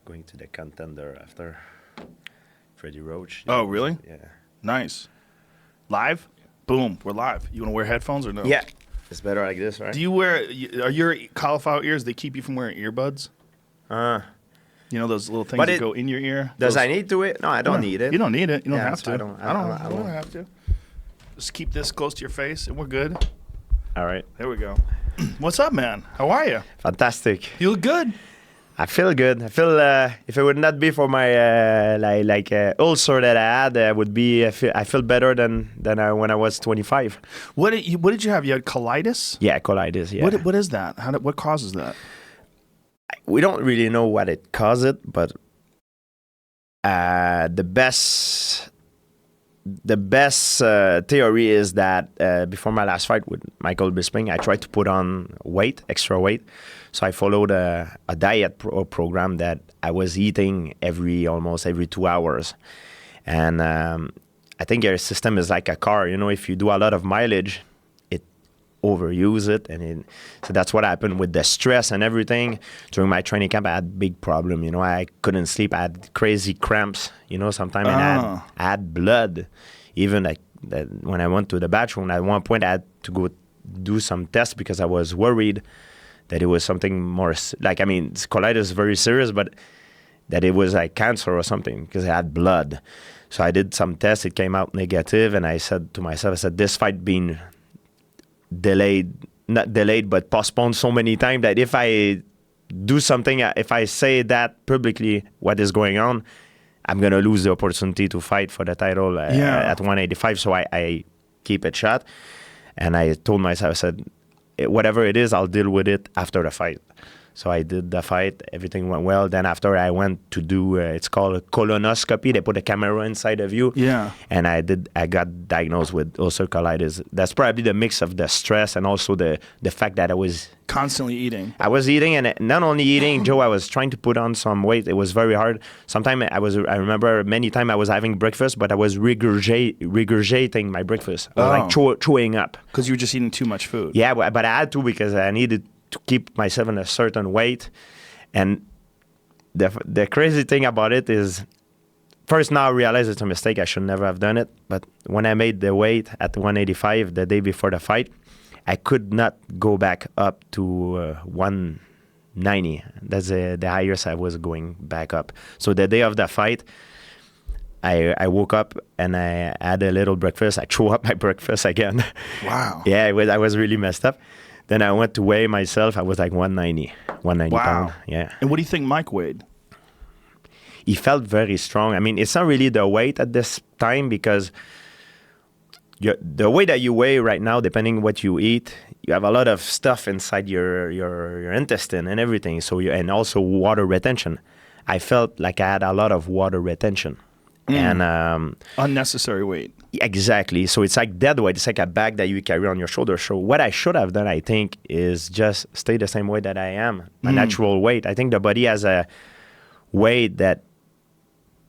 going to the contender after Freddie Roach. Oh, really? Yeah. Nice. Live? Boom, we're live. You want to wear headphones or no? Yeah. It's better like this, right? Do you wear, are your cauliflower ears, they keep you from wearing earbuds? You know those little things But that go in your ear? Does I need to it? No, I don't need it. You don't need it. You don't Yeah, have so to. I don't have to. Just keep this close to your face and we're good. All right. There we go. What's up, man? How are you? Fantastic. You look good. I feel good. I feel if it would not be for my ulcer that I had, would be. I feel better than when I was 25. What did you have? You had colitis? Yeah, colitis. Yeah. What is that? What causes that? We don't really know what it caused it, but the best theory is that before my last fight with Michael Bisping, I tried to put on extra weight. So I followed a diet program that I was eating almost every 2 hours. And I think your system is like a car. You know, if you do a lot of mileage, it overuse it. So that's what happened with the stress and everything. During my training camp, I had big problem. You know, I couldn't sleep. I had crazy cramps, you know, sometimes. And I had blood. Even like when I went to the bathroom, at one point I had to go do some tests because I was worried that it was something more, colitis is very serious, but that it was like cancer or something because I had blood. So I did some tests, it came out negative, and I said to myself, this fight being not delayed, but postponed so many times that if I do something, if I say that publicly, what is going on, I'm going to lose the opportunity to fight for the title at 185. So I keep it shut. And I told myself, I said, whatever it is, I'll deal with it after the fight. So I did the fight. Everything went well. Then after I went to do, it's called a colonoscopy. They put a camera inside of you. Yeah. And I got diagnosed with ulcer colitis. That's probably the mix of the stress and also the fact that I was constantly eating. I was eating, and not only eating, Joe, I was trying to put on some weight. It was very hard. Sometimes I remember many times I was having breakfast, but I was regurgitating my breakfast. I was like chewing up. Because you were just eating too much food. Yeah, but I had to because I needed to keep myself in a certain weight. And the crazy thing about it is, first now I realize it's a mistake. I should never have done it. But when I made the weight at 185 the day before the fight, I could not go back up to 190. That's the highest I was going back up. So the day of the fight, I woke up and I had a little breakfast. I threw up my breakfast again. Wow. Yeah, I was really messed up. Then I went to weigh myself. I was like 190 wow. pounds. Yeah. And what do you think Mike weighed? He felt very strong. I mean, it's not really the weight at this time because the way that you weigh right now, depending what you eat, you have a lot of stuff inside your intestine and everything. So and also water retention. I felt like I had a lot of water retention. And unnecessary weight. Exactly. So it's like dead weight. It's like a bag that you carry on your shoulder. So what I should have done, I think, is just stay the same way that I am, my natural weight. I think the body has a weight that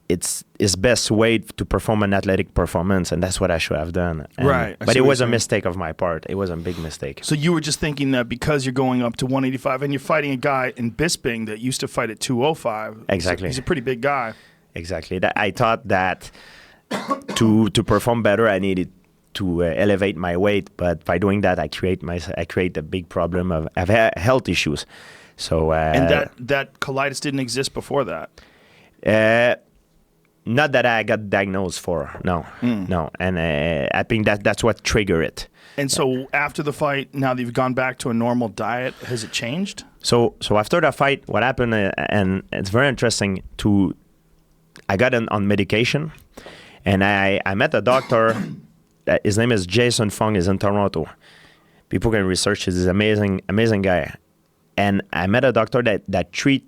it's best weight to perform an athletic performance, and that's what I should have done. Right. But it was a mistake of my part. It was a big mistake. So you were just thinking that because you're going up to 185 and you're fighting a guy in Bisping that used to fight at 205. Exactly. He's a pretty big guy. Exactly. I thought that to perform better, I needed to elevate my weight, but by doing that, I create a big problem of health issues. So and that colitis didn't exist before that. Not that I got diagnosed for, no. And I think that's what triggered it. And so after the fight, now that you've gone back to a normal diet, has it changed? So after the fight, what happened, and it's very interesting, I got on medication, and I met a doctor. His name is Jason Fung. He's in Toronto. People can research. He's an amazing guy. And I met a doctor that treats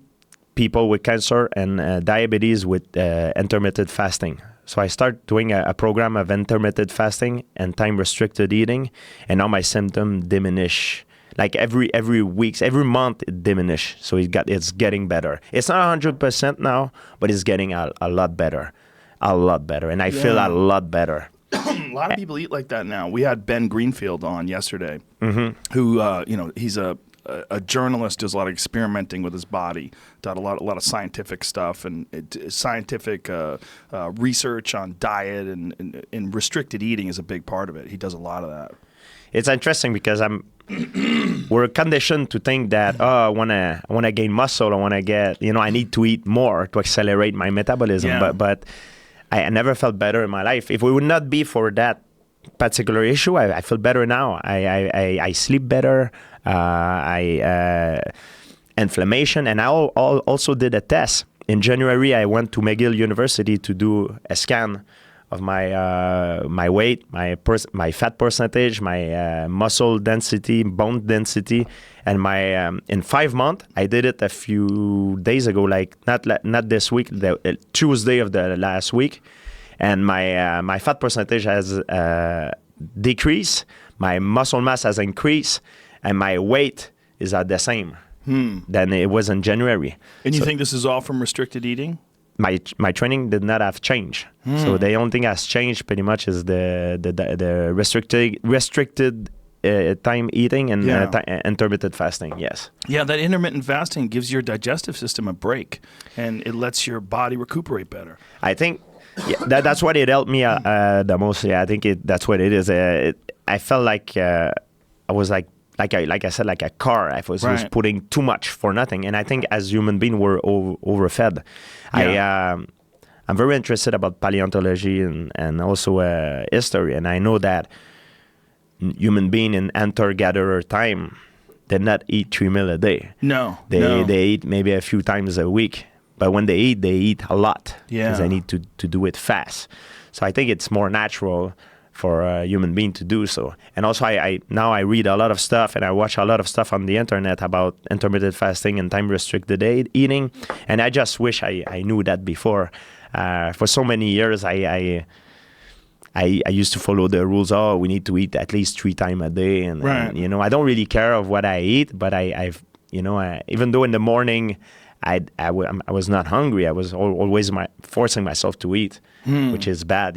people with cancer and diabetes with intermittent fasting. So I started doing a program of intermittent fasting and time-restricted eating, and now my symptoms diminish. Like every week, every month it diminish. So it's getting better. It's not 100% now, but it's getting a lot better. A lot better. And I feel a lot better. A lot of people eat like that now. We had Ben Greenfield on yesterday, who, he's a a journalist, does a lot of experimenting with his body, done a lot of scientific stuff and scientific research on diet and restricted eating is a big part of it. He does a lot of that. It's interesting because we're conditioned to think that I want to gain muscle, I want to get, I need to eat more to accelerate my metabolism. Yeah. But I never felt better in my life. If it would not be for that particular issue, I feel better now. I sleep better. Inflammation, and I also did a test in January. I went to McGill University to do a scan of my weight, my fat percentage, my muscle density, bone density, and my in 5 months. I did it a few days ago, like not this week, the Tuesday of the last week, and my fat percentage has decreased, my muscle mass has increased, and my weight is at the same than it was in January. And you think this is all from restricted eating? My training did not have changed. So the only thing has changed pretty much is the restricted time eating and intermittent fasting. Yes. Yeah, that intermittent fasting gives your digestive system a break, and it lets your body recuperate better. I think that's what it helped me the most. Yeah, I think that's what it is. I felt like I was like I said, like a car. I was putting too much for nothing. And I think as human beings, we're overfed. Yeah. I'm very interested about paleontology and also history. And I know that human beings in hunter-gatherer time did not eat 3 meals a day. No. They eat maybe a few times a week. But when they eat a lot. Yeah. Because they need to do it fast. So I think it's more natural for a human being to do so. And also now I read a lot of stuff and I watch a lot of stuff on the internet about intermittent fasting and time-restricted eating. And I just wish I knew that before. For so many years, I used to follow the rules. Oh, we need to eat at least 3 times a day. And I don't really care of what I eat, but I've even though in the morning I was not hungry, I was always forcing myself to eat, which is bad,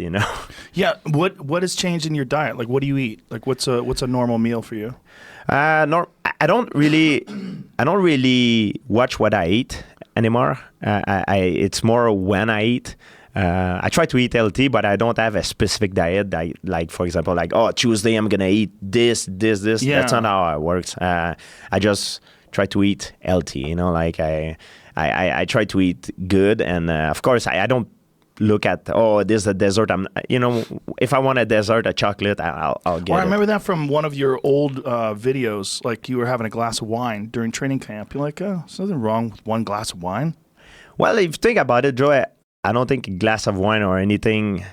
Yeah. What has changed in your diet? Like, what do you eat? Like, what's a normal meal for you? I don't really watch what I eat anymore. It's more when I eat. I try to eat healthy, but I don't have a specific diet. Like for example, Tuesday I'm gonna eat this. Yeah. That's not how it works. I just try to eat healthy. I try to eat good, and of course I don't look at this is a dessert. If I want a dessert, a chocolate, I'll get it. I remember that from one of your old videos. Like you were having a glass of wine during training camp. You're like, oh, there's nothing wrong with one glass of wine. Well, if you think about it, Joe, I don't think a glass of wine or anything.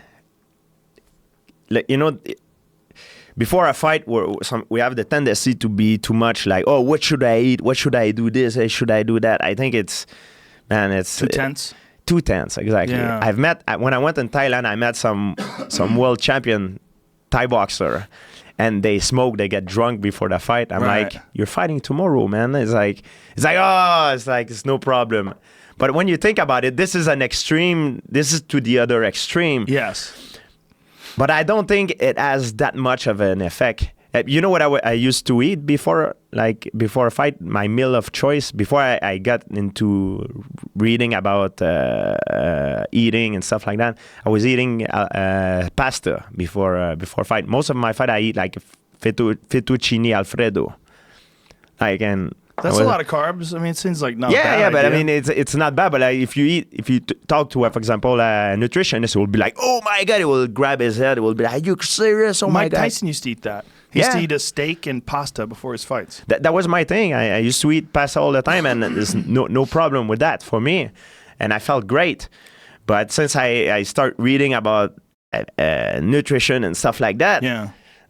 Before a fight, we have the tendency to be too much like, oh, what should I eat? What should I do this? Should I do that? I think it's too tense. Too tense, exactly. Yeah. When I went in Thailand, I met some world champion Thai boxer, and they smoke, they get drunk before the fight. I'm like, you're fighting tomorrow, man. It's no problem. But when you think about it, this is an extreme. This is to the other extreme. Yes. But I don't think it has that much of an effect. You know what I used to eat before a fight? My meal of choice, before I got into reading about eating and stuff like that, I was eating pasta before fight. Most of my fight, I eat like fettuccine Alfredo. That's a lot of carbs. I mean, it seems like not bad. Yeah, but idea. I mean, it's not bad. But if you talk to, for example, a nutritionist, it will be like, oh my God, it will grab his head. It will be like, are you serious? Oh my God. Mike Tyson used to eat that. He used to eat a steak and pasta before his fights. That was my thing. I used to eat pasta all the time, and there's no problem with that for me. And I felt great. But since I start reading about nutrition and stuff like that,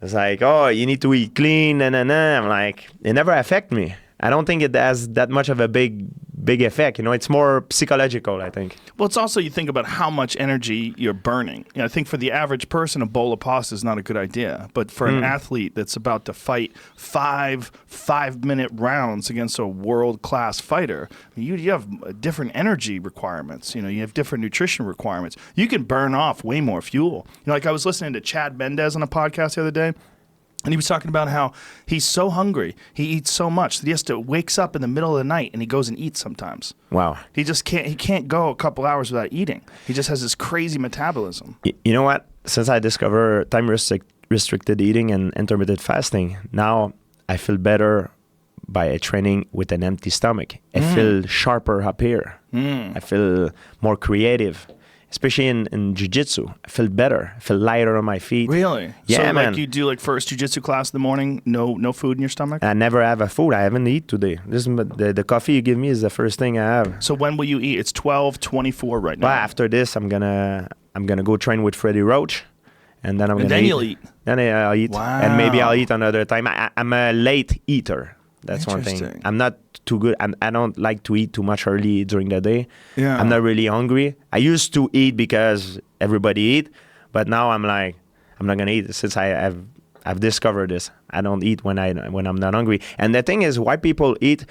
it's like, oh, you need to eat clean, I'm like, it never affect me. I don't think it has that much of a big effect. It's more psychological, I think. Well, it's also, you think about how much energy you're burning. I think for the average person, a bowl of pasta is not a good idea. But for an athlete that's about to fight 5-minute rounds against a world-class fighter, you have different energy requirements. You have different nutrition requirements. You can burn off way more fuel. Like I was listening to Chad Mendez on a podcast the other day. And he was talking about how he's so hungry, he eats so much that he has to wakes up in the middle of the night and he goes and eats sometimes. Wow. He just can't go a couple hours without eating. He just has this crazy metabolism. You know what? Since I discovered time restricted eating and intermittent fasting, now I feel better by training with an empty stomach. I feel sharper up here. I feel more creative. Especially in jiu-jitsu, I feel better. I feel lighter on my feet. Really? Yeah, so, man. like you do like first jiu-jitsu class in the morning, no food in your stomach? I never have a food. I haven't eaten today. This is the coffee you give me is the first thing I have. So when will you eat? It's 12:24 right now. Well, after this, I'm gonna go train with Freddie Roach, and then you'll eat. Then I'll eat, Wow. and maybe I'll eat another time. I'm a late eater. That's one thing. Interesting. I'm not too good. I don't like to eat too much early during the day. Yeah. I'm not really hungry. I used to eat because everybody eat, but now I'm like, I'm not gonna eat since I've discovered this. I don't eat when I'm not hungry. And the thing is, why people eat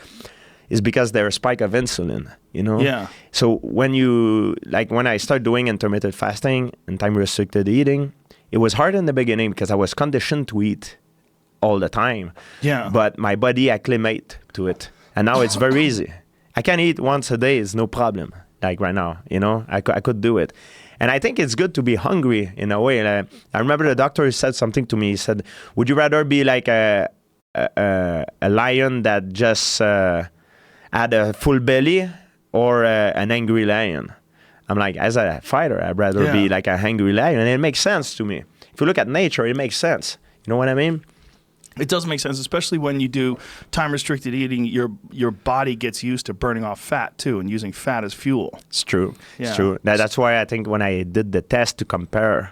is because there's a spike of insulin. You know. Yeah. So when I start doing intermittent fasting and time restricted eating, it was hard in the beginning because I was conditioned to eat all the time. Yeah. But my body acclimate to it. And now it's very easy. I can eat once a day, it's no problem. Like right now, you know, I could do it. And I think it's good to be hungry in a way. I remember the doctor said something to me. He said, would you rather be like a lion that just had a full belly or an angry lion? I'm like, as a fighter, I'd rather be like a hungry lion. And it makes sense to me. If you look at nature, it makes sense. You know what I mean? It does make sense, especially when you do time-restricted eating. Your body gets used to burning off fat too, and using fat as fuel. It's true. Yeah. It's true. That's why I think when I did the test to compare,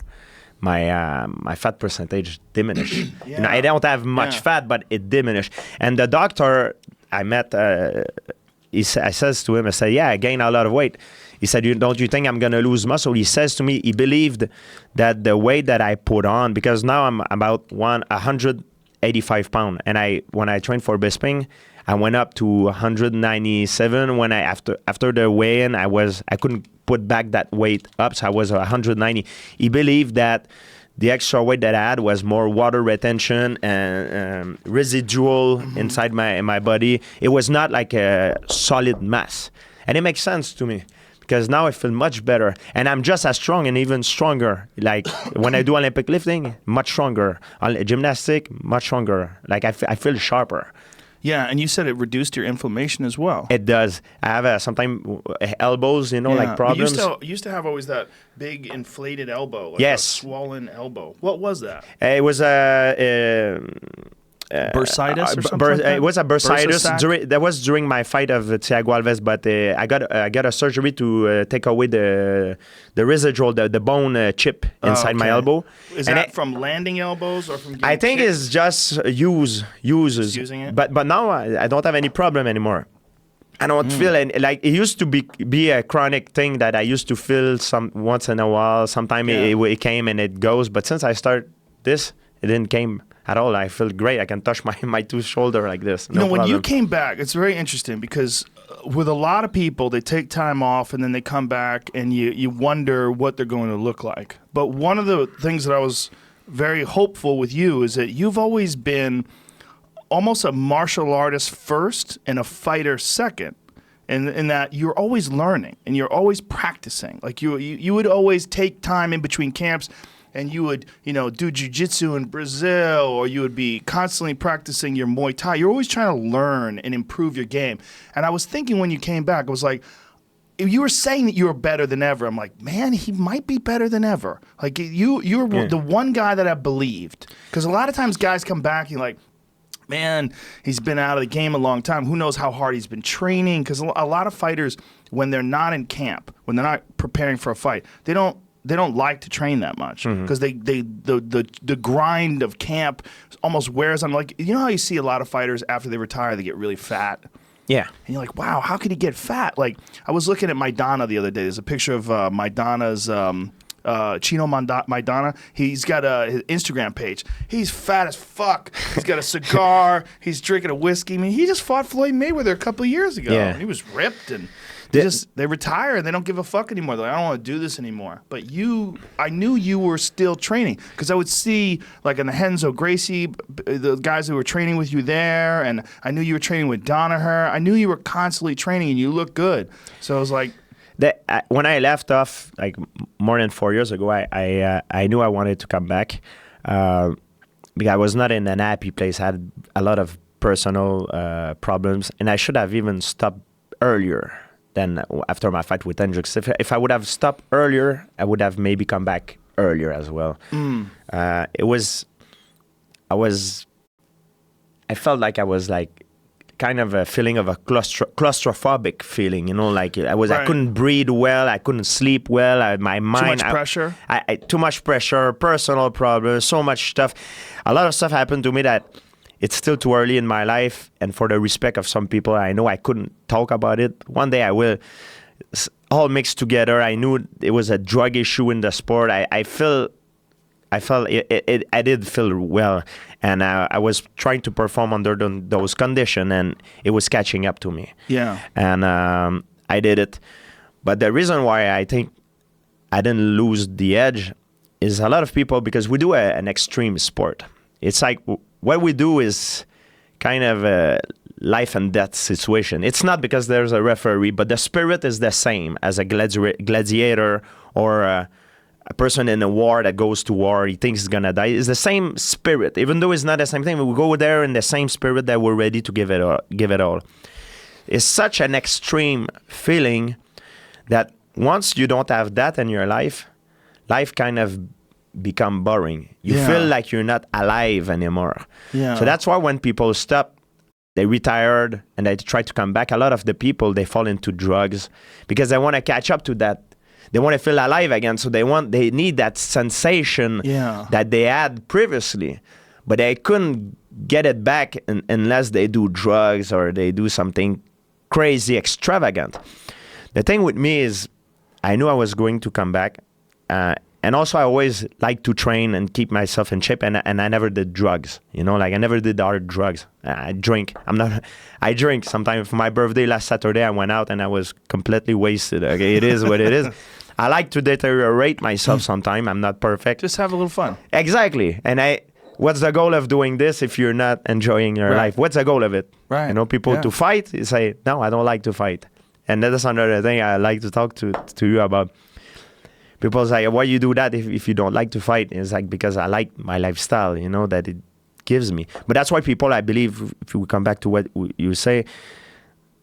my fat percentage diminished. Yeah. You know, I don't have much fat, but it diminished. And the doctor I met, I says to him, I said, yeah, I gained a lot of weight. He said, don't you think I'm going to lose muscle? He says to me, he believed that the weight that I put on, because now I'm about 185 pounds. And when I trained for Bisping, I went up to 197. When after the weigh-in, I couldn't put back that weight up, so I was 190. He believed that the extra weight that I had was more water retention and residual inside my body. It was not like a solid mass. And it makes sense to me. Because now I feel much better. And I'm just as strong and even stronger. Like when I do Olympic lifting, much stronger. Gymnastic, much stronger. Like I feel sharper. Yeah, and you said it reduced your inflammation as well. It does. I have sometimes elbows, like problems. You used to have always that big inflated elbow. Like yes. A swollen elbow. What was that? It was bursitis or something like that? It was a bursitis. That was during my fight of Thiago Alves, but I got a surgery to take away the residual, the bone chip inside my elbow. Is that from landing elbows or from getting I think kicked? it's just uses. Just using it? But now I don't have any problem anymore. I don't feel like it used to be a chronic thing that I used to feel once in a while. Sometimes it came and it goes. But since I started this, it didn't came at all. I feel great. I can touch my two shoulders like this. No when problem. you came back, it's very interesting because with a lot of people, they take time off and then they come back and you wonder what they're going to look like. But one of the things that I was very hopeful with you is that you've always been almost a martial artist first and a fighter second. In that you're always learning and you're always practicing. Like you would always take time in between camps and you would, do jiu-jitsu in Brazil, or you would be constantly practicing your Muay Thai. You're always trying to learn and improve your game. And I was thinking when you came back, I was like, if you were saying that you were better than ever, I'm like, man, he might be better than ever. Like you're the one guy that I believed. Because a lot of times guys come back and you're like, man, he's been out of the game a long time. Who knows how hard he's been training? Because a lot of fighters, when they're not in camp, when they're not preparing for a fight, they don't like to train that much because the grind of camp almost wears on. Like, you know how you see a lot of fighters after they retire, they get really fat. Yeah. And you're like, wow, how could he get fat? Like, I was looking at Maidana the other day. There's a picture of Maidana's Chino Maidana. He's got his Instagram page. He's fat as fuck. He's got a cigar. He's drinking a whiskey. I mean, he just fought Floyd Mayweather a couple of years ago. Yeah. And he was ripped and They retire and they don't give a fuck anymore. They're like, I don't want to do this anymore. But I knew you were still training because I would see like in the Henzo Gracie, the guys who were training with you there, and I knew you were training with Danaher. I knew you were constantly training and you looked good. So I was like, when I left off like more than 4 years ago, I knew I wanted to come back because I was not in an happy place. I had a lot of personal problems, and I should have even stopped earlier than after my fight with Hendricks. If I would have stopped earlier, I would have maybe come back earlier as well. I felt like I was like kind of a feeling of a claustrophobic feeling, you know, like I couldn't breathe well, I couldn't sleep well, my mind... Too much pressure? Too much pressure, personal problems, so much stuff. A lot of stuff happened to me that it's still too early in my life, and for the respect of some people, I know I couldn't talk about it. One day I will. It's all mixed together. I knew it was a drug issue in the sport. I felt it. I did feel well, and I was trying to perform under those conditions, and it was catching up to me. Yeah. And I did it, but the reason why I think I didn't lose the edge is a lot of people, because we do an extreme sport. It's like what we do is kind of a life and death situation. It's not because there's a referee, but the spirit is the same as a gladiator or a person in a war that goes to war. He thinks he's gonna die. It's the same spirit, even though it's not the same thing. We go there in the same spirit that we're ready to give it all. It's such an extreme feeling that once you don't have that in your life kind of become boring. You feel like you're not alive anymore. Yeah. So that's why when people stop, they retired and they try to come back, a lot of the people, they fall into drugs because they want to catch up to that. They want to feel alive again. So they need that sensation that they had previously, but they couldn't get it back unless they do drugs or they do something crazy, extravagant. The thing with me is I knew I was going to come back. And also, I always like to train and keep myself in shape, and I never did drugs. You know, like I never did hard drugs. I drink. I drink. Sometimes for my birthday last Saturday, I went out and I was completely wasted. Okay, it is what it is. I like to deteriorate myself sometimes. I'm not perfect. Just have a little fun. Exactly. And what's the goal of doing this if you're not enjoying your life? What's the goal of it? Right. You know, people to fight, you say, no, I don't like to fight. And that's another thing I like to talk to you about. People say, why you do that if you don't like to fight? It's like, because I like my lifestyle, you know, that it gives me. But that's why people, I believe, if we come back to what you say,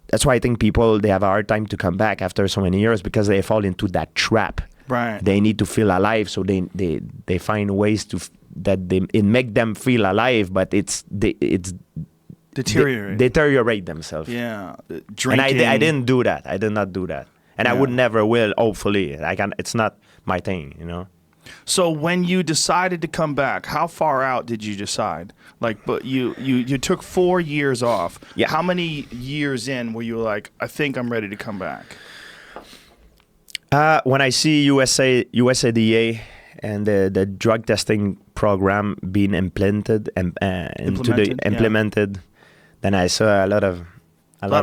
that's why I think people, they have a hard time to come back after so many years because they fall into that trap. Right. They need to feel alive, so they find ways it make them feel alive, but it's deteriorate themselves. Yeah. Drinking. And I didn't do that. I did not do that. And I would never will, hopefully. It's not my thing, you know. So when you decided to come back, how far out did you decide? Like, but you took 4 years off. Yeah. How many years in were you like, I think I'm ready to come back? When I see USADA and the drug testing program being implemented, then I saw a lot of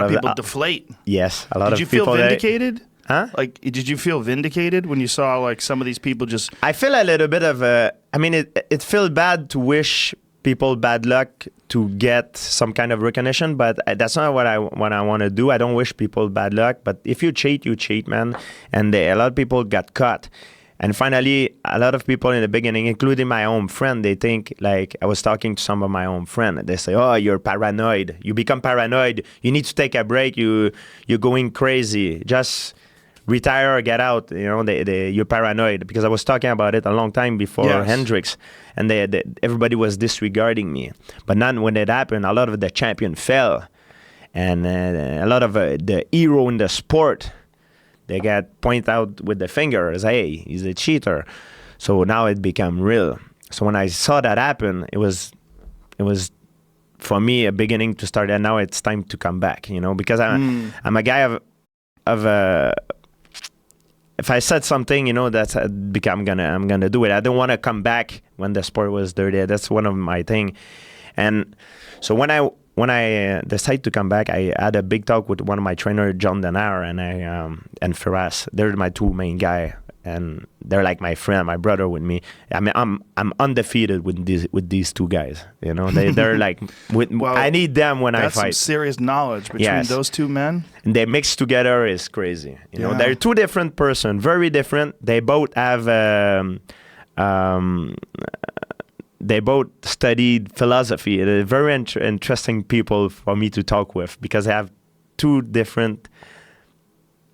people deflate. Yes, a lot of people. Did you feel vindicated? Huh? Like, did you feel vindicated when you saw like some of these people just? I feel a little bit of it feels bad to wish people bad luck to get some kind of recognition, but that's not what I want to do. I don't wish people bad luck, but if you cheat, man. And a lot of people got caught. And finally, a lot of people in the beginning, including my own friend, they think, like, I was talking to some of my own friends. They say, oh, you're paranoid. You become paranoid. You need to take a break. You're going crazy. Just retire or get out. You know, you're paranoid. Because I was talking about it a long time before Hendricks. And everybody was disregarding me. But now when it happened, a lot of the champion fell. And a lot of the hero in the sport, they got pointed out with the finger as, hey, he's a cheater. So now it became real. So when I saw that happen, it was for me a beginning to start, and now it's time to come back, you know, because I'm a guy of if I said something, you know, that's I'm gonna do it. I don't want to come back when the sport was dirty. That's one of my thing. And so when when I decided to come back, I had a big talk with one of my trainer, John Denar, and Ferraz. They're my two main guys, and they're like my friend, my brother with me. I mean, I'm undefeated with these two guys. You know, they're like Well, I need them when I That's some fight. serious knowledge between those two men. And they mix together is crazy. You know, they're two different person, very different. They both have. They both studied philosophy. They're very interesting people for me to talk with because they have two different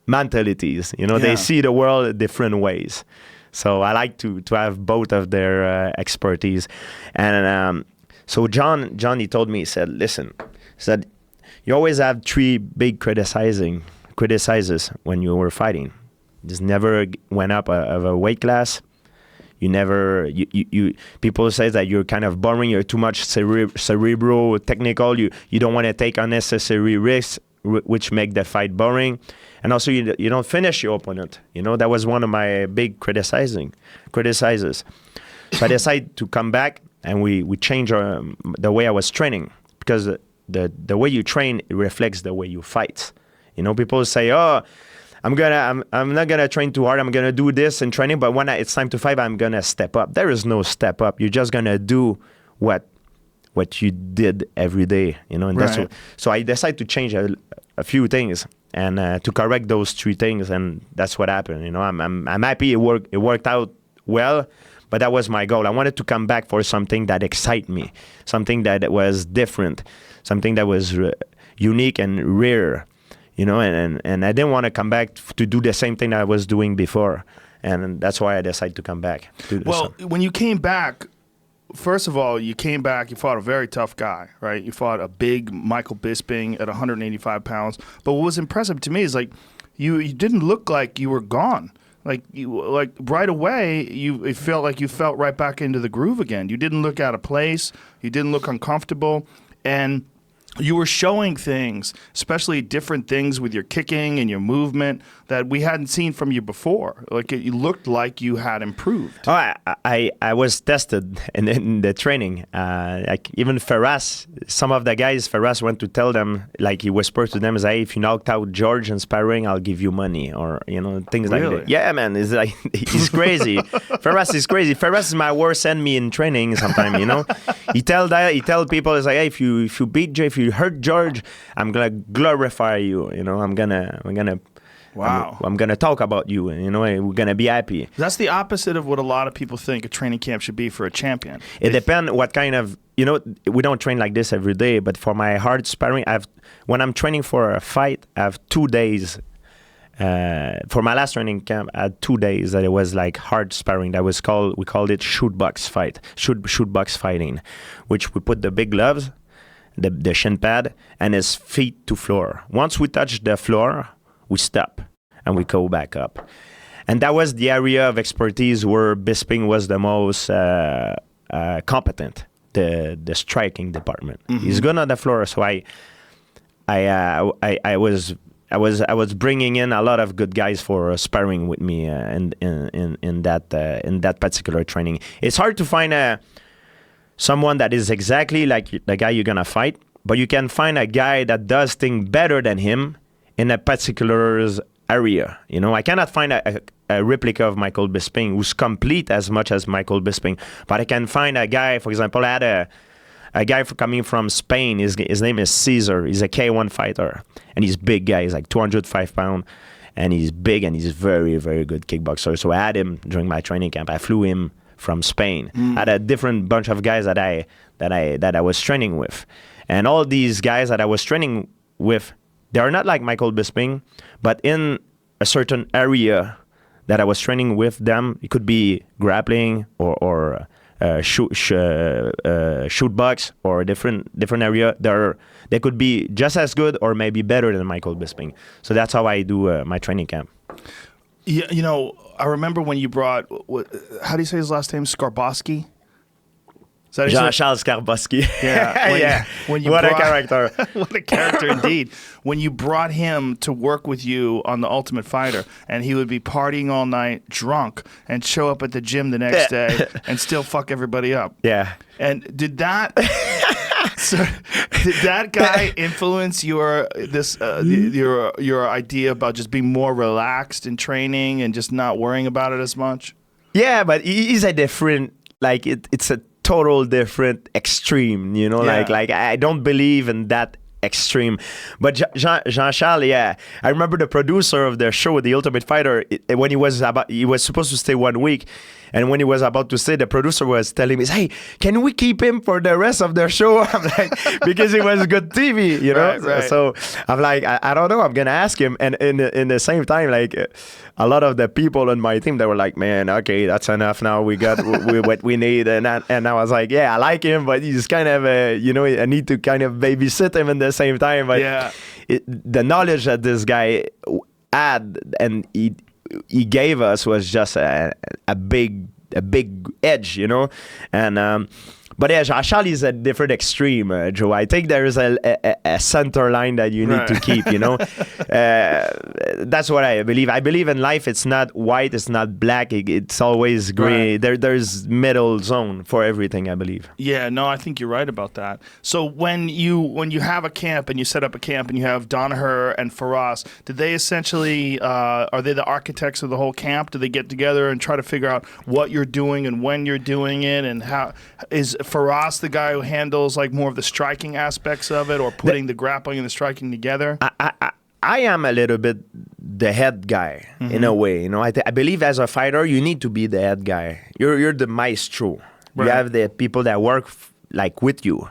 mentalities. You know, they see the world different ways. So I like to have both of their expertise. And so John, he told me, he said, listen, you always have three big criticizes when you were fighting. Just never went up of a weight class. You never, people say that you're kind of boring, you're too much cerebral, technical, you don't want to take unnecessary risks, which make the fight boring. And also you don't finish your opponent. You know, that was one of my big criticizes. So I decided to come back and we changed the way I was training because the way you train reflects the way you fight. You know, people say, oh, I'm not gonna train too hard. I'm gonna do this in training, but when it's time to fight, I'm gonna step up. There is no step up. You're just gonna do what you did every day. You know, and that's so I decided to change a few things and to correct those three things, and that's what happened. You know, I'm happy it worked out well, but that was my goal. I wanted to come back for something that excited me, something that was different, something that was unique and rare. You know, and I didn't want to come back to do the same thing I was doing before. And that's why I decided to come back. Well, when you came back, first of all, you fought a very tough guy, right? You fought a big Michael Bisping at 185 pounds. But what was impressive to me is, like, you didn't look like you were gone. Like right away, it felt like you felt right back into the groove again. You didn't look out of place. You didn't look uncomfortable. And you were showing things, especially different things with your kicking and your movement that we hadn't seen from you before. Like you looked like you had improved. Oh, I was tested in the training. Like even Ferraz, some of the guys, Ferraz went to tell them, like he whispered to them, is, hey, if you knocked out George in sparring, I'll give you money, or you know, things like that. Yeah, man, it's like he's crazy. Ferraz is crazy. Ferraz is my worst enemy in training. Sometimes, you know, he tell people, it's like, hey, if you beat if you hurt George, I'm gonna glorify you. You know, I'm gonna. Wow. I'm gonna talk about you, and you know, we're gonna be happy. That's the opposite of what a lot of people think a training camp should be for a champion. It depends what kind of, you know, we don't train like this every day, but for my hard sparring, when I'm training for a fight, I have 2 days. For my last training camp, I had 2 days that it was like hard sparring. We called it shoot box fighting, which we put the big gloves, the shin pad, and his feet to floor. Once we touch the floor, we stop and we go back up. And that was the area of expertise where Bisping was the most competent, the striking department. Mm-hmm. He's good on the floor, so I was bringing in a lot of good guys for sparring with me in that particular training. It's hard to find someone that is exactly like the guy you're gonna fight, but you can find a guy that does things better than him in a particular area. You know, I cannot find a replica of Michael Bisping who's complete as much as Michael Bisping, but I can find a guy, for example, I had a guy coming from Spain. His name is Caesar. He's a K1 fighter, and he's a big guy. He's like 205 pounds, and he's big, and he's very, very good kickboxer. So I had him during my training camp. I flew him from Spain. I had a different bunch of guys that I was training with, and all these guys that I was training with, they are not like Michael Bisping, but in a certain area that I was training with them, it could be grappling or shoot box or a different area. They could be just as good or maybe better than Michael Bisping. So that's how I do my training camp. Yeah, you know, I remember when you brought, how do you say his last name? Skarbowski? Jean-Charles Skarbowski. Yeah. What a character. What a character indeed. When you brought him to work with you on The Ultimate Fighter, and he would be partying all night, drunk, and show up at the gym the next day and still fuck everybody up. Yeah. And did that So, did that guy influence your your idea about just being more relaxed in training and just not worrying about it as much? Yeah, but he's a different, like it's a total different extreme, you know, Yeah. like I don't believe in that extreme. But Jean-Charles, yeah, I remember the producer of the show, The Ultimate Fighter, when he was supposed to stay 1 week, and when he was about to stay, the producer was telling me, "Hey, can we keep him for the rest of the show?" I'm like, because it was good TV, you know. Right. So I'm like, I don't know. I'm gonna ask him, and in the same time, like a lot of the people on my team, they were like, "Man, okay, that's enough now. We got what we need." And I was like, "Yeah, I like him, but he's kind of you know, I need to kind of babysit him in the same time." But Yeah. the knowledge that this guy had and he gave us was just a big edge, you know. And but yeah, Jean-Charles is a different extreme, Joe. I think there is a center line that you need to keep, you know. That's what I believe. I believe in life, it's not white, it's not black, it's always gray. Right. There's middle zone for everything, I believe. Yeah, no, I think you're right about that. So when you have a camp and you set up a camp and you have Danaher and Firas, did they essentially are they the architects of the whole camp? Do they get together and try to figure out what you're doing and when you're doing it, and how is Firas the guy who handles like more of the striking aspects of it, or putting the grappling and the striking together? I am a little bit the head guy in a way, you know. I believe as a fighter, you need to be the head guy. You're the maestro. Right. You have the people that work like with you,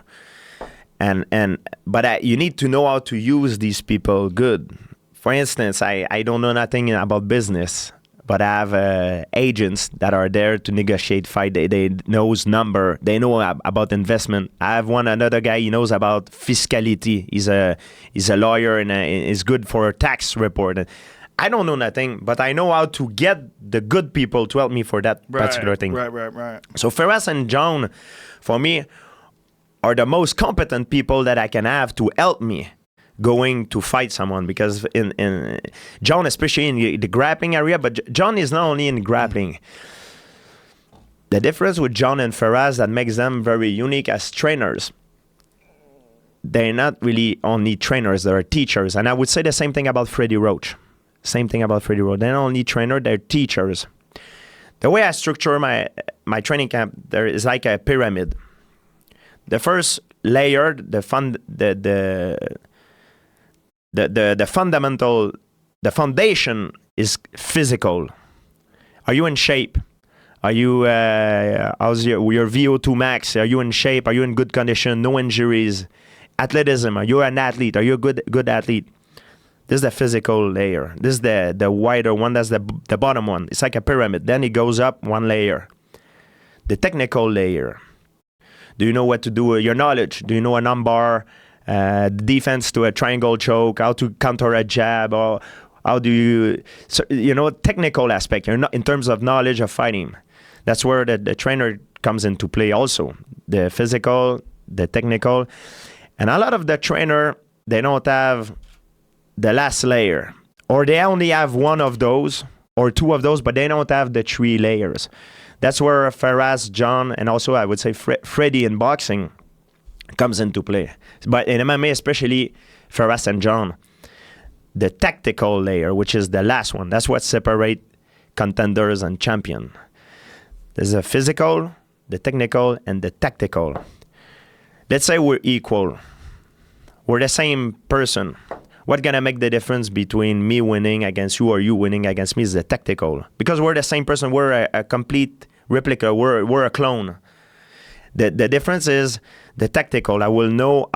but you need to know how to use these people good. For instance, I don't know nothing about business, but I have agents that are there to negotiate fight. They knows number. They know about investment. I have another guy. He knows about fiscality. He's a lawyer and is good for a tax report. And I don't know nothing, but I know how to get the good people to help me for that particular thing. Right. So Firas and John, for me, are the most competent people that I can have to help me going to fight someone, because in John, especially in the grappling area, but John is not only in grappling. The difference with John and Firas that makes them very unique as trainers, they're not really only trainers, they're teachers. And I would say the same thing about Freddie Roach. They're not only trainers, they're teachers. The way I structure my training camp, there is like a pyramid. The first layer, the foundation is physical. Are you in shape? Are you how's your VO2 max? Are you in shape? Are you in good condition? No injuries? Athleticism. Are you an athlete? Are you a good athlete? This is the physical layer. This is the wider one. That's the bottom one. It's like a pyramid. Then it goes up one layer. The technical layer. Do you know what to do with your knowledge? Do you know an armbar? Defense to a triangle choke, how to counter a jab, or how do you, so, you know, technical aspect. You're not in terms of knowledge of fighting. That's where the trainer comes into play also. The physical, the technical, and a lot of the trainer, they don't have the last layer, or they only have one of those or two of those, but they don't have the three layers. That's where Firas, John, and also I would say Freddie in boxing comes into play. But in MMA, especially Firas and John, the tactical layer, which is the last one, that's what separates contenders and champion. There's a physical, the technical, and the tactical. Let's say we're equal. We're the same person. What's going to make the difference between me winning against you or you winning against me is the tactical. Because we're the same person. We're a complete replica. We're a clone. The difference is the tactical. I will know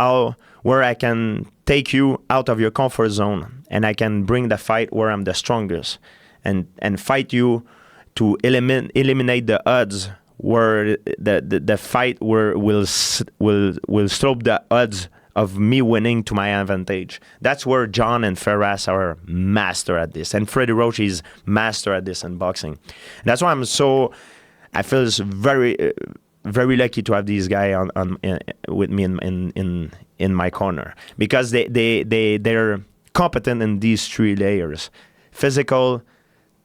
where I can take you out of your comfort zone, and I can bring the fight where I'm the strongest, and fight you to eliminate the odds where the fight will slope the odds of me winning to my advantage. That's where John and Firas are master at this, and Freddie Roach is master at this in boxing. And that's why I feel very lucky to have these guys with me in my corner, because they're competent in these three layers: physical,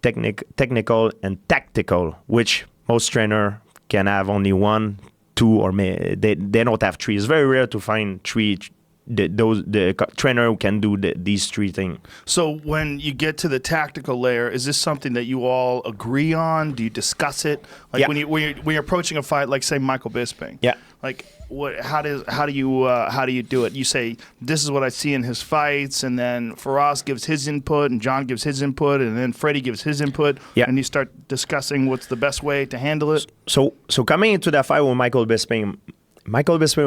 technical, and tactical, which most trainer can have only one 2 or they don't have 3. It's very rare to find 3. The trainer who can do these 3 things. So when you get to the tactical layer, is this something that you all agree on? Do you discuss it? Like Yeah. when you're approaching a fight, like say Michael Bisping. Yeah. Like how do you do it? You say, this is what I see in his fights, and then Faraz gives his input, and John gives his input, and then Freddie gives his input, Yeah. and you start discussing what's the best way to handle it. So coming into that fight with Michael Bisping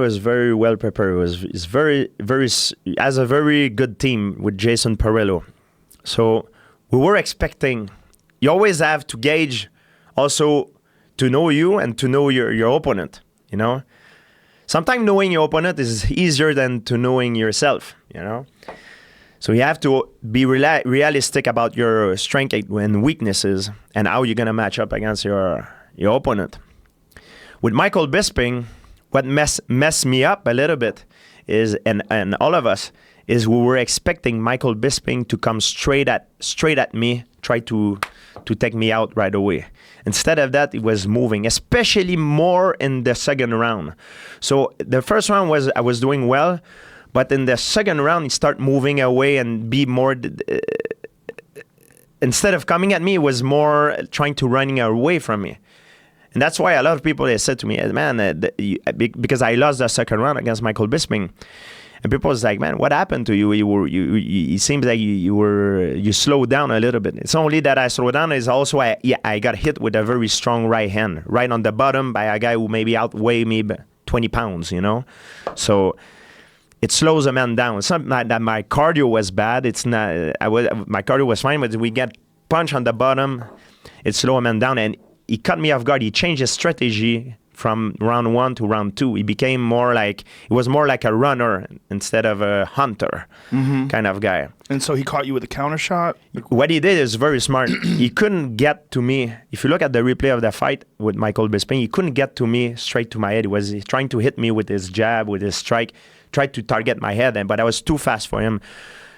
was very well prepared. Has a very good team with Jason Perillo. So we were expecting. You always have to gauge, also to know you and to know your opponent. You know, sometimes knowing your opponent is easier than to knowing yourself. You know, so you have to be realistic about your strength and weaknesses and how you're gonna match up against your opponent. With Michael Bisping, what messed me up a little bit is, and all of us, is we were expecting Michael Bisping to come straight at me, try to take me out right away. Instead of that, he was moving, especially more in the second round. So the first round I was doing well, but in the second round, he started moving away and be more. Instead of coming at me, he was more trying to running away from me. And that's why a lot of people, they said to me, man, because I lost the second round against Michael Bisping, and people was like, man, what happened to you? It seems like you slowed down a little bit. It's only that I slowed down is also I got hit with a very strong right hand, right on the bottom by a guy who maybe outweighed me 20 pounds, you know? So it slows a man down. It's not that my cardio was bad. It's not. My cardio was fine, but we get punched on the bottom, it slowed a man down, and he caught me off guard. He changed his strategy from round 1 to round 2. He became more like a runner instead of a hunter kind of guy. And so he caught you with a counter shot? What he did is very smart. He couldn't get to me. If you look at the replay of the fight with Michael Bisping, he couldn't get to me straight to my head. He was trying to hit me with his jab, with his strike, tried to target my head, but I was too fast for him.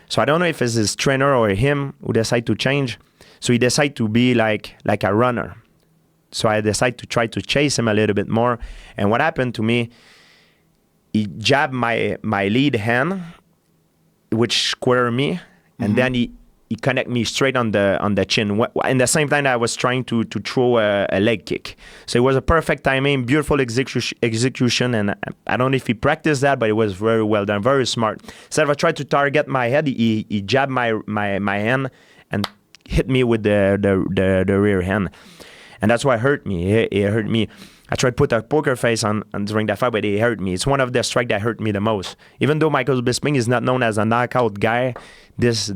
So I don't know if it's his trainer or him who decided to change. So he decided to be like a runner. So I decided to try to chase him a little bit more. And what happened to me, he jabbed my lead hand, which squared me, and then he connected me straight on the chin. In the same time, I was trying to throw a leg kick. So it was a perfect timing, beautiful execution, and I don't know if he practiced that, but it was very well done, very smart. Instead of trying to target my head, he jabbed my hand and hit me with the rear hand. And that's why it hurt me. It hurt me. I tried to put a poker face on during that fight, but it hurt me. It's one of the strikes that hurt me the most. Even though Michael Bisping is not known as a knockout guy, this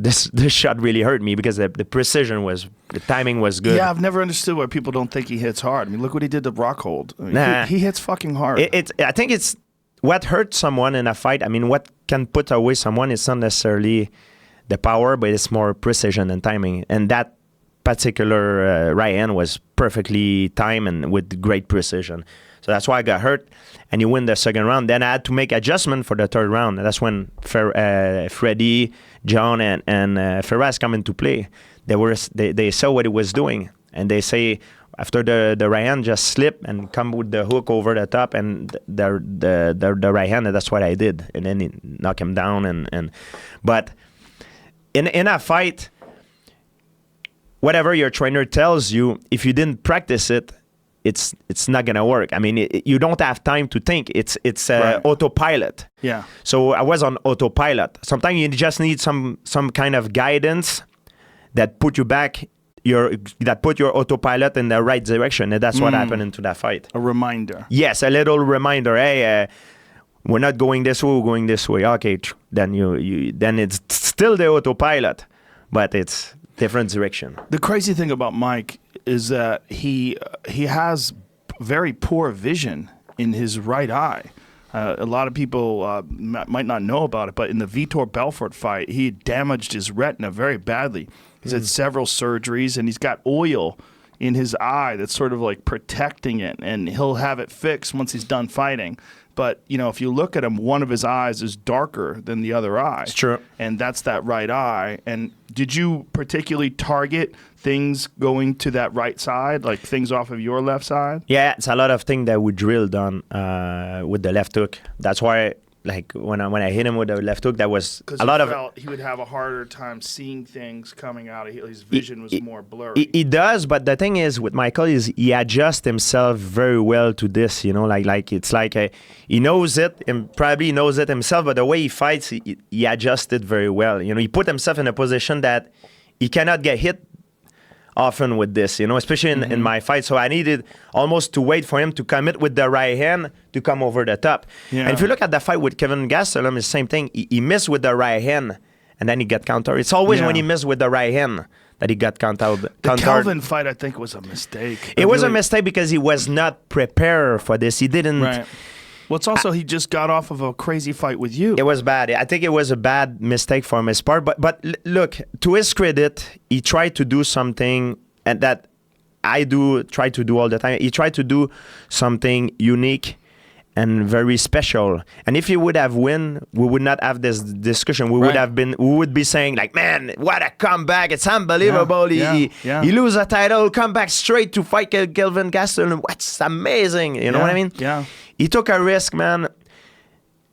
shot really hurt me because the precision the timing was good. Yeah, I've never understood why people don't think he hits hard. I mean, look what he did to Rockhold. I mean, he hits fucking hard. I think it's what hurts someone in a fight. I mean, what can put away someone is not necessarily the power, but it's more precision and timing. And that particular right hand was perfectly timed and with great precision. So that's why I got hurt, and you win the second round. Then I had to make adjustment for the third round. That's when Freddie, John, and Faraz come into play. They saw what he was doing, and they say after the right hand just slip and come with the hook over the top, and the right hand. And that's what I did, and then he knock him down. But in a fight, whatever your trainer tells you, if you didn't practice it, it's not gonna work. I mean, you don't have time to think. It's right. Autopilot. Yeah. So I was on autopilot. Sometimes you just need some kind of guidance that put you back. That put your autopilot in the right direction, and that's what happened into that fight. A reminder. Yes, a little reminder. Hey, we're not going this way. We're going this way. Okay, then then it's still the autopilot, but it's different direction. The crazy thing about Mike is that he has very poor vision in his right eye. A lot of people might not know about it, but in the Vitor Belfort fight, he damaged his retina very badly. He's had several surgeries, and he's got oil in his eye that's sort of like protecting it, and he'll have it fixed once he's done fighting. But, you know, if you look at him, one of his eyes is darker than the other eye. It's true. And that's that right eye. And did you particularly target things going to that right side, like things off of your left side? Yeah, it's a lot of things that we drilled on with the left hook. That's why, like, when I hit him with the left hook, that was a lot of... Because he would have a harder time seeing things coming out. His vision was more blurry. He does, but the thing is with Michael is he adjusts himself very well to this, you know, like it's like he knows it and probably knows it himself, but the way he fights, he adjusts it very well. You know, he put himself in a position that he cannot get hit often with this, you know, especially in my fight. So I needed almost to wait for him to commit with the right hand to come over the top. Yeah. And if you look at the fight with Kevin Gastelum, it's the same thing. He missed with the right hand and then he got countered. It's always when he missed with the right hand that he got countered. The Kelvin fight, I think, was a mistake. It was a mistake because he was not prepared for this. He didn't... Right. Well, it's also he just got off of a crazy fight with you. It was bad. I think it was a bad mistake from his part. But look, to his credit, he tried to do something and that I try to do all the time. He tried to do something unique and very special. And if he would have won, we would not have this discussion. We would be saying like, man, what a comeback. It's unbelievable. He lose a title, come back straight to fight Kelvin Gastelum. What's amazing. You know what I mean? Yeah. He took a risk, man.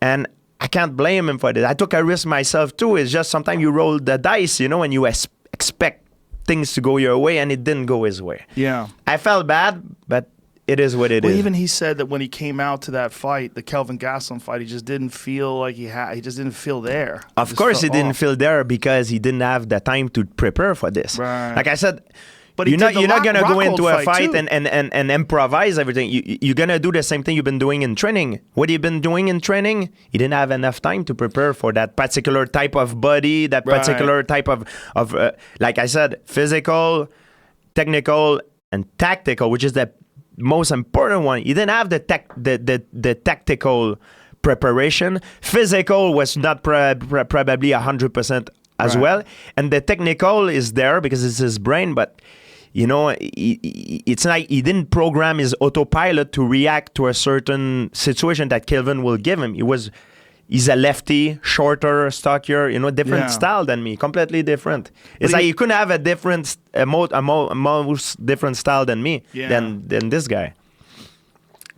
And I can't blame him for this. I took a risk myself too. It's just sometimes you roll the dice, you know, and you expect things to go your way and it didn't go his way. Yeah. I felt bad, but it is what it is. Well, even he said that when he came out to that fight, the Kelvin Gastelum fight, he just didn't feel like he just didn't feel there. Of course he didn't feel there because he didn't have the time to prepare for this. Right. Like I said, but you're not going to go into a fight too. and improvise everything. You're going to do the same thing you've been doing in training. What you've been doing in training, you didn't have enough time to prepare for that particular type of body, that particular type of like I said, physical, technical, and tactical, which is the most important one. You didn't have the tactical preparation. Physical was not probably 100% as well, and the technical is there because it's his brain, but you know, it's like he didn't program his autopilot to react to a certain situation that Kelvin will give him. He's a lefty, shorter, stockier, you know, different style than me, completely different. It's like you couldn't have a different, most different style than me, than this guy.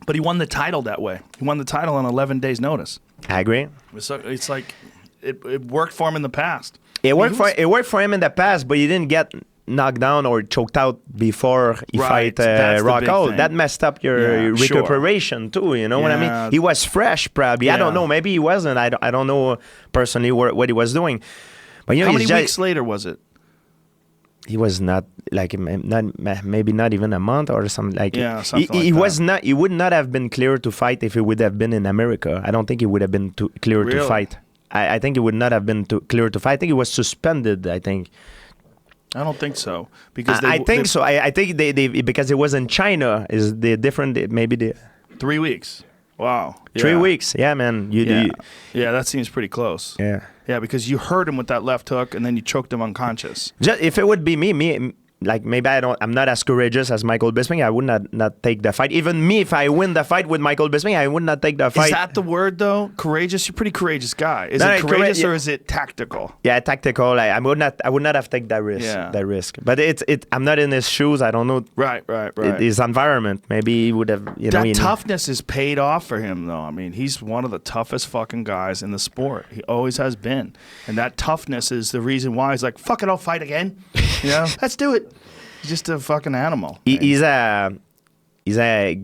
But he won the title that way. He won the title on 11 days' notice. I agree. So it's like it worked for him in the past. It worked for him in the past, but he didn't get knocked down or choked out before he fight Rockhold. That messed up your recuperation too. You know what I mean? He was fresh, probably. I don't know. Maybe he wasn't. I don't know personally what he was doing. But you know, how many weeks later was it? He was not like maybe not even a month or something like. Yeah, something like he that. was not. He would not have been clear to fight if he would have been in America. I don't think he would have been clear to fight. I think he would not have been clear to fight. I think he was suspended. I think. I don't think so because I think so. I think they because it was in China. Is the different? Maybe the 3 weeks. Wow. 3 weeks. Yeah, man. Yeah, that seems pretty close. Yeah. Yeah, because you hurt him with that left hook and then you choked him unconscious. If it would be me, like maybe I'm not as courageous as Michael Bisping. I would not take the fight. Even me, if I win the fight with Michael Bisping, I would not take the fight. Is that the word though? Courageous? You're a pretty courageous guy. Is it courageous or is it tactical? Yeah, tactical. I would not have taken that risk. Yeah. That risk. But I'm not in his shoes. I don't know. Right. His environment. Maybe he would have. That toughness is paid off for him though. I mean, he's one of the toughest fucking guys in the sport. He always has been, and that toughness is the reason why he's like, "Fuck it, I'll fight again." You know, let's do it. He's just a fucking animal. He's a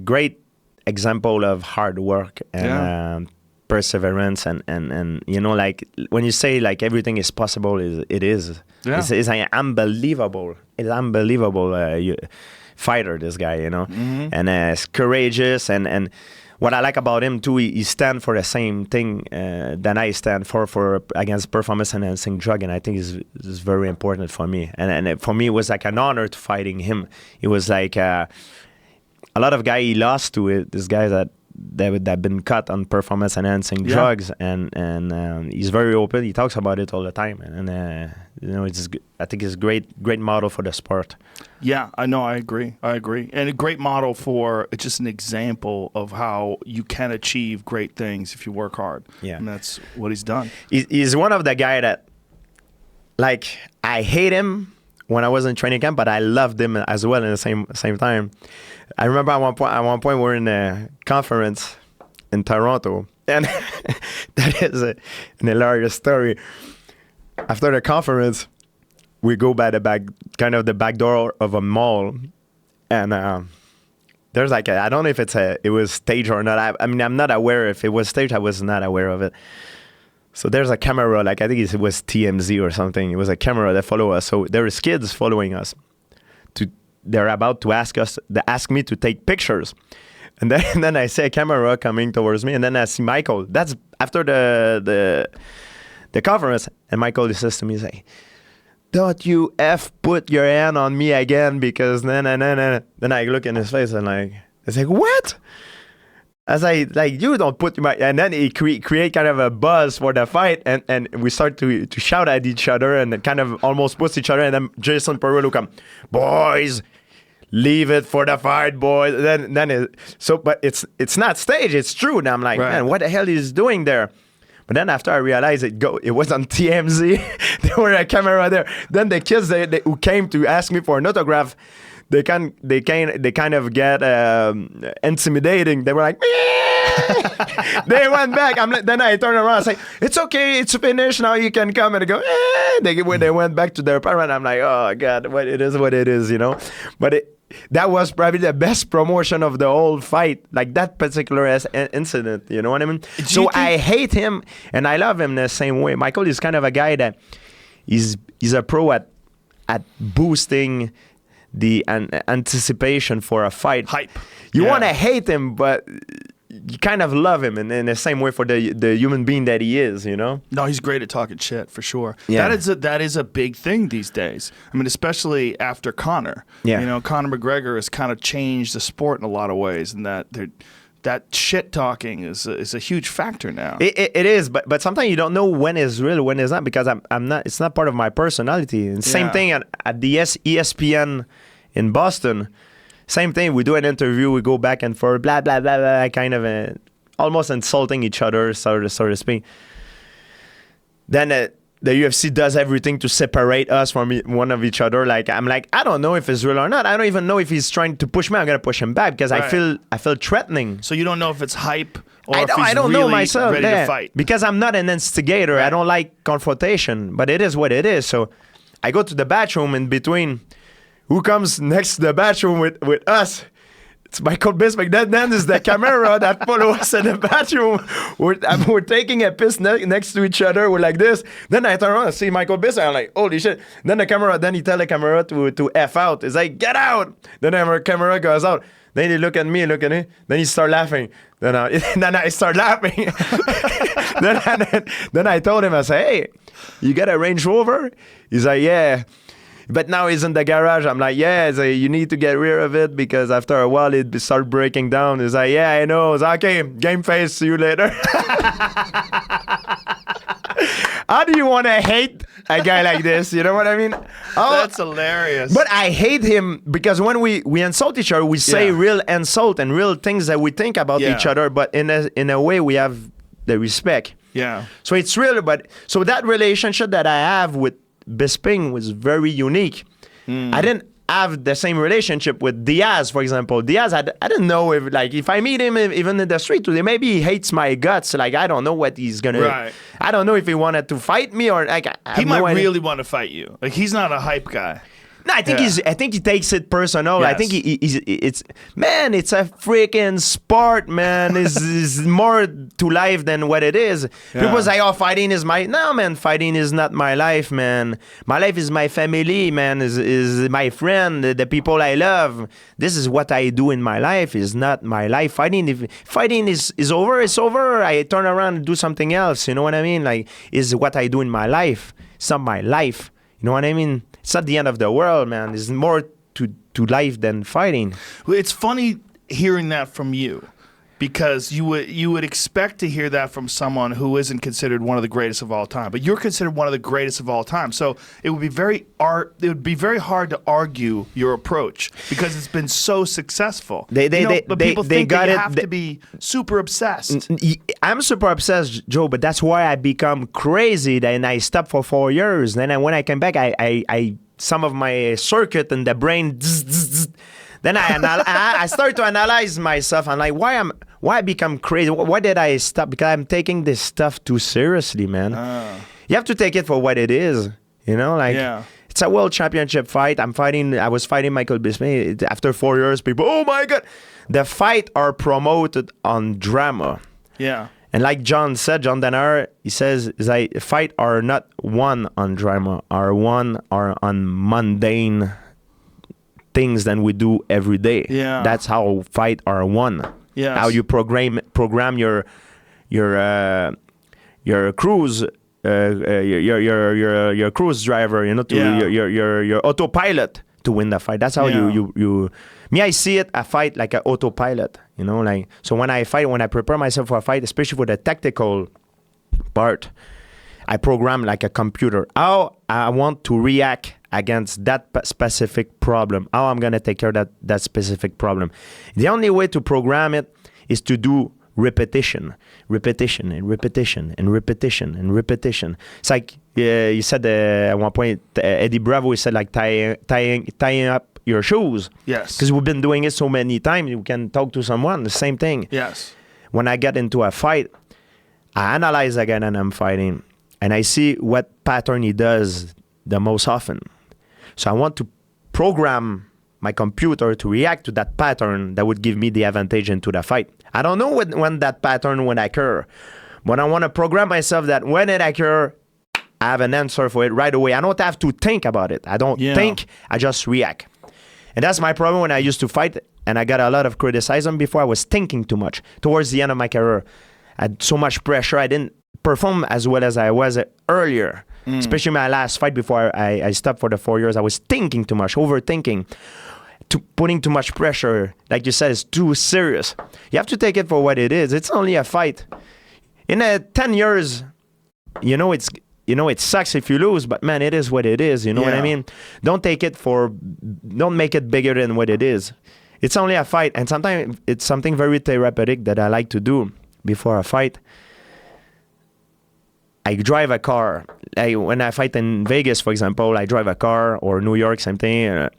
great example of hard work and perseverance and you know, like when you say like everything is possible, it is. Yeah. It's an unbelievable. It's unbelievable fighter. This guy, you know, and he's courageous and. What I like about him too, he stands for the same thing that I stand for against performance-enhancing drug, and I think is very important for me. And for me, it was like an honor to fighting him. It was like a lot of guys he lost to. This guy that that been cut on performance enhancing drugs, and he's very open. He talks about it all the time, and I think it's a great model for the sport. Yeah, I know. I agree, and a great model for just an example of how you can achieve great things if you work hard. Yeah, and that's what he's done. He's one of the guy that, like, I hate him when I was in training camp, but I loved him as well in the same time. I remember at one point we're in a conference in Toronto, and that is an hilarious story. After the conference, we go by the back door of a mall, and there's like I don't know if it was staged or not. I mean, I'm not aware if it was staged. I was not aware of it. So there's a camera, like I think it was TMZ or something. It was a camera that followed us. So there is kids following us. They're about to ask me to take pictures. And then I see a camera coming towards me, and then I see Michael. That's after the conference. And Michael says to me, he's like, "Don't you put your hand on me again, because then I look in his face and I was like, what? I was like, you don't put my, and then he create kind of a buzz for the fight, and we start to shout at each other and kind of almost push each other, and then Jason Perillo come, boys, leave it for the fight, boys. But it's not staged, it's true. And I'm like, man, what the hell is doing there? But then after I realized it was on TMZ. There were a camera there. Then the kids who came to ask me for an autograph, they kind of get intimidating. They were like, they went back. Then I turned around and say, "It's okay, it's finished. Now you can come." And they go, they went back to their parent. I'm like, oh God, what it is, you know. But that was probably the best promotion of the whole fight, like that particular incident. You know what I mean? I hate him and I love him the same way. Michael is kind of a guy that he's a pro at boosting the anticipation for a fight. Hype. You want to hate him, but you kind of love him in the same way for the human being that he is, you know? No, he's great at talking shit, for sure. Yeah. That is a big thing these days. I mean, especially after Conor. Yeah. You know, Conor McGregor has kind of changed the sport in a lot of ways, and that shit talking is a huge factor now. It is, but sometimes you don't know when is real, when is not, because I'm not. It's not part of my personality. And same thing at the ESPN in Boston. Same thing. We do an interview. We go back and forth, blah blah blah blah, kind of almost insulting each other, so to speak. Then the UFC does everything to separate us from one of each other. Like I'm like, I don't know if it's real or not. I don't even know if he's trying to push me. I'm gonna push him back because I feel threatening. So you don't know if it's hype or I if he's don't really know myself ready to fight. because I'm not an instigator. I don't like confrontation, but it is what it is. So I go to the bathroom in between. Who comes next to the bathroom with us? It's Michael Bisping. Then is the camera that follow us in the bathroom. We're taking a piss next to each other. We're like this. Then I turn around and see Michael Bisping. I'm like, holy shit. Then he tell the camera to F out. It's like, get out. Then our camera goes out. Then he look at me. Then he start laughing. Then I start laughing. then I told him, I say, hey, you got a Range Rover? He's like, yeah. But now he's in the garage. I'm like, yeah, you need to get rid of it because after a while it start breaking down. He's like, yeah, I know. It's like, okay, game face, see you later. How do you want to hate a guy like this? You know what I mean? That's hilarious. But I hate him because when we insult each other, we say real insult and real things that we think about each other, but in a way we have the respect. Yeah. So it's real, so that relationship that I have with Bisping was very unique. I didn't have the same relationship with Diaz, for example. Diaz, I didn't know if I meet him even in the street today, maybe he hates my guts. Like I don't know what he's gonna. Right. I don't know if he wanted to fight me or like. He might really want to fight you. Like he's not a hype guy. No, I think he takes it personal. Yes. I think it's a freaking sport, man. It's more to life than what it is. Yeah. People say, oh, fighting is no, man, fighting is not my life, man. My life is my family, man, is my friend, the people I love. This is what I do in my life, is not my life. Fighting is over, it's over. I turn around and do something else. You know what I mean? Like, is what I do in my life. It's not my life. You know what I mean? It's not the end of the world, man. There's more to life than fighting. Well, it's funny hearing that from you because you would expect to hear that from someone who isn't considered one of the greatest of all time, but you're considered one of the greatest of all time. So it would be very hard to argue your approach because it's been so successful. People think that you have to be super obsessed. I'm super obsessed, Joe, but that's why I become crazy. Then I stopped for 4 years. Then when I came back, I some of my circuit in the brain. Then I start to analyze myself. I'm like, why I become crazy? Why did I stop? Because I'm taking this stuff too seriously, man. You have to take it for what it is. You know, like it's a world championship fight. I was fighting Michael Bisping. After 4 years, people, oh my God. The fight are promoted on drama. Yeah. And like John Danaher, he says, fight are not won on drama, are on mundane things than we do every day. Yeah. That's how fight are won. Yes. How you program your cruise your cruise driver, your autopilot to win the fight. That's how you me, I see I fight like an autopilot, like, so when I prepare myself for a fight, especially for the tactical part, I program like a computer. How I want to react against that specific problem. How I'm going to take care of that specific problem. The only way to program it is to do repetition. It's like you said at one point, Eddie Bravo, he said like tying up your shoes. Yes. Because we've been doing it so many times. You can talk to someone, the same thing. Yes. When I get into a fight, I analyze again and I'm fighting. And I see what pattern he does the most often. So I want to program my computer to react to that pattern that would give me the advantage into the fight. I don't know when that pattern will occur, but I want to program myself that when it occurs, I have an answer for it right away. I don't have to think about it. I don't think, I just react. And that's my problem when I used to fight, and I got a lot of criticism before. I was thinking too much. Towards the end of my career, I had so much pressure. I didn't perform as well as I was earlier. Especially my last fight before I stopped for the 4 years. I was thinking too much, overthinking, putting too much pressure. Like you said, it's too serious. You have to take it for what it is. It's only a fight. In 10 years, it sucks if you lose, but man, it is what it is. You know what I mean? Don't make it bigger than what it is. It's only a fight. And sometimes it's something very therapeutic that I like to do before a fight. I drive a car. When I fight in Vegas, for example, I drive a car, or New York, same thing.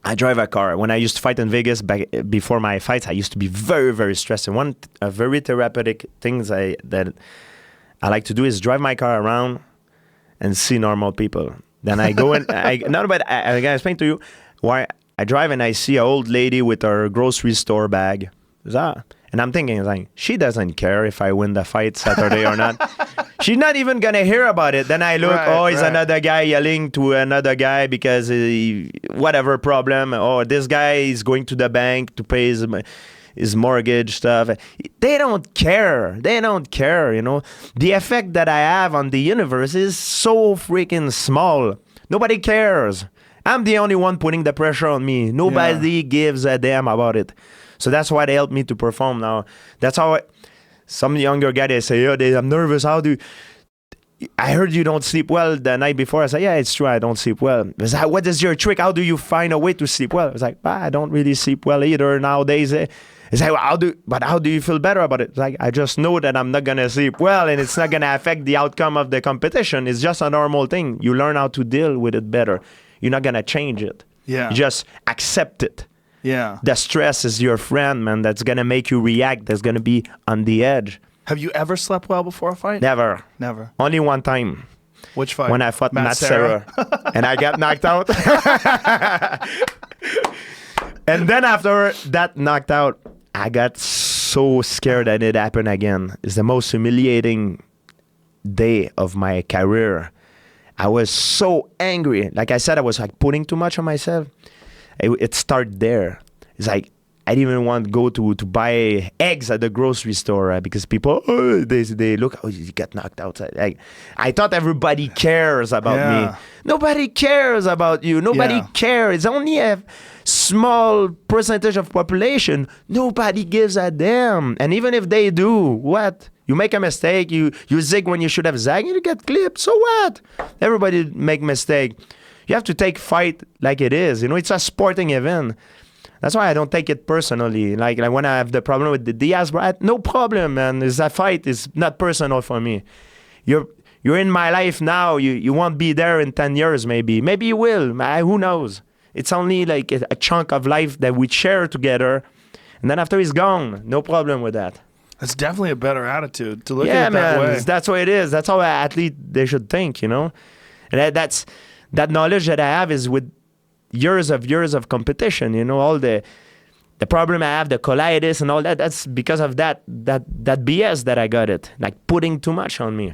I drive a car. When I used to fight in Vegas before my fights, I used to be very, very stressed. And one very therapeutic things that I like to do is drive my car around and see normal people. Then I go and I gotta explain to you why I drive and I see an old lady with her grocery store bag. And I'm thinking, like, she doesn't care if I win the fight Saturday or not. She's not even going to hear about it. Then I look, he's another guy yelling to another guy because whatever problem. Oh, this guy is going to the bank to pay his mortgage stuff. They don't care. The effect that I have on the universe is so freaking small. Nobody cares. I'm the only one putting the pressure on me. Nobody gives a damn about it. So that's why they help me to perform now. That's how some younger guy, they say, I'm nervous. I heard you don't sleep well the night before. I say, yeah, it's true. I don't sleep well. It's like, what is your trick? How do you find a way to sleep well? It's like, I don't really sleep well either nowadays. It's like, how do you feel better about it? It's like, I just know that I'm not going to sleep well and it's not going to affect the outcome of the competition. It's just a normal thing. You learn how to deal with it better. You're not going to change it. Yeah. You just accept it. Yeah. The stress is your friend, man. That's going to make you react. That's going to be on the edge. Have you ever slept well before a fight? Never. Only one time. Which fight? When I fought Matt Serra. And I got knocked out. And then after that knocked out, I got so scared that it happened again. It's the most humiliating day of my career. I was so angry. Like I said, I was like putting too much on myself. It started there. It's like I didn't even want to go to buy eggs at the grocery store because people they look, you got knocked out. I thought everybody cares about me. Nobody cares about you. Nobody cares. It's only a small percentage of population, nobody gives a damn. And even if they do, what? You make a mistake, you zig when you should have zagged, and you get clipped. So what? Everybody make mistake. You have to take fight like it is. It's a sporting event. That's why I don't take it personally. Like when I have the problem with the Diaz, no problem, man. It's a fight. It's not personal for me. You're in my life now. You won't be there in 10 years, maybe. Maybe you will. Who knows? It's only like a chunk of life that we share together. And then after he's gone, no problem with that. That's definitely a better attitude to look at it that way. That's what it is. That's how an athlete they should think, And that knowledge that I have is with years of competition, all the problem I have, the colitis and all that, that's because of that BS that I got it, like putting too much on me.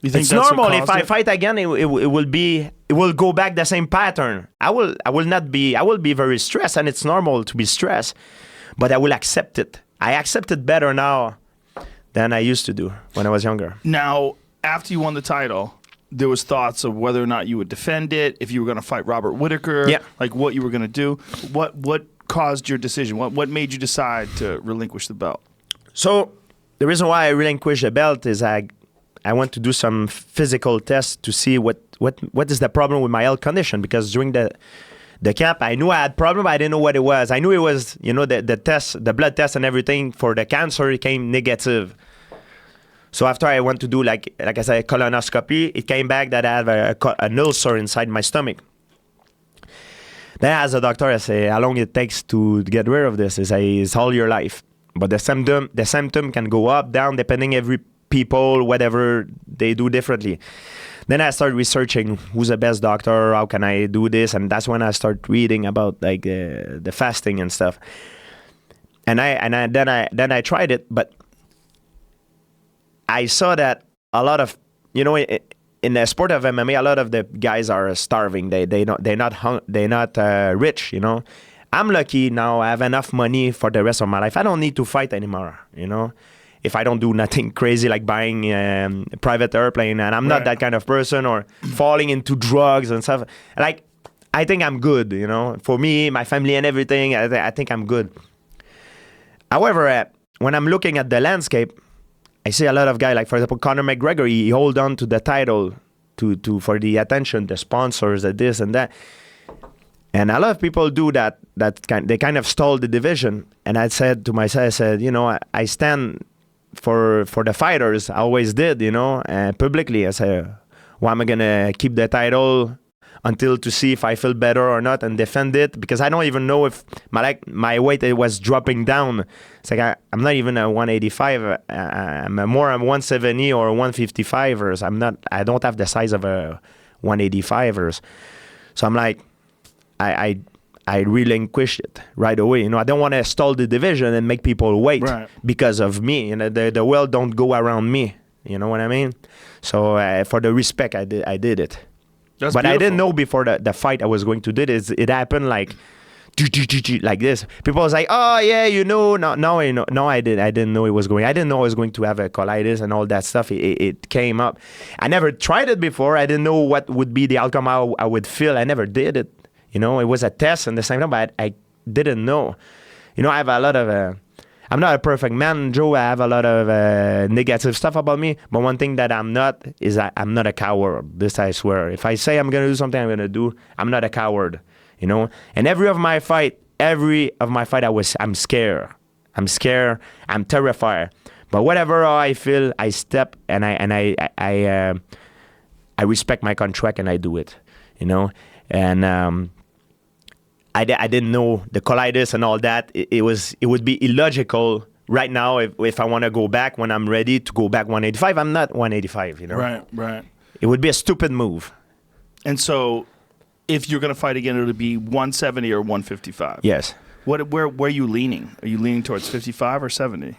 You think it's that's normal. If I fight again, it will go back the same pattern. I will be very stressed, and it's normal to be stressed, but I will accept it. I accept it better now than I used to do when I was younger. Now, after you won the title, there was thoughts of whether or not you would defend it, if you were going to fight Robert Whittaker, like what you were going to do. What caused your decision? What made you decide to relinquish the belt? So the reason why I relinquished the belt is I went to do some physical tests to see what is the problem with my health condition, because during the camp, I knew I had problem, but I didn't know what it was. I knew it was, the test, the blood test and everything for the cancer came negative. So after I went to do, like I said, a colonoscopy, it came back that I have an ulcer inside my stomach. Then as a doctor, I say, how long it takes to get rid of this? I say, it's all your life. But the symptom can go up, down, depending every people, whatever they do differently. Then I started researching who's the best doctor, how can I do this, and that's when I started reading about like the fasting and stuff. Then I tried it, but I saw that a lot of in the sport of MMA, a lot of the guys are starving. They're not rich. I'm lucky now. I have enough money for the rest of my life. I don't need to fight anymore. If I don't do nothing crazy like buying a private airplane, and I'm not that kind of person, or falling into drugs and stuff. Like, I think I'm good, For me, my family and everything, I think I'm good. However, when I'm looking at the landscape, I see a lot of guys, like for example, Conor McGregor, he hold on to the title for the attention, the sponsors, the this and that. And a lot of people do that. They kind of stole the division. And I said to myself, I stand for the fighters. I always did, publicly. I said, well, I'm going to keep the title until to see if I feel better or not and defend it, because I don't even know if my weight was dropping down. It's like I'm not even a 185. I'm more a 170 or 155ers. I don't have the size of a 185ers. So I'm like, I relinquished it right away. I don't want to stall the division and make people wait because of me. The world don't go around me. You know what I mean? So for the respect, I did it. That's but beautiful. I didn't know before the fight I was going to do this. It happened like this. People was like, oh yeah, no, I didn't know it was going. I didn't know I was going to have a colitis and all that stuff. It came up. I never tried it before. I didn't know what would be the outcome. How I would feel. I never did it. It was a test and the same time, but I didn't know. I have a lot of. I'm not a perfect man, Joe. I have a lot of negative stuff about me. But one thing that I'm not is I'm not a coward. This I swear. If I say I'm going to do something, I'm going to do. I'm not a coward, And every of my fight, I'm scared. I'm scared. I'm terrified. But whatever I feel, I step and I respect my contract and I do it, And I didn't know the colitis and all that. It would be illogical right now if I want to go back when I'm ready to go back 185. I'm not 185, Right. It would be a stupid move. And so, if you're going to fight again, it would be 170 or 155. Yes. Where are you leaning? Are you leaning towards 55 or 70?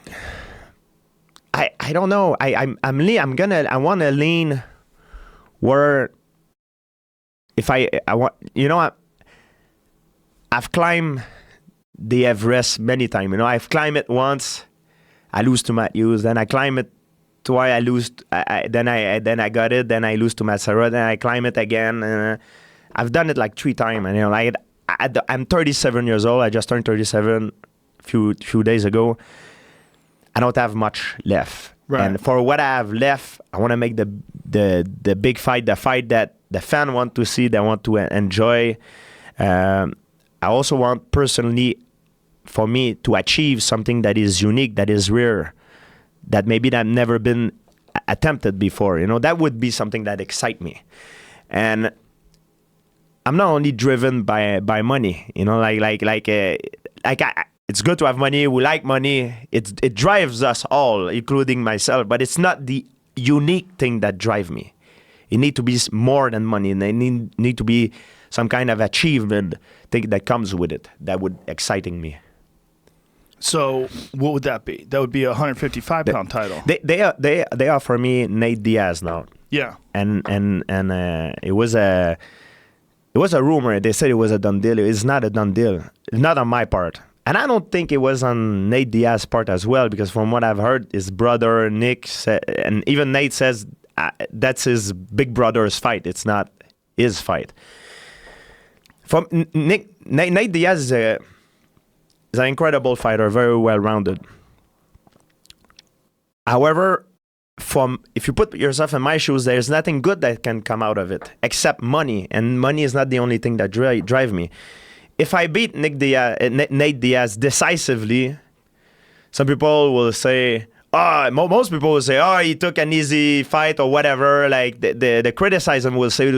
I don't know. I want to lean where if I want, I've climbed the Everest many times. I've climbed it once, I lose to Matthews. Then I climb it twice, I lose. Then I got it. Then I lose to Matsara. Then I climb it again. I've done it like 3 times. And I'm 37 years old. I just turned 37 few days ago. I don't have much left. Right. And for what I have left, I want to make the big fight, the fight that the fan want to see, they want to enjoy. I also want personally for me to achieve something that is unique, that is rare, that maybe that never been attempted before. You know, that would be something that excites me. And I'm not only driven by money. You know, it's good to have money. We like money. It drives us all, including myself. But it's not the unique thing that drives me. It need to be more than money. And it need to be some kind of achievement thing that comes with it that would exciting me. So what would that be? That would be a 155-pound title. They offer me Nate Diaz now. Yeah. And it was a rumor. They said it was a done deal. It's not a done deal. Not on my part. And I don't think it was on Nate Diaz's part as well, because from what I've heard, his brother Nick and even Nate says that's his big brother's fight. It's not his fight. From Nate Diaz is an incredible fighter, very well-rounded. However, if you put yourself in my shoes, there's nothing good that can come out of it except money, and money is not the only thing that drive me. If I beat Nate Diaz decisively, some people will say, most people will say, he took an easy fight or whatever. Like the criticism will say,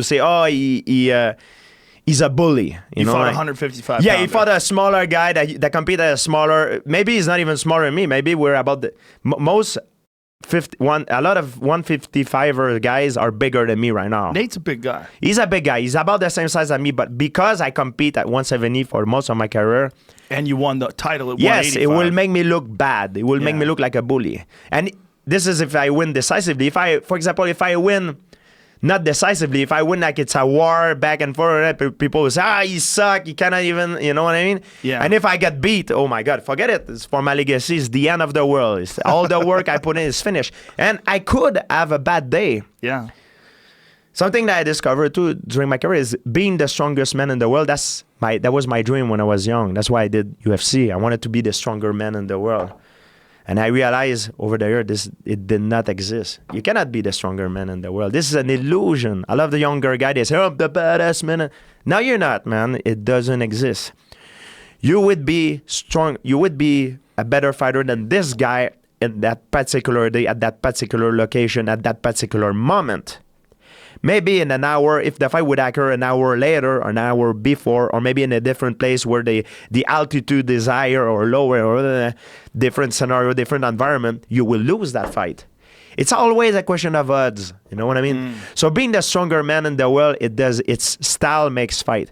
he's a bully. You know, fought like, 155. Yeah, he fought a smaller guy that competed at a smaller. Maybe he's not even smaller than me. Maybe we're about the most. A lot of 155er guys are bigger than me right now. Nate's a big guy. He's a big guy. He's about the same size as me, but because I compete at 170 for most of my career. And you won the title at 185. Yes, it will make me look bad. It will make me look like a bully. And this is if I win decisively. For example, if I win not decisively, if I win like it's a war back and forth, people will say, he suck, he cannot even, you know what I mean? Yeah. And if I get beat, oh my God, forget it. It's for my legacy. It's the end of the world. It's all the work I put in is finished. And I could have a bad day. Yeah. Something that I discovered too during my career is being the strongest man in the world. That was my dream when I was young. That's why I did UFC. I wanted to be the stronger man in the world. And I realized over the years, it did not exist. You cannot be the stronger man in the world. This is an illusion. I love the younger guy. They say, I'm the badass man. No, you're not, man. It doesn't exist. You would be strong. You would be a better fighter than this guy in that particular day, at that particular location, at that particular moment. Maybe in an hour, if the fight would occur an hour later or an hour before, or maybe in a different place where the altitude is higher or lower, or a different scenario, different environment, you will lose that fight. It's always a question of odds. You know what I mean? So being the stronger man in the world, its style makes fight.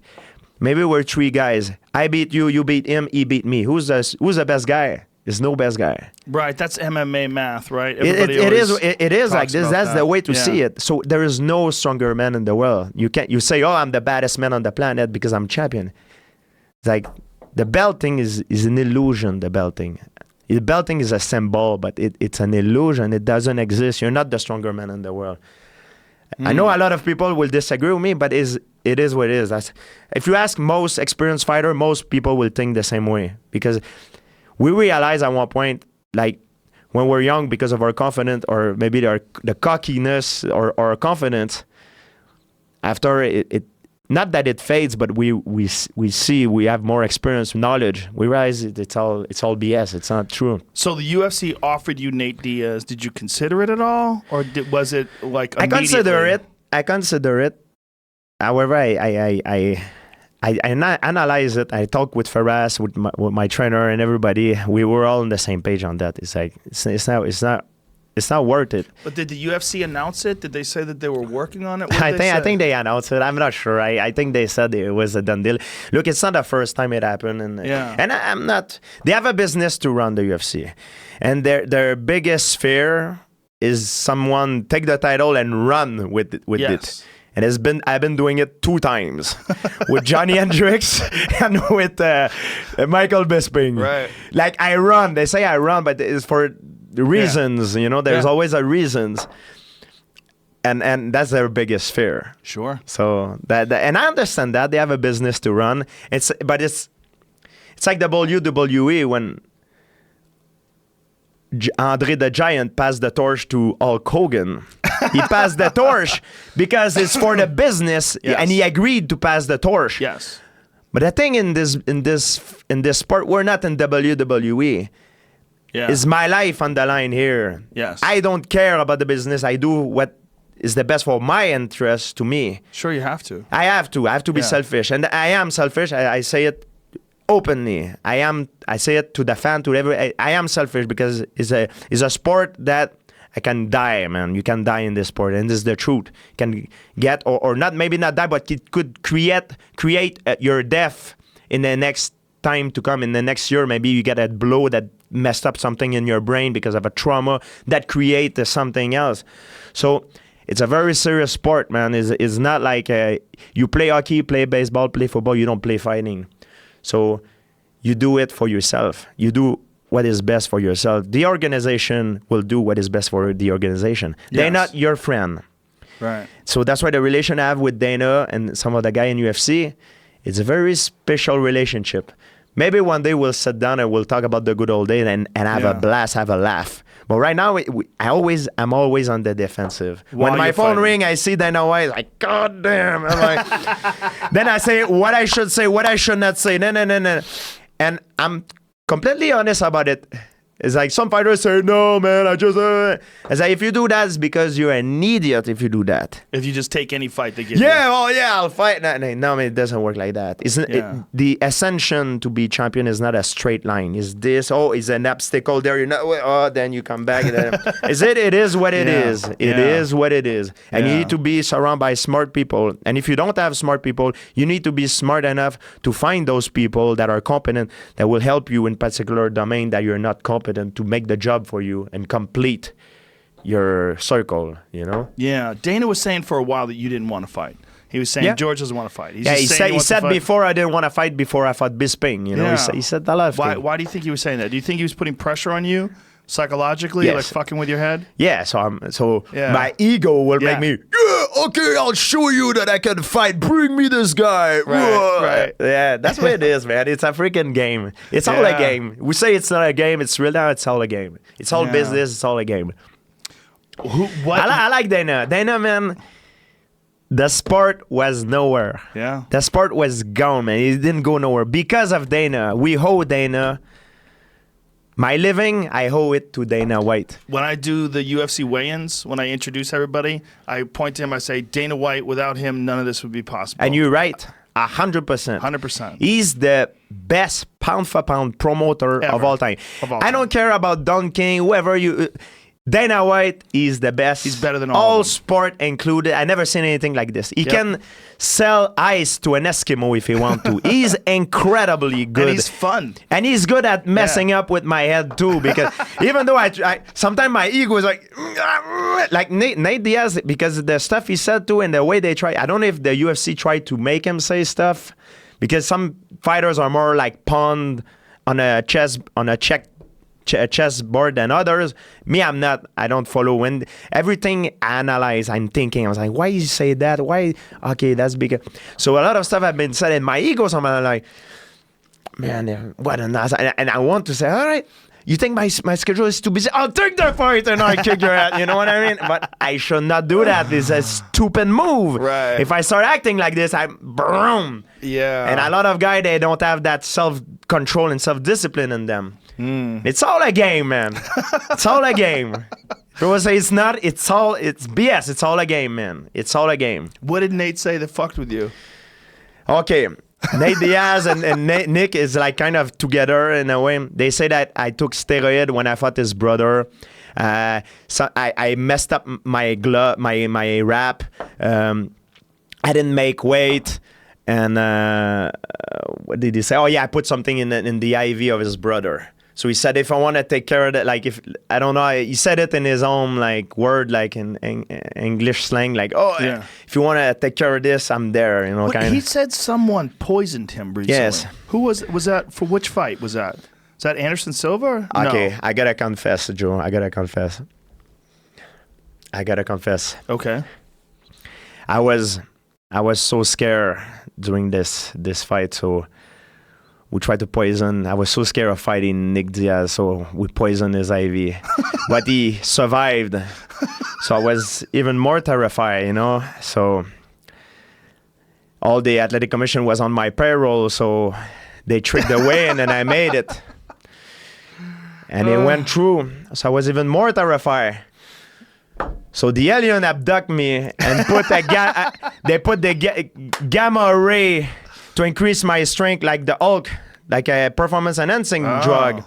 Maybe we're three guys. I beat you, you beat him, he beat me. Who's the best guy? There's no best guy. Right, that's MMA math, right? It is like this. That's the way to see it. So there is no stronger man in the world. You say, I'm the baddest man on the planet because I'm champion. It's like the belting is an illusion. The belting is a symbol, but it's an illusion. It doesn't exist. You're not the stronger man in the world. I know a lot of people will disagree with me, but it is what it is. If you ask most experienced fighter, most people will think the same way, because we realize at one point, like when we're young, because of our confidence or maybe the cockiness or our confidence, after it not that it fades, but we see we have more experience, knowledge. We realize it's all BS. It's not true. So the UFC offered you Nate Diaz. Did you consider it at all, or was it like immediately? I consider it. However, I analyze it. I talk with Faraz, with my trainer, and everybody. We were all on the same page on that. It's like it's not worth it. But did the UFC announce it? Did they say that they were working on it? I think they announced it. I'm not sure. I think they said it was a done deal. Look, it's not the first time it happened, and I'm not. They have a business to run, the UFC, and their biggest fear is someone take the title and run with it. And I've been doing it 2 times with Johnny Hendricks and with Michael Bisping. Right. Like I run. They say I run, but it's for reasons. You know, there's always a reasons. And that's their biggest fear. Sure. So and I understand that they have a business to run. But it's like the WWE when Andre the Giant passed the torch to Hulk Hogan. He passed the torch because it's for the business, and he agreed to pass the torch. Yes. But the thing in this sport, we're not in WWE. Yeah. It's my life on the line here. Yes. I don't care about the business. I do what is the best for my interest to me. Sure, you have to. I have to be selfish, and I am selfish. I say it openly. I say it to the fan, to every. I am selfish because it's a sport that I can die, man. You can die in this sport, and this is the truth. You can get or not, maybe not die, but it could create your death in the next time to come. In the next year, maybe you get a blow that messed up something in your brain because of a trauma that creates something else. So it's a very serious sport, man. It's not like you play hockey, play baseball, play football. You don't play fighting. So you do it for yourself. You do what is best for yourself. The organization will do what is best for the organization. Yes. They're not your friend. Right. So that's why the relation I have with Dana and some of the guy in UFC, it's a very special relationship. Maybe one day we'll sit down and we'll talk about the good old days and have a blast, have a laugh. But right now, I'm always on the defensive. When my phone rings, I see Dana White, like, God damn. I'm like, then I say what I should say, what I should not say. No. And I'm completely honest about it. It's like some fighters say, no, man, I just... It's like, if you do that, it's because you're an idiot if you do that. If you just take any fight they give you. Yeah, well, yeah, I'll fight. No, man, it doesn't work like that. The ascension to be champion is not a straight line. Is this, is an obstacle there, then you come back. It is what it is. It is what it is. And you need to be surrounded by smart people. And if you don't have smart people, you need to be smart enough to find those people that are competent, that will help you in particular domain that you're not competent to make the job for you and complete your circle, Yeah. Dana was saying for a while that you didn't want to fight. He was saying George doesn't want to fight. He said before I didn't want to fight before I fought Bisping. He said a lot of things. Why do you think he was saying that? Do you think he was putting pressure on you psychologically, like fucking with your head? Yeah. So my ego will make me. Okay, I'll show you that I can fight. Bring me this guy. Right. Yeah, that's what it is, man. It's a freaking game. It's all a game. We say it's not a game. It's real now. It's all a game. It's all business. It's all a game. I like Dana. Dana, man. The sport was nowhere. Yeah. The sport was gone, man. It didn't go nowhere because of Dana. We owe Dana. My living, I owe it to Dana White. When I do the UFC weigh-ins, when I introduce everybody, I point to him, I say, Dana White, without him, none of this would be possible. And you're right, 100%. 100%. He's the best pound-for-pound promoter of all time. I don't care about Don King, whoever you... Dana White is the best. He's better than all sport included. I never seen anything like this. He can sell ice to an Eskimo if he want to. He's incredibly good. And he's fun. And he's good at messing up with my head too. Because even though I sometimes my ego is like Nate Diaz, because the stuff he said too and the way they try. I don't know if the UFC tried to make him say stuff, because some fighters are more like pawned on a chessboard than others. Me, I'm not. I don't follow. When everything I analyze, I'm thinking, I was like, why you say that? Why? Okay, that's bigger. So a lot of stuff have been said, and my ego, something like, man, what a nice. And I want to say, all right, you think my schedule is too busy? I'll take the fight and I kick your ass. You know what I mean? But I should not do that. It's a stupid move. Right. If I start acting like this, I'm boom. Yeah. And a lot of guys, they don't have that self-control and self-discipline in them. It's all a game, man. It's all a game. People say it's not. It's BS. It's all a game, man. It's all a game. What did Nate say that fucked with you? Okay. Nate Diaz and Nick is like kind of together in a way. They say that I took steroid when I fought his brother. So I messed up my glove, my wrap. I didn't make weight. And what did he say? Oh yeah, I put something in the IV of his brother. So he said, if I want to take care of that, like if, I don't know, he said it in his own like word, like in English slang, like, if you want to take care of this, I'm there, kind of. He said someone poisoned him recently. Yes. Who was that, for which fight was that? Is that Anderson Silva? Okay, no. I got to confess, Joe. I got to confess. I gotta confess. Okay. I was so scared during this fight, so we tried to poison. I was so scared of fighting Nick Diaz, so we poisoned his IV. But he survived, so I was even more terrified, you know. So all the athletic commission was on my payroll, so they tricked the way, and then I made it. And it went through, so I was even more terrified. So the alien abduct me and put they put the gamma ray to increase my strength, like the Hulk, like a performance enhancing drug.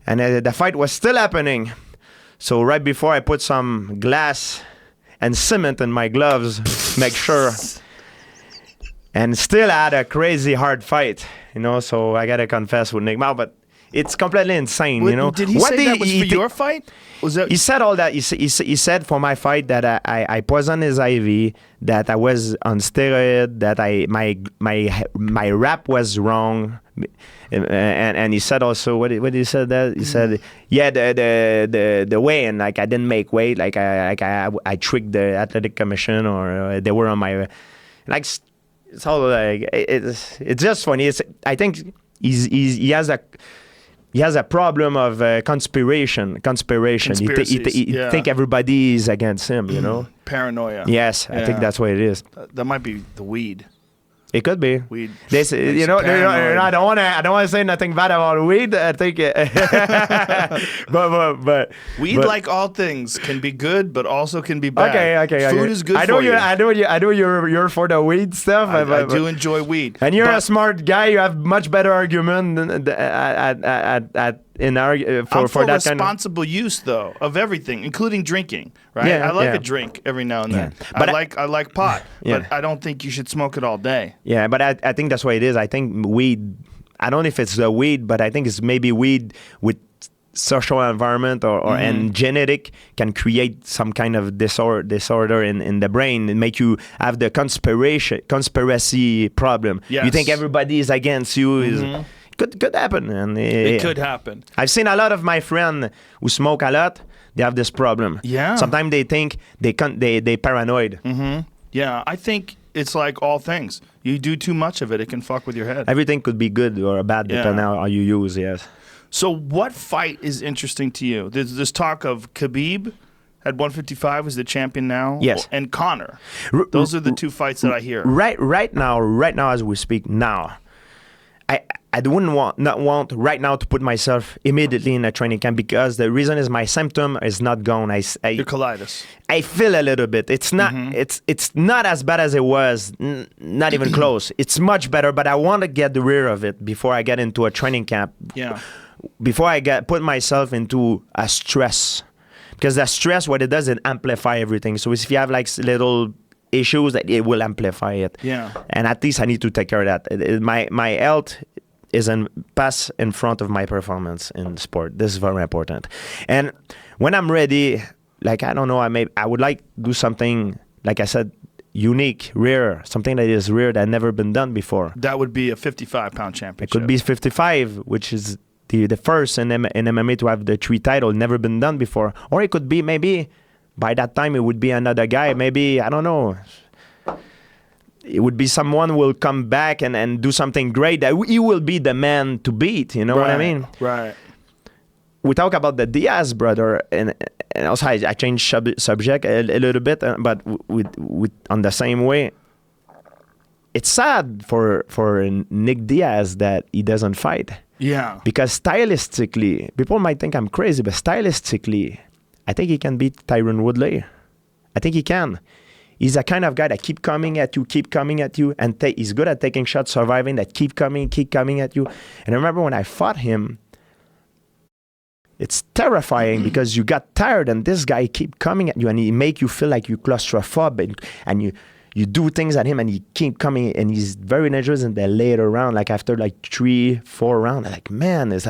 And the fight was still happening. So right before I put some glass and cement in my gloves, make sure. And still had a crazy hard fight, you know. So I gotta confess with Nick Mao, but it's completely insane, you know. Did he say that was for your fight? Was that? He said all that. He said for my fight that I poisoned his IV, that I was on steroid, that my rap was wrong, and he said also what did he said that he said the weight, and like I didn't make weight, like I tricked the athletic commission, or they were on my like. It's all like it's just funny. I think he has a problem of conspiration. He think everybody is against him, you know. Paranoia. Yes, Yeah. I think that's what it is. That might be the weed. It could be. Weed. This, you know, I don't want to say nothing bad about weed. I think, but weed, like all things, can be good, but also can be bad. Okay. Food is good I know for you. I know you're for the weed stuff. I do enjoy weed, and you're a smart guy. You have much better argument than for for that responsible use though of everything, including drinking. Right? Yeah, I like yeah. a drink every now and then. Yeah. But I like pot, Yeah. but I don't think you should smoke it all day. Yeah, but I think that's what it is. I think weed, I don't know if it's the weed, but I think it's maybe weed with social environment or and genetic can create some kind of disorder in the brain and make you have the conspiracy problem. Yes. You think everybody is against you. Could happen. And It could happen. I've seen a lot of my friends who smoke a lot. They have this problem. Yeah. Sometimes they think they paranoid. Yeah, I think it's like all things. You do too much of it, it can fuck with your head. Everything could be good or bad depending on how you use. Yes. So what fight is interesting to you? There's this talk of Khabib at 155 is the champion now. Yes. And Conor. Those are the two fights that I hear. Right now as we speak now, I not want right now to put myself immediately in a training camp, because the reason is my symptom is not gone. Your colitis. I feel a little bit. It's not it's not as bad as it was. Not even close. It's much better, but I want to get rid of it before I get into a training camp. Yeah. Before I put myself into a stress, because the stress, what it does, it amplify everything. So if you have like little issues, that it will amplify it. Yeah. And at least I need to take care of that. My health is pass in front of my performance in sport. This is very important. And when I'm ready, like I don't know, I would like to do something, like I said, unique, rare, something that is rare that never been done before. That would be a 55-pound championship. It could be 55, which is the first in MMA to have the 3 title, never been done before. Or it could be maybe by that time it would be another guy. Maybe, I don't know. It would be someone who will come back and do something great. That he will be the man to beat. You know what I mean? Right. We talk about the Diaz brother, and also I changed subject a little bit, but with on the same way. It's sad for Nick Diaz that he doesn't fight. Yeah. Because stylistically, people might think I'm crazy, but stylistically, I think he can beat Tyron Woodley. I think he can. He's a kind of guy that keep coming at you, and he's good at taking shots, surviving, that keep coming at you. And I remember when I fought him, it's terrifying because you got tired, and this guy keep coming at you, and he make you feel like you're claustrophobic, and you do things at him, and he keep coming, and he's very dangerous in the later round, like after like 3-4 rounds. Like, man, it's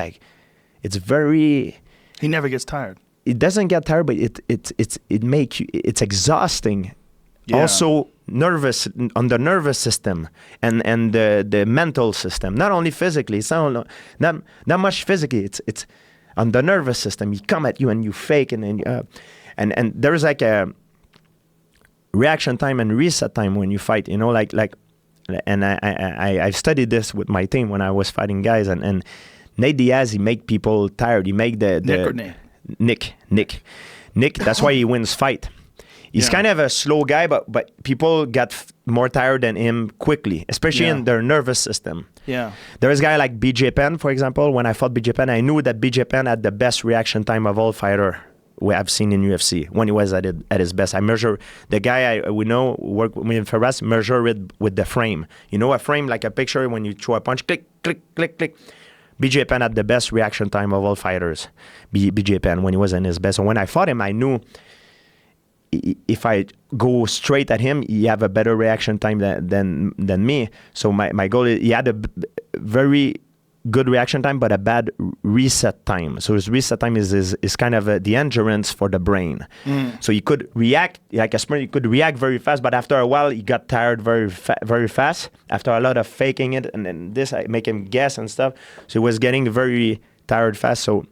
very... He never gets tired. It doesn't get tired, but it make you, it's exhausting. Yeah. Also nervous, on the nervous system and the mental system. Not only physically, it's not much physically. It's on the nervous system. He come at you and you fake, and and there's like a reaction time and reset time when you fight. You know, like and I've studied this with my team when I was fighting guys, and Nate Diaz, he make people tired. He make the Nick or Nate? Nick. That's why he wins fight. He's kind of a slow guy, but people get more tired than him quickly, especially in their nervous system. Yeah. There's a guy like BJ Penn, for example. When I fought BJ Penn, I knew that BJ Penn had the best reaction time of all fighter I've seen in UFC when he was at his best. I measure the guy we know work with me in Ferraz, measure it with the frame. You know, a frame like a picture when you throw a punch, click, click, click, click. BJ Penn had the best reaction time of all fighters. BJ Penn when he was in his best. So when I fought him, I knew if I go straight at him, he have a better reaction time than me. So my goal is he had a very good reaction time, but a bad reset time. So his reset time is kind of the endurance for the brain. So he could react like a sprint. He could react very fast, but after a while, he got tired very fast. After a lot of faking it, and then this I make him guess and stuff. So he was getting very tired fast. So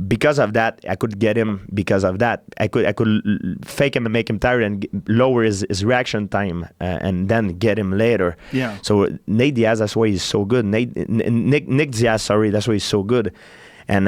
because of that, I could get him. Because of that, I could fake him and make him tired and lower his reaction time, and then get him later. Yeah. So Nate Diaz, that's why he's so good. Nick Diaz, sorry, that's why he's so good. And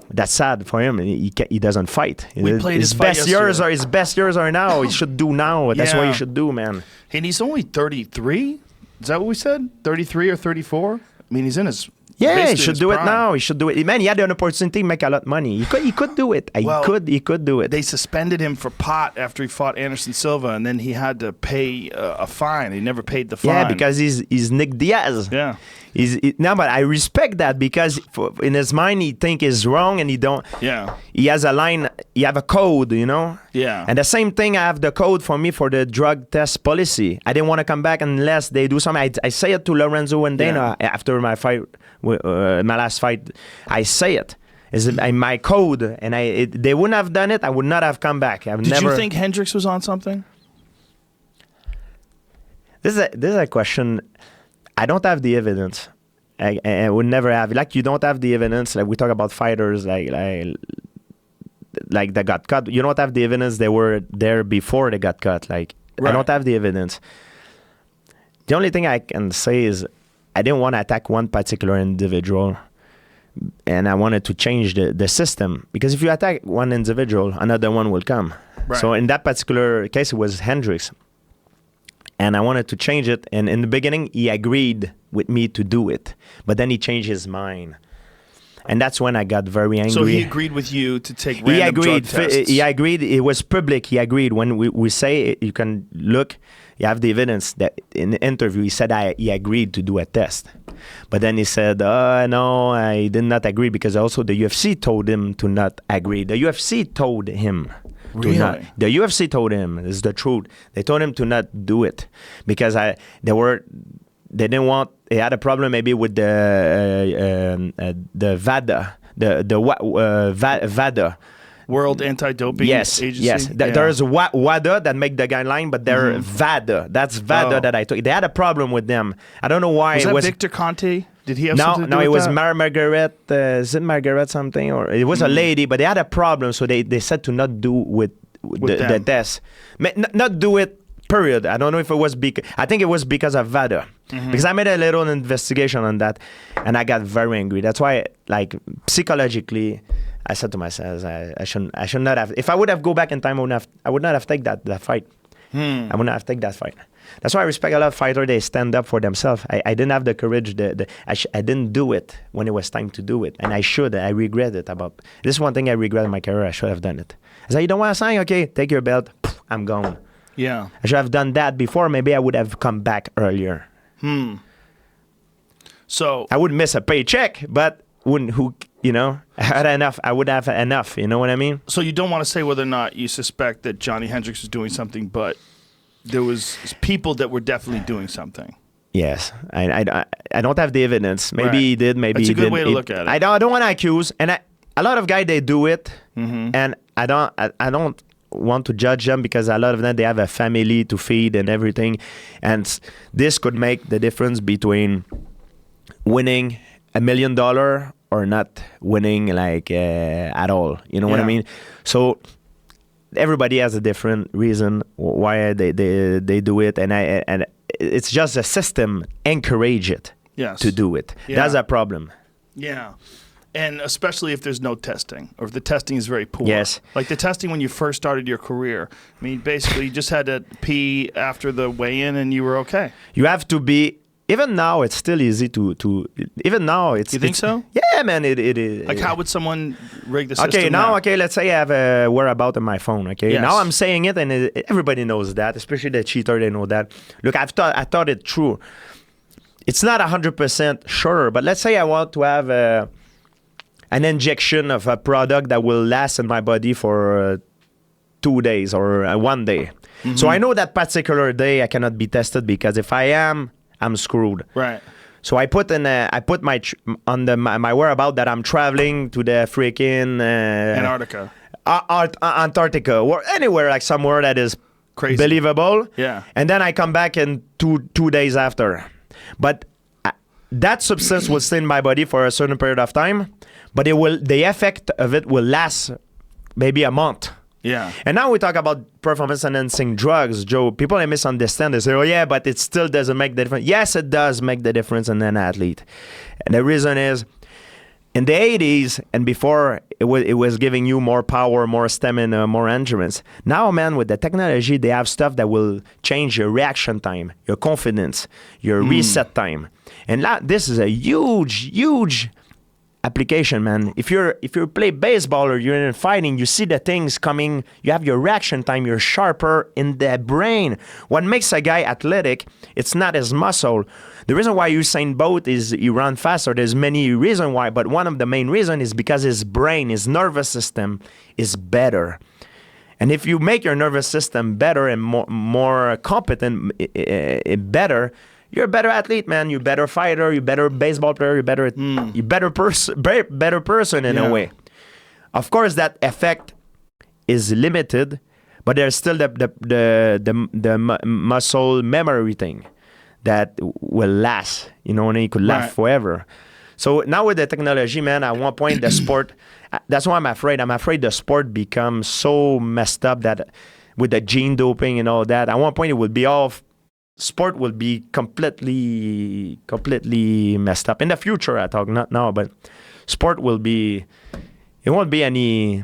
that's sad for him. He doesn't fight. We played his best years are now. He should do now. That's what he should do, man. And he's only 33. Is that what we said? 33 or 34? I mean, he's in his. Yeah, he should do it now. He should do it. Man, he had an opportunity to make a lot of money. He could do it. He could do it. They suspended him for pot after he fought Anderson Silva, and then he had to pay a fine. He never paid the fine. Yeah, because he's Nick Diaz. Yeah. No, but I respect that because in his mind he think is wrong and he don't. Yeah. He has a line. He have a code, you know. Yeah. And the same thing, I have the code for me for the drug test policy. I didn't want to come back unless they do something. I say it to Lorenzo and Dana after my fight, my last fight. I say it. It's my code, and they wouldn't have done it. I would not have come back. Did you think Hendricks was on something? This is a question. I don't have the evidence. I would never have. Like you don't have the evidence. Like we talk about fighters, like they got cut. You don't have the evidence they were there before they got cut. Like I don't have the evidence. The only thing I can say is I didn't want to attack one particular individual, and I wanted to change the system, because if you attack one individual, another one will come. Right. So in that particular case, it was Hendricks. And I wanted to change it. And in the beginning, he agreed with me to do it. But then he changed his mind. And that's when I got very angry. So he agreed with you to take random drug tests? He agreed. It was public. He agreed. When we say it, you can look, you have the evidence that in the interview, he said he agreed to do a test. But then he said, no, I did not agree, because also the UFC told him to not agree. The UFC told him. Really? The UFC told him, this is the truth. They told him to not do it because they didn't want. They had a problem maybe with the VADA, VADA. World Anti-Doping Agency? Yes. There's WADA that make the guideline, but they're VADA. That's VADA that I took. They had a problem with them. I don't know why. Was that Victor Conte? Did he have something to do with that? No, it was Margaret. Is it Margaret something? Or it was a lady, but they had a problem, so they said to not do with the test. Not do it, period. I don't know if it was because... I think it was because of VADA. Because I made a little investigation on that, and I got very angry. That's why, like, psychologically, I said to myself, I should not have... If I would have go back in time, I would not have taken that fight. I would not have taken that fight. That's why I respect a lot of fighters. They stand up for themselves. I didn't have the courage. I didn't do it when it was time to do it. And I should. I regret it. This is one thing I regret in my career. I should have done it. I said, you don't want to sign? Okay, take your belt. I'm gone. Yeah. I should have done that before. Maybe I would have come back earlier. So I would miss a paycheck, but I had enough. I would have enough. You know what I mean? So you don't want to say whether or not you suspect that Johnny Hendricks was doing something, but there was people that were definitely doing something. Yes, I don't have the evidence. Maybe he did. Maybe he didn't. That's a good way to look at it. I don't want to accuse, and a lot of guys they do it, and I don't want to judge them, because a lot of them they have a family to feed and everything, and this could make the difference between winning $1 million or not winning at all. You know what I mean? So everybody has a different reason why they do it, and it's just the system encourage it to do it. That's a problem. Yeah. And especially if there's no testing, or if the testing is very poor. Yes. Like the testing when you first started your career. I mean, basically, you just had to pee after the weigh-in and you were okay. You have to be... Even now, it's still easy to even now, it's... You think so? Yeah, man, it is. Like, how would someone rig the system Okay, now, let's say I have a whereabout on my phone, okay? Yes. Now I'm saying it, and everybody knows that, especially the cheater, they know that. Look, I thought it through. It's not 100% sure, but let's say I want to have an injection of a product that will last in my body for 2 days or 1 day. Mm-hmm. So I know that particular day I cannot be tested, because if I am, I'm screwed. Right. So I put my whereabout that I'm traveling to the freaking Antarctica, Antarctica, or anywhere, like somewhere that is crazy, believable. Yeah. And then I come back in two days after. But that substance will stay in my body for a certain period of time, but the effect of it will last maybe a month. Yeah. And now we talk about performance-enhancing drugs, Joe. People misunderstand. They say, oh, yeah, but it still doesn't make the difference. Yes, it does make the difference in an athlete. And the reason is, in the 80s and before, it was giving you more power, more stamina, more endurance. Now, man, with the technology, they have stuff that will change your reaction time, your confidence, your reset time. And this is a huge application, man. If you play baseball or you're in fighting, you see the things coming. You have your reaction time. You're sharper in the brain. What makes a guy athletic, it's not his muscle. The reason why Usain Bolt is he run faster, there's many reasons why, but one of the main reasons is because his brain, his nervous system is better. And if you make your nervous system better and more competent, better, you're a better athlete, man. You're a better fighter. You're a better baseball player. You're better person in a way. Of course, that effect is limited, but there's still the muscle memory thing that will last. You know, and it could last forever. So now with the technology, man, at one point the sport. That's why I'm afraid. I'm afraid the sport becomes so messed up that with the gene doping and all that. At one point, it would be all. Sport will be completely messed up in the future. I talk not now, but sport will be. It won't be any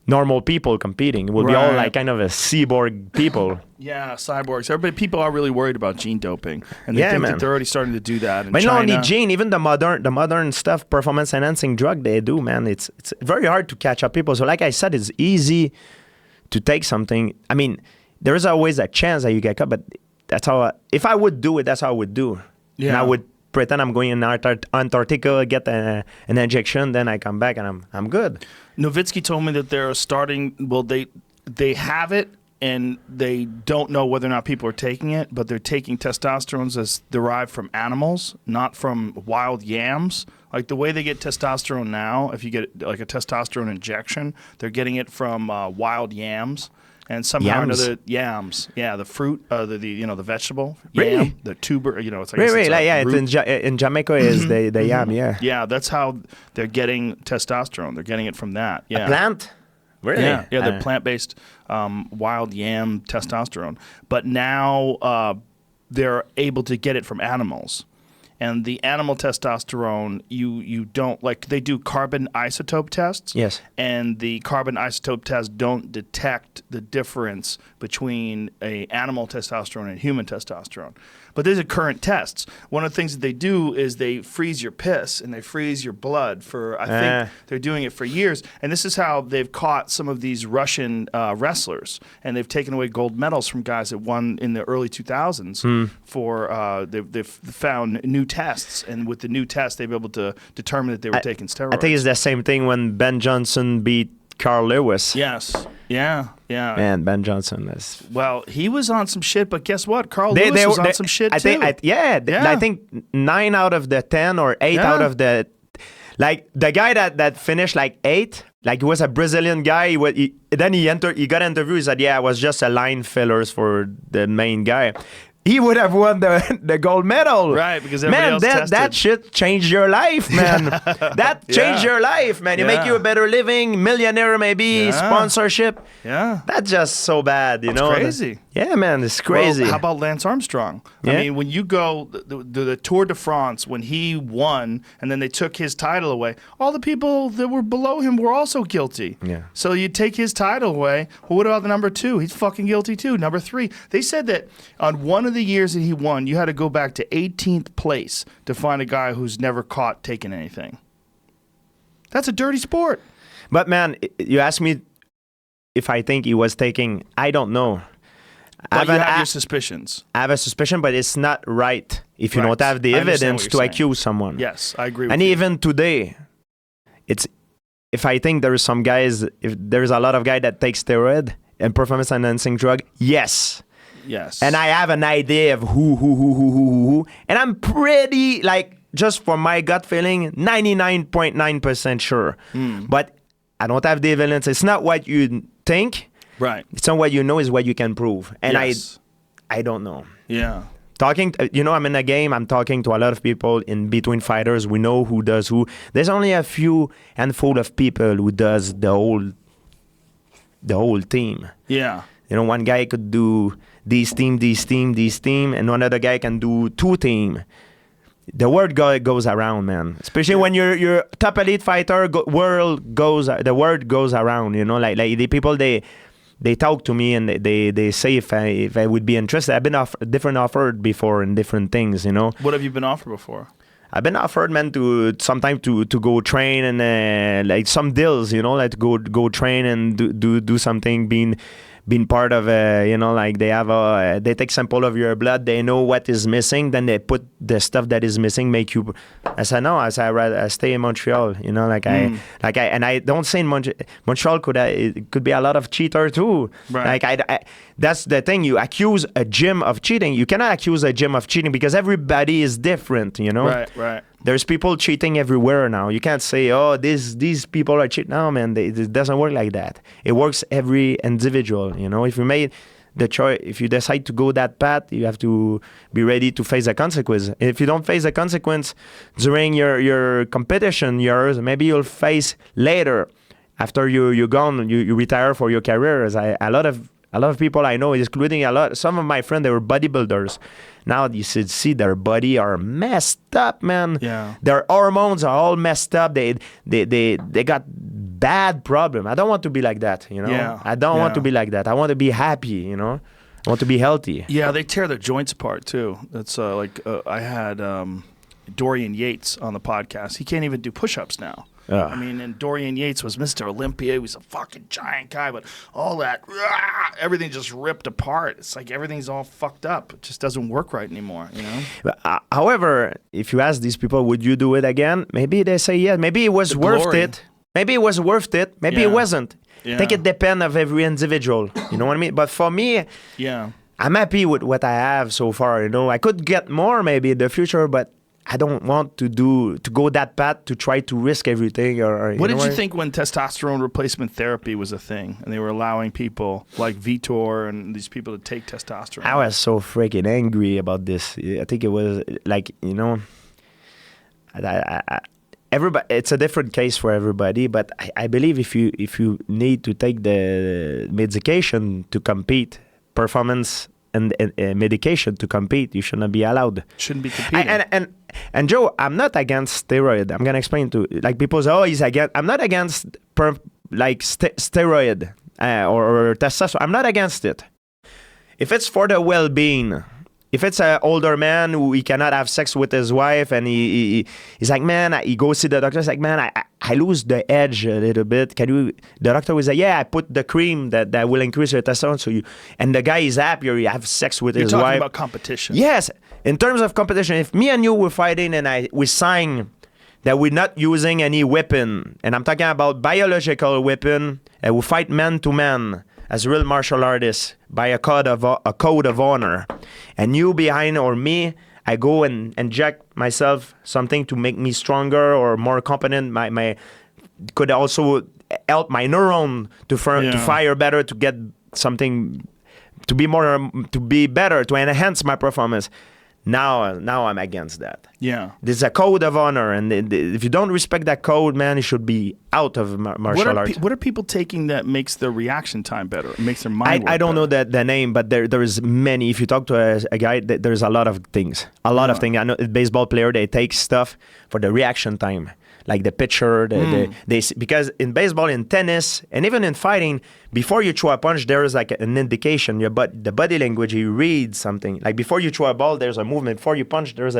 normal people competing. It will be all like kind of a cyborg people. Yeah, cyborgs. People are really worried about gene doping, and they think that they're already starting to do that in China. But not only gene, even the modern stuff, performance enhancing drug they do, man. It's very hard to catch up people. So like I said, it's easy to take something. I mean, there is always a chance that you get caught, but. That's how. If I would do it, that's how I would do. Yeah. And I would pretend I'm going in Antarctica, get an injection, then I come back and I'm good. Nowitzki told me that they're starting. Well, they have it and they don't know whether or not people are taking it, but they're taking testosterone as derived from animals, not from wild yams. Like the way they get testosterone now, if you get like a testosterone injection, they're getting it from wild yams. And somehow or another, yams, the fruit, the vegetable, yam, the tuber, it's like in Jamaica is the yam, yeah. That's how they're getting testosterone. They're getting it from that. Yeah, a plant, really? Yeah, they're plant-based wild yam testosterone. But now they're able to get it from animals. And the animal testosterone, you don't, like, they do carbon isotope tests. Yes. And the carbon isotope tests don't detect the difference between a animal testosterone and human testosterone. But these are current tests. One of the things that they do is they freeze your piss and they freeze your blood for, I think they're doing it for years. And this is how they've caught some of these Russian wrestlers. And they've taken away gold medals from guys that won in the early 2000s for, they've found new tests. And with the new tests, they've been able to determine that they were taking steroids. I think it's the same thing when Ben Johnson beat Carl Lewis. Yes. Yeah. Man, Ben Johnson is... Well, he was on some shit, but guess what? Carl Lewis was on some shit, too. I think 9 out of the 10 or 8 out of the... Like, the guy that finished, like, 8, like, he was a Brazilian guy. He got interviewed. He said, I was just a line fillers for the main guy. he would have won the gold medal. Right, because everybody else tested. That shit changed your life, man. That changed your life, man. It make you a better living, millionaire maybe, sponsorship. Yeah. That's just so bad, you know. Crazy. Yeah, man, it's crazy. Well, how about Lance Armstrong? Yeah. I mean, when you go the Tour de France, when he won and then they took his title away, all the people that were below him were also guilty. Yeah. So you take his title away. Well, what about the number 2? He's fucking guilty too. Number 3. They said that on one of the years that he won, you had to go back to 18th place to find a guy who's never caught taking anything. That's a dirty sport. But man, you asked me if I think he was taking. I don't know. But you have your suspicions. I have a suspicion, but it's not right if you don't have the evidence to accuse someone. Yes, I agree with and you. even today, it's if I think there is some guys, if there's a lot of guys that take steroid and performance enhancing drug, yes. Yes. And I have an idea of who. And I'm pretty, like, just for my gut feeling, 99.9% sure. But I don't have the evidence. It's not what you think. Right. It's not what you know, is what you can prove. And I don't know. Yeah. Talking, I'm in a game, I'm talking to a lot of people in between fighters. We know who does who. There's only a few handful of people who does the whole team. Yeah. One guy could do this team, and one other guy can do 2 team. The word goes around, man. Especially when you're top elite fighter, the word goes around. Like the people they talk to me and they say if I would be interested. I've been different offered before in different things. What have you been offered before? I've been offered, man, to sometimes to go train and like some deals, like go train and do something, being part of like they take sample of your blood, they know what is missing, then they put the stuff that is missing, make you. I stay in Montreal, and I don't say in Montreal could be a lot of cheater too. Right. Like I that's the thing. You accuse a gym of cheating. You cannot accuse a gym of cheating because everybody is different. Right. There's people cheating everywhere now. You can't say, oh, these people are cheating. No, man, it doesn't work like that. It works every individual. If you made the choice, if you decide to go that path, you have to be ready to face the consequence. If you don't face the consequence during your competition years, maybe you'll face later after you're gone, you retire for your career. A lot of people I know, including some of my friends, they were bodybuilders. Now you should see their body are messed up, man. Yeah. Their hormones are all messed up. They got bad problem. I don't want to be like that, Yeah. I don't want to be like that. I want to be happy, I want to be healthy. Yeah, they tear their joints apart too. That's I had Dorian Yates on the podcast. He can't even do push-ups now. I mean, and Dorian Yates was Mr. Olympia. He was a fucking giant guy, but all that, everything just ripped apart. It's like everything's all fucked up. It just doesn't work right anymore, However, if you ask these people, would you do it again? Maybe they say yes. Maybe it was worth it. Maybe it was worth it. Maybe it wasn't. Yeah. I think it depends of every individual. You know what I mean? But for me, I'm happy with what I have so far. I could get more maybe in the future, but I don't want to go that path to try to risk everything. What did you think when testosterone replacement therapy was a thing and they were allowing people like Vitor and these people to take testosterone? I was so freaking angry about this. I think it was like, everybody. It's a different case for everybody, but I believe if you need to take the medication to compete, performance and medication to compete, you shouldn't be allowed. Shouldn't be competing. And Joe, I'm not against steroid. I'm gonna explain to like people say, oh, he's against. I'm not against steroid or testosterone. I'm not against it. If it's for the well-being, if it's an older man who he cannot have sex with his wife and he's like, man, he goes see the doctor. He's like, man, I lose the edge a little bit. The doctor will say, yeah, I put the cream that will increase your testosterone. And the guy is happier. He have sex with his wife. You're talking about competition. Yes. In terms of competition, if me and you were fighting and we sign that we're not using any weapon, and I'm talking about biological weapon, and we fight man to man as real martial artists by a code of honor, and you behind or me, I go and inject myself something to make me stronger or more competent. My could also help my neuron to fire better, to get something, to be better, to enhance my performance. Now I'm against that. Yeah. There's a code of honor, and if you don't respect that code, man, you should be out of martial arts. What are people taking that makes their reaction time better? It makes their mind work I don't better? know the name, but there is many. If you talk to a guy, there's a lot of things. A lot of things. I know a baseball player, they take stuff for the reaction time. Like the pitcher, because in baseball, in tennis, and even in fighting, before you throw a punch, there is like an indication. The body language, you read something. Like before you throw a ball, there's a movement. Before you punch, there's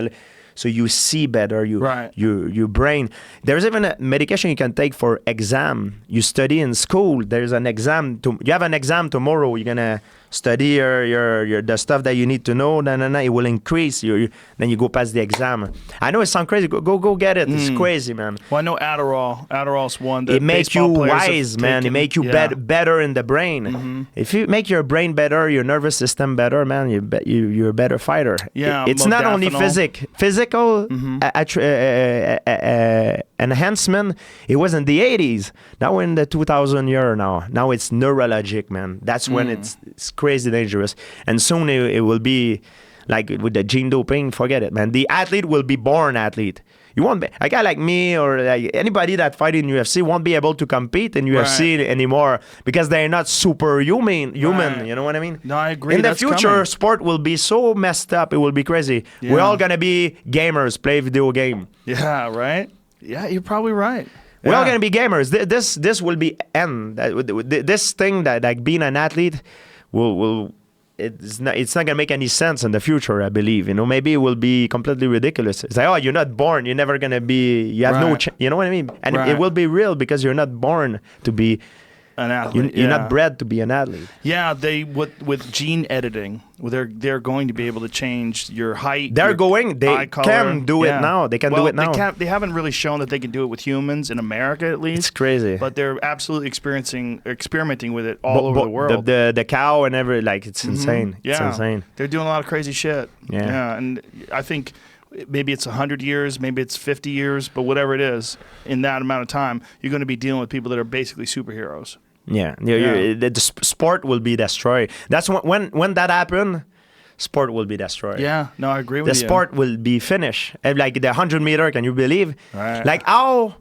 so you see better. Your brain. There's even a medication you can take for exam. You study in school. There's an exam. You have an exam tomorrow. You're gonna study the stuff that you need to know. It will increase. Then you go past the exam. I know it sounds crazy. Go get it. It's crazy, man. Well, I know Adderall. Adderall's one. It makes you wise, man. It makes you better in the brain. Mm-hmm. If you make your brain better, your nervous system better, man, you're a better fighter. Yeah, it's not only physical enhancement. It was in the 80s. Now we're in the 2000 year now. Now it's neurologic, man. That's when it's crazy dangerous. And soon it will be like with the gene doping, forget it, man. The athlete will be born athlete. You won't be a guy like me or like anybody that fight in UFC won't be able to compete in UFC anymore because they're not superhuman. You know what I mean? No, I agree. In the future, sport will be so messed up. It will be crazy. Yeah. We're all gonna be gamers, play video game. Yeah, right. Yeah, you're probably right. We're all gonna be gamers. This will be end. This thing that like being an athlete will. It's not gonna make any sense in the future, I believe. You know, maybe it will be completely ridiculous. It's like, oh, you're not born. You're never gonna be. You have no. You know what I mean? And it will be real because you're not born to be an athlete. You're not bred to be an athlete. Yeah, with gene editing, they're going to be able to change your height. They can do it now. They can do it now. They haven't really shown that they can do it with humans in America, at least. It's crazy. But they're absolutely experimenting with it all over the world. The cow and it's insane. Yeah. It's insane. They're doing a lot of crazy shit. Yeah. And I think maybe it's 100 years, maybe it's 50 years, but whatever it is, in that amount of time, you're going to be dealing with people that are basically superheroes. Yeah. The sport will be destroyed. That's when that happens, sport will be destroyed. Yeah, no, I agree with you. The sport will be finished. Like the 100 meter, can you believe? Right. Like how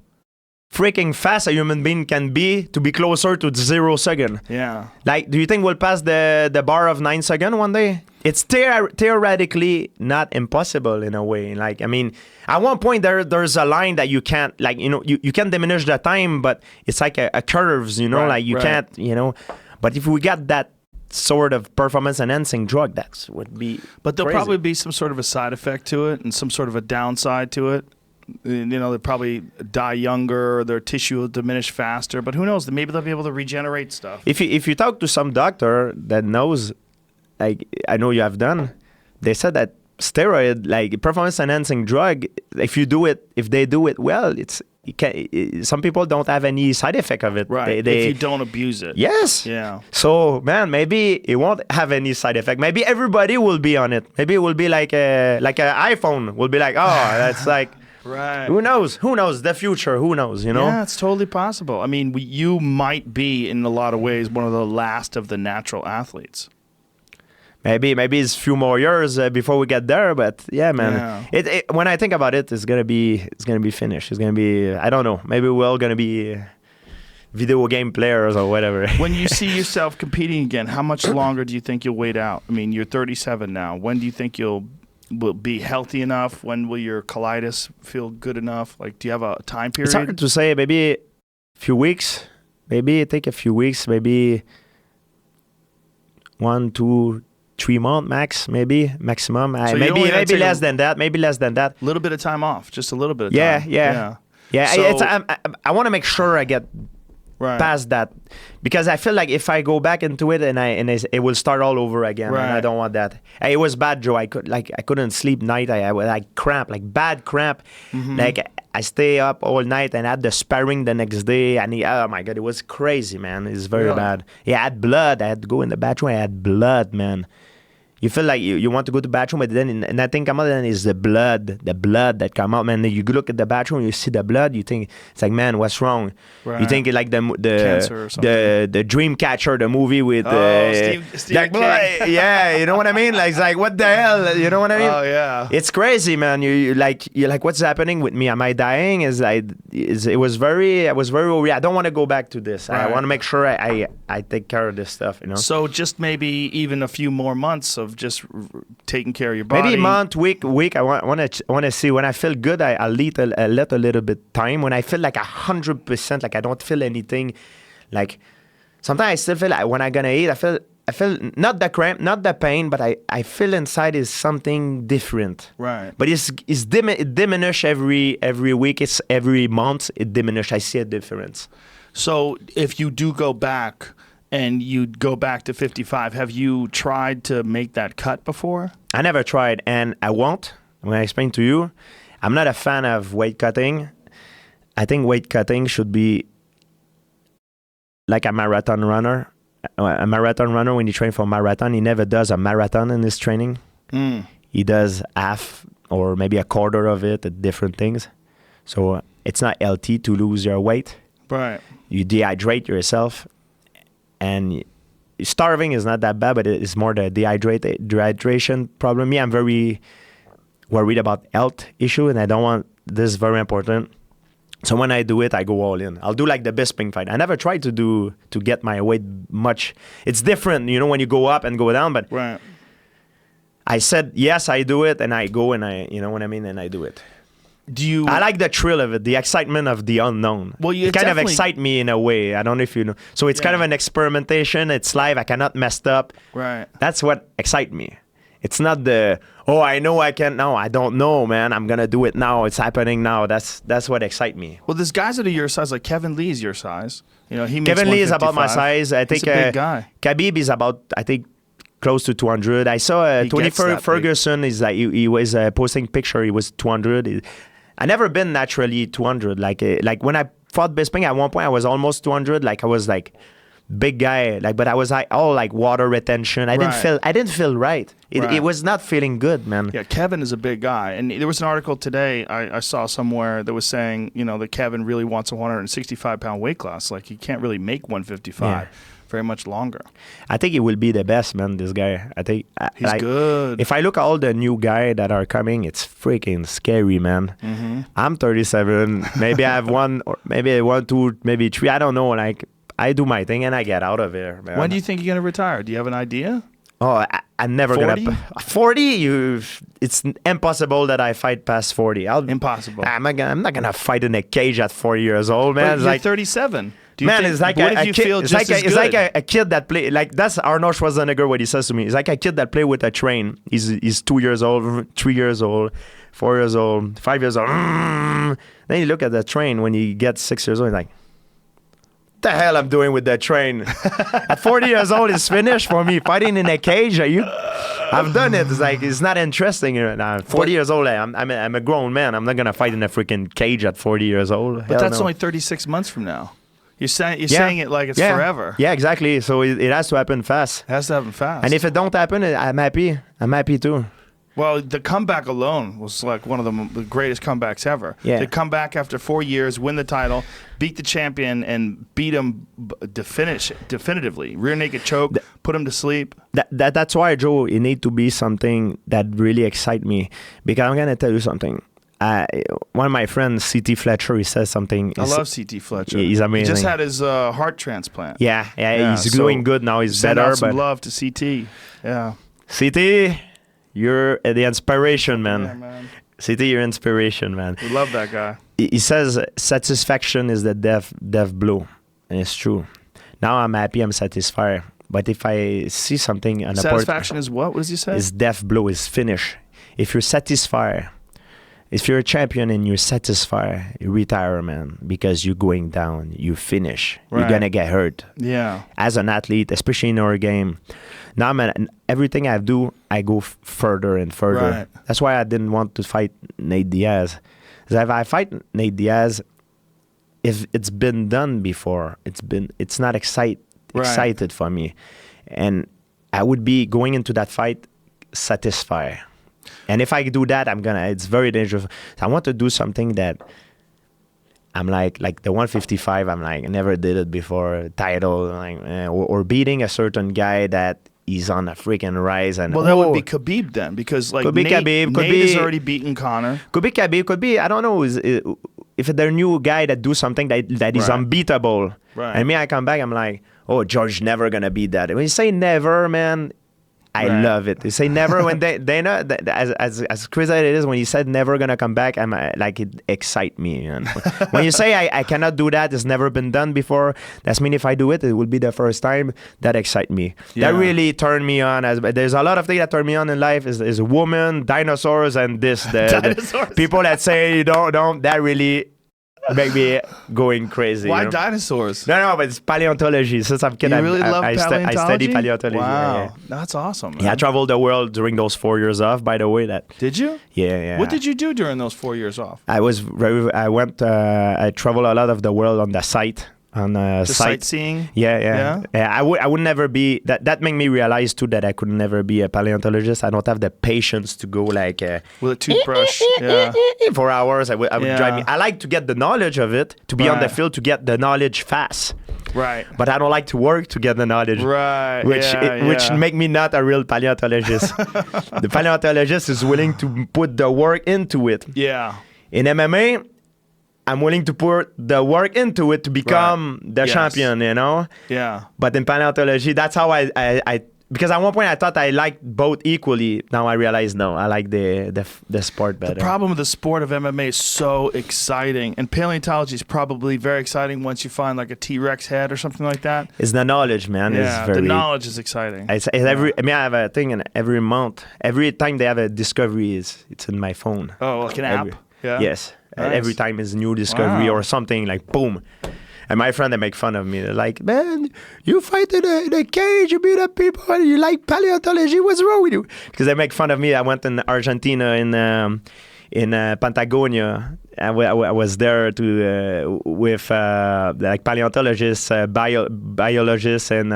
freaking fast a human being can be to be closer to 0 second. Yeah. Like, do you think we'll pass the bar of 9 seconds one day? It's theoretically not impossible in a way. Like, I mean, at one point there's a line that you can't, like, you know, you can diminish the time, but it's like a curves, you know, like you can't, you know. But if we got that sort of performance enhancing drug, that would be But there'll crazy. probably be some sort of a side effect to it and some sort of a downside to it. You know, they'll probably die younger, their tissue will diminish faster, but who knows? Maybe they'll be able to regenerate stuff. If you talk to some doctor that knows, like I know you have done, they said that steroid, like performance enhancing drug, if they do it well, some people don't have any side effect of it. Right. If you don't abuse it. Yes. Yeah. So, man, maybe it won't have any side effect. Maybe everybody will be on it. Maybe it will be like an iPhone. Will be like, oh, that's like. Right. Who knows? Who knows? The future. Who knows? You know? Yeah, it's totally possible. I mean, you might be, in a lot of ways, one of the last of the natural athletes. Maybe it's a few more years before we get there, but yeah, man. Yeah. When I think about it, it's gonna be finished. It's gonna be, I don't know. Maybe we're all gonna be video game players or whatever. When you see yourself competing again, how much longer do you think you'll wait out? I mean, you're 37 now. When do you think will be healthy enough? When will your colitis feel good enough? Like, do you have a time period? It's hard to say. Maybe a few weeks. Maybe take a few weeks. Maybe 1, 2, 3 months max. Maybe maximum. So maybe less than that. Maybe less than that. A little bit of time off. Just a little bit of time. Yeah. So, I want to make sure I get past that, because I feel like if I go back into it and it will start all over again, and I don't want that. It was bad, Joe. I couldn't sleep night. I was like cramp, like bad cramp. Mm-hmm. Like I stay up all night and had the sparring the next day, and oh my god, it was crazy, man. It's very bad. I had blood. I had to go in the bathroom. I had blood, man. You feel like you want to go to the bathroom, but then nothing come out. Then is the blood that come out, man. You look at the bathroom, you see the blood. You think it's like, man, what's wrong? Right. You think it like Cancer or something. the Dream Catcher, the movie with Steve King. yeah, you know what I mean? Like, it's like, what the hell? You know what I mean? Oh yeah. It's crazy, man. You're like, what's happening with me? Am I dying? I was very worried. I don't want to go back to this. Right. I want to make sure I take care of this stuff. You know. So just maybe even a few more months of just taking care of your body. Maybe month, week. I want to see when I feel good. I'll let a little bit time. When I feel like 100%, like I don't feel anything, like sometimes I still feel like when I'm gonna eat, I feel not the cramp, not the pain, but I feel inside is something different. Right. But it diminish every week. It's every month it diminish. I see a difference. So if you do go back and you go back to 55, have you tried to make that cut before? I never tried, and I won't. When I explain to you, I'm not a fan of weight cutting. I think weight cutting should be like a marathon runner. A marathon runner, when you train for a marathon, he never does a marathon in his training. He does half or maybe a quarter of it at different things. So it's not healthy to lose your weight. Right. You dehydrate yourself. And starving is not that bad, but it's more the dehydration problem. Me, I'm very worried about health issue, and I don't want this. Very important. So when I do it, I go all in. I'll do like the Bisping fight. I never tried to get my weight much. It's different, you know, when you go up and go down. But right. I said yes, I do it, and I go and you know what I mean, and I do it. I like the thrill of it, the excitement of the unknown. Well, it kind of excites me in a way. I don't know if you know. So it's kind of an experimentation. It's live. I cannot mess up. Right. That's what excites me. It's not I know I can. No, I don't know, man. I'm gonna do it now. It's happening now. That's what excites me. Well, there's guys that are your size, like Kevin Lee's your size. You know, he makes Kevin Lee is about my 155. size. I think He's a big guy. Khabib is about, I think, close to 200. I saw Tony Ferguson is like he was posting picture. He was 200. I never been naturally 200. Like when I fought Bisping, at one point I was almost 200. Like I was like big guy. Like, but I was like all like water retention. I didn't feel right. It was not feeling good, man. Yeah, Kevin is a big guy, and there was an article today I saw somewhere that was saying, you know, that Kevin really wants a 165-pound weight class. Like he can't really make 155. Very much longer. I think he will be the best, man, this guy. I think he's good. If I look at all the new guys that are coming, it's freaking scary, man. Mm-hmm. I'm 37. Maybe I have one, or maybe 1, 2, maybe 3. I don't know. Like I do my thing and I get out of here, man. When do you think you're gonna retire? Do you have an idea? Oh, I'm never 40? gonna 40. It's impossible that I fight past 40. Impossible. I'm not gonna fight in a cage at 40 years old, man. But you're like 37. It's like a kid that play like that's Arnold Schwarzenegger. What he says to me, it's like a kid that play with a train. He's 2 years old, 3 years old, 4 years old, 5 years old. Then you look at the train when he gets 6 years old. He's like, what the hell I'm doing with that train? At 40 years old, it's finished for me. Fighting in a cage, I've done it. It's like it's not interesting. 40 years old, I'm a grown man. I'm not gonna fight in a freaking cage at 40 years old. But that's only 36 months from now. You're saying it like it's forever. Yeah, exactly. So it has to happen fast. It has to happen fast. And if it don't happen, I'm happy. I'm happy too. Well, the comeback alone was like one of the greatest comebacks ever. Yeah. To come back after 4 years, win the title, beat the champion, and beat him definitively. Rear naked choke, put him to sleep. That's why, Joe, it need to be something that really excites me. Because I'm going to tell you something. One of my friends, C.T. Fletcher, he says something. I love C.T. Fletcher. He's amazing. He just had his heart transplant. Yeah, he's doing good now. He's send better. Out some love to C.T. Yeah. C.T., you're the inspiration, man. Yeah, man. C.T., you're inspiration, man. We love that guy. He says satisfaction is the death blow. And it's true. Now I'm happy, I'm satisfied. But if I see something... Satisfaction is what? What does he say? Is death blow, is finish. If you're satisfied... If you're a champion and you're satisfied, you retire, man, because you're going down, you finish. Right. You're going to get hurt. Yeah. As an athlete, especially in our game. Now, man, everything I do, I go further and further. Right. That's why I didn't want to fight Nate Diaz. Because if I fight Nate Diaz, if it's been done before, it's not excited for me. And I would be going into that fight satisfy. And if I do that, it's very dangerous. I want to do something that I'm like the 155, I'm like, I never did it before, title, like, or beating a certain guy that he's on a freaking rise. And that would be Khabib then, because like Nate has already beaten Conor. Could be Khabib, could be, I don't know, if they're new guy that do something that is unbeatable. Right. And me, I come back, I'm like, oh, George never gonna beat that. When you say never, man, I love it. You say never when they know that as crazy as it is, when you said never gonna come back, I'm like, it excites me. And when you say I cannot do that, it's never been done before, that's mean if I do it, it will be the first time. That excites me. That really turned me on. There's a lot of things that turn me on in life. Is a woman, dinosaurs, and this. The people that say don't. That really make me going crazy. Why dinosaurs? No, but it's paleontology. Since I'm a kid, you really love paleontology? I study paleontology. Wow, yeah. That's awesome, man. Yeah, I traveled the world during those 4 years off, by the way. Did you? Yeah. What did you do during those 4 years off? I traveled a lot of the world on the site. On sightseeing. Yeah. I would never be that. Made me realize too that I could never be a paleontologist. I don't have the patience to go like with a toothbrush. For hours. I would drive me. I like to get the knowledge of it, to be on the field, to get the knowledge fast. Right. But I don't like to work to get the knowledge. Right. Which make me not a real paleontologist. The paleontologist is willing to put the work into it. Yeah. In MMA, I'm willing to put the work into it to become the champion, you know? Yeah. But in paleontology, that's how I because at one point I thought I liked both equally. Now I realize no, I like the sport better. The problem with the sport of MMA is so exciting, and paleontology is probably very exciting once you find like a T-Rex head or something like that. It's the knowledge, man. Yeah, the knowledge is exciting. I have a thing, and every month, every time they have a discovery, it's in my phone. Oh, like an app? Yeah. Yes. Nice. Every time is a new discovery or something, like boom. And my friend, they make fun of me. They're like, man, you fight in a cage, you beat up people, and you like paleontology. What's wrong with you? Because they make fun of me. I went in Argentina in Patagonia. I was there with like paleontologists, biologists, and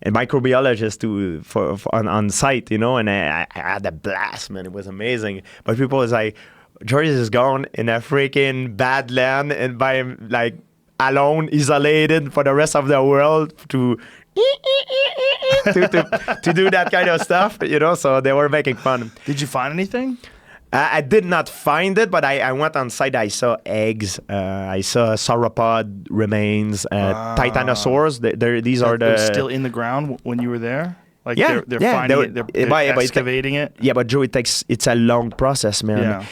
microbiologists on site, you know. And I had a blast, man. It was amazing. But people was like, Georges is gone in a freaking bad land and by like alone, isolated for the rest of the world to do that kind of stuff, you know. So they were making fun. Did you find anything? I did not find it, but I went on site. I saw eggs. I saw sauropod remains, titanosaurs. These are the still in the ground when you were there. Like they're finding it, they're excavating it. Yeah, but Joe, it's a long process, man. Yeah.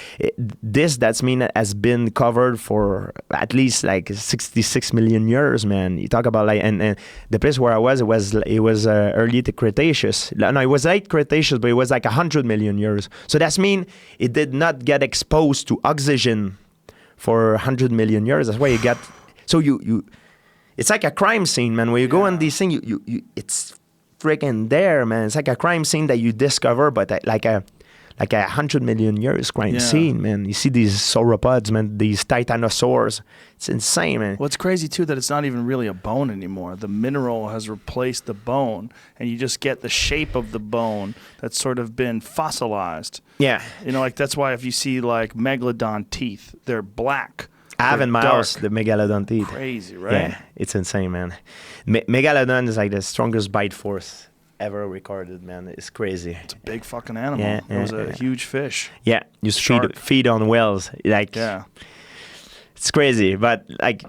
Has been covered for at least like 66 million years, man. You talk about like and the place where I was, it was early Cretaceous. No, it was late Cretaceous, but it was like 100 million years. So that's mean it did not get exposed to oxygen for 100 million years. That's why you got. So you it's like a crime scene, man. When you go on these things, you it's freaking there, man. It's like a crime scene that you discover, but like a 100 million years crime scene, man. You see these sauropods, man, these titanosaurs. It's insane, man. Well, it's crazy too that it's not even really a bone anymore. The mineral has replaced the bone, and you just get the shape of the bone that's sort of been fossilized. Yeah. You know, like that's why if you see like megalodon teeth, they're black. I have in my house the megalodon teeth. Crazy, right? Yeah, it's insane, man. Megalodon is like the strongest bite force ever recorded, man. It's crazy. It's a big fucking animal. It was a huge fish. Yeah, you feed on whales. Like, it's crazy. But like,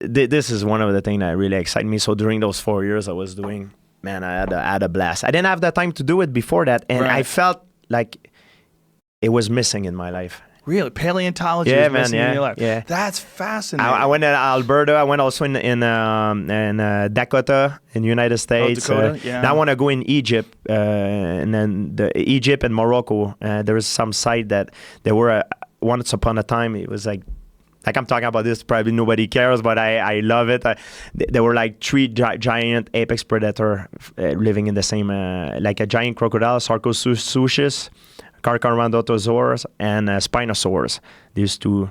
this is one of the things that really excited me. So during those 4 years I was doing, man, I had a blast. I didn't have the time to do it before that, and I felt like it was missing in my life. Really? Paleontology is missing in your life? Yeah. That's fascinating. I went to Alberta. I went also in Dakota in the United States. Dakota? Now I want to go in Egypt, and then Egypt and Morocco. There was some site that there were, once upon a time, it was like I'm talking about this, probably nobody cares, but I love it. There were like 3 giant apex predator living in the same, like a giant crocodile, Sarcosuchus, Carcharodontosaurus, and Spinosaurus. These 2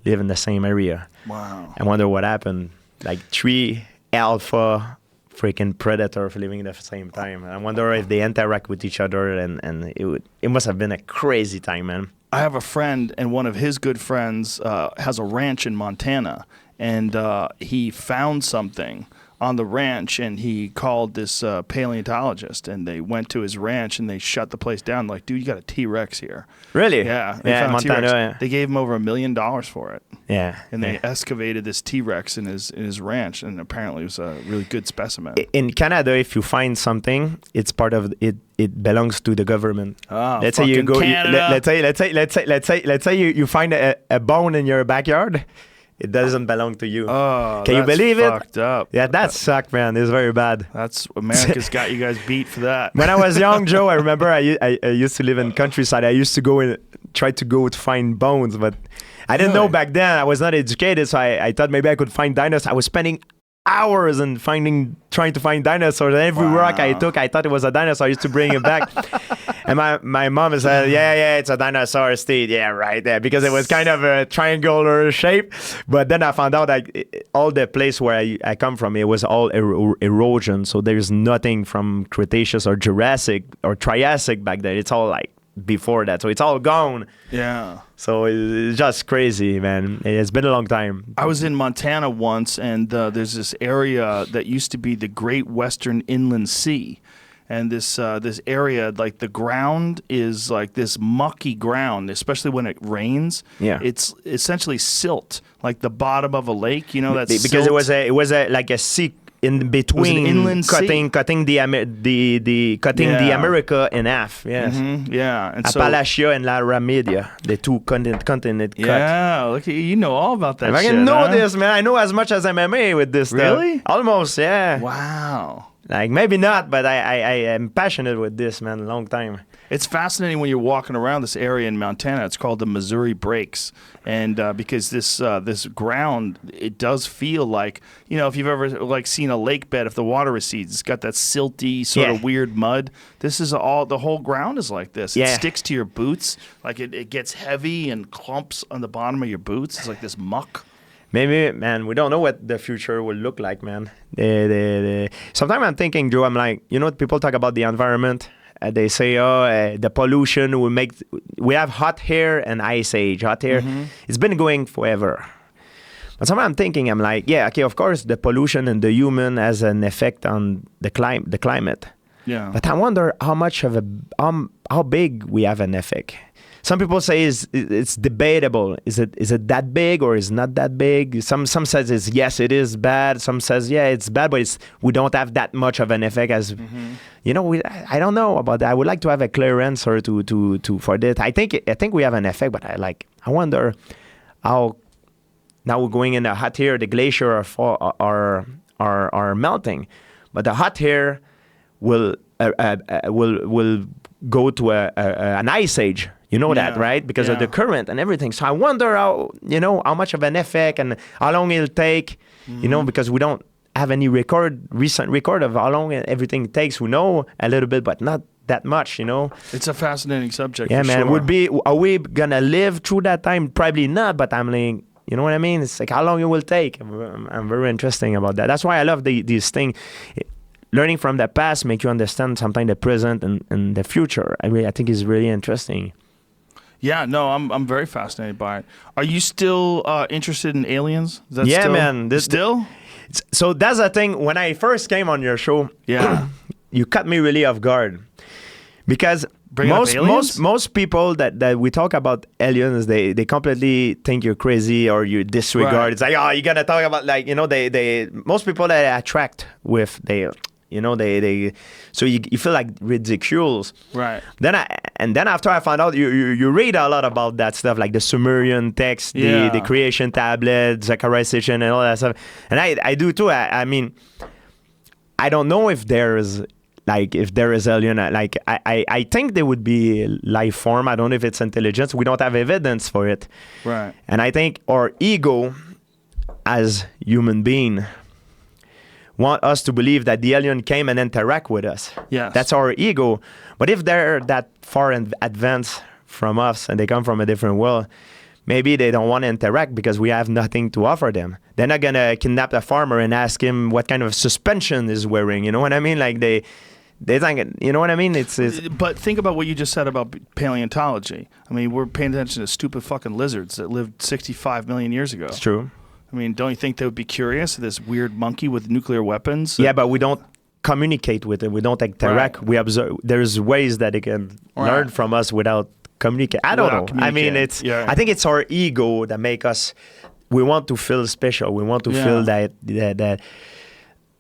live in the same area. Wow. I wonder what happened. Like 3 alpha freaking predator for living at the same time. I wonder if they interact with each other, and it must have been a crazy time, man. I have a friend, and one of his good friends has a ranch in Montana, and he found something on the ranch, and he called this paleontologist, and they went to his ranch, and they shut the place down. Like, dude, you got a T-Rex here. Really? Yeah. Yeah, Montana. Yeah. They gave him over $1 million for it. Yeah. And they excavated this T-Rex in his ranch, and apparently it was a really good specimen. In Canada, if you find something, it's part of it. It belongs to the government. Oh, let's say you go. Canada. Let's say you find a bone in your backyard. It doesn't belong to you. Oh, can you believe it? Fucked up. Yeah, that sucked, man. It's very bad. That's America's got you guys beat for that. When I was young, Joe, I remember I used to live in countryside. I used to go and try to go to find bones, but I didn't know back then. I was not educated, so I thought maybe I could find dinosaurs. I was spending hours and trying to find dinosaurs. Every rock I took, I thought it was a dinosaur. I used to bring it back. And my mom said, yeah, it's a dinosaur, Steve. Yeah, right there. Because it was kind of a triangular shape. But then I found out that all the place where I come from, it was all erosion. So there's nothing from Cretaceous or Jurassic or Triassic back then. It's all like before that. So it's all gone. Yeah. So it's just crazy, man. It's been a long time. I was in Montana once, and there's this area that used to be the Great Western Inland Sea. And this area, like the ground is like this mucky ground, especially when it rains. Yeah. It's essentially silt, like the bottom of a lake. You know, that's because silt. it was like a sea in between, inland cutting the America in half. Yes. Mm-hmm. Yeah. And Appalachia and Laramida, the two continent cut. Yeah, look, you know all about that. I can know this, man. I know as much as MMA with this stuff. Really? Almost, yeah. Wow. Like maybe not, but I am passionate with this, man. A long time. It's fascinating when you're walking around this area in Montana. It's called the Missouri Breaks, and because this ground, it does feel like, you know, if you've ever like seen a lake bed, if the water recedes, it's got that silty sort of weird mud. This is the whole ground is like this. Yeah. It sticks to your boots, like it gets heavy and clumps on the bottom of your boots. It's like this muck. Maybe, man, we don't know what the future will look like, man. Sometimes I'm thinking, Joe, I'm like, you know, people talk about the environment. They say, the pollution will make... We have hot hair and ice age. Hot hair, it's been going forever. But sometimes I'm thinking, I'm like, yeah, okay, of course, the pollution and the human has an effect on the climate. Yeah. But I wonder how much of how big we have an effect. Some people say it's debatable. Is it that big or is not that big? Some says it's yes, it is bad. Some says yeah, it's bad, but we don't have that much of an effect as you know. I don't know about that. I would like to have a clear answer to for that. I think we have an effect, but I wonder how now we're going in the hot air. The glacier are melting, but the hot air will go to an ice age. You know that, right? Because of the current and everything. So I wonder how much of an effect and how long it'll take, you know, because we don't have any recent record of how long everything takes. We know a little bit, but not that much, you know. It's a fascinating subject. Yeah, for man. Sure. Are we gonna live through that time? Probably not, but I'm like, you know what I mean? It's like how long it will take. I'm very interesting about that. That's why I love these things. Learning from the past make you understand sometimes the present and the future. I think is really interesting. Yeah, no, I'm very fascinated by it. Are you still interested in aliens? Is that man. Still? So that's the thing. When I first came on your show, you cut me really off guard. Because most people that we talk about aliens, they completely think you're crazy or you disregard. Right. It's like, oh, you gotta talk about, like, you know, they most people that attract with so you feel like ridiculous. Right. Then after I found out you read a lot about that stuff, like the Sumerian text, the creation tablet, Zechariah and all that stuff. And I do too. I mean, I don't know if there is alien. Like I think there would be life form. I don't know if it's intelligence. We don't have evidence for it. Right. And I think our ego as human being want us to believe that the alien came and interact with us. Yes. That's our ego. But if they're that far in advance from us and they come from a different world, maybe they don't want to interact because we have nothing to offer them. They're not going to kidnap a farmer and ask him what kind of suspension he's wearing. You know what I mean? Like they think, you know what I mean? It's But think about what you just said about paleontology. I mean, we're paying attention to stupid fucking lizards that lived 65 million years ago. It's true. I mean, don't you think they would be curious? This weird monkey with nuclear weapons? Yeah, but we don't communicate with it. We don't interact. Right. We observe. There's ways that they can learn from us without communicate. I don't know. I mean, it's. Yeah. I think it's our ego that make us. We want to feel special. We want to feel that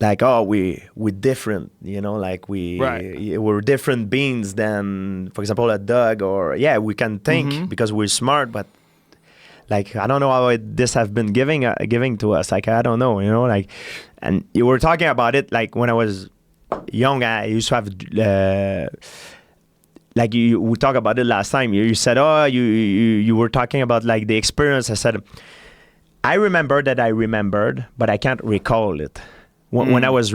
like, oh, we're different. You know, like we're different beings than, for example, a dog. Or we can think because we're smart, but like I don't know how this have been giving to us. Like I don't know. You know, like, and you were talking about it. Like when I was young, I used to have. Like we talked about it last time. You said, oh, you were talking about like the experience. I said, I remember that I remembered, but I can't recall it. When I was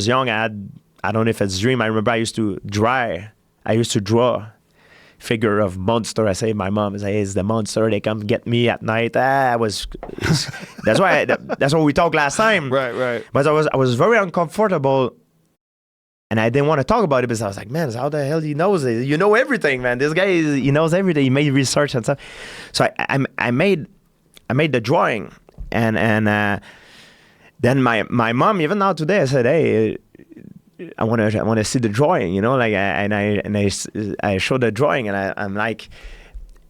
young, I don't know if it's a dream. I remember I used to draw figure of monster. I say my mom is like, it's the monster. They come get me at night. That's what we talked last time. Right. But I was very uncomfortable. And I didn't want to talk about it because I was like, man, how the hell he knows it? You know everything, man. This guy, he knows everything. He made research and stuff. So I made the drawing, and then my mom, even now today, I said, hey, I want to see the drawing, you know, like, I showed the drawing, and I'm like,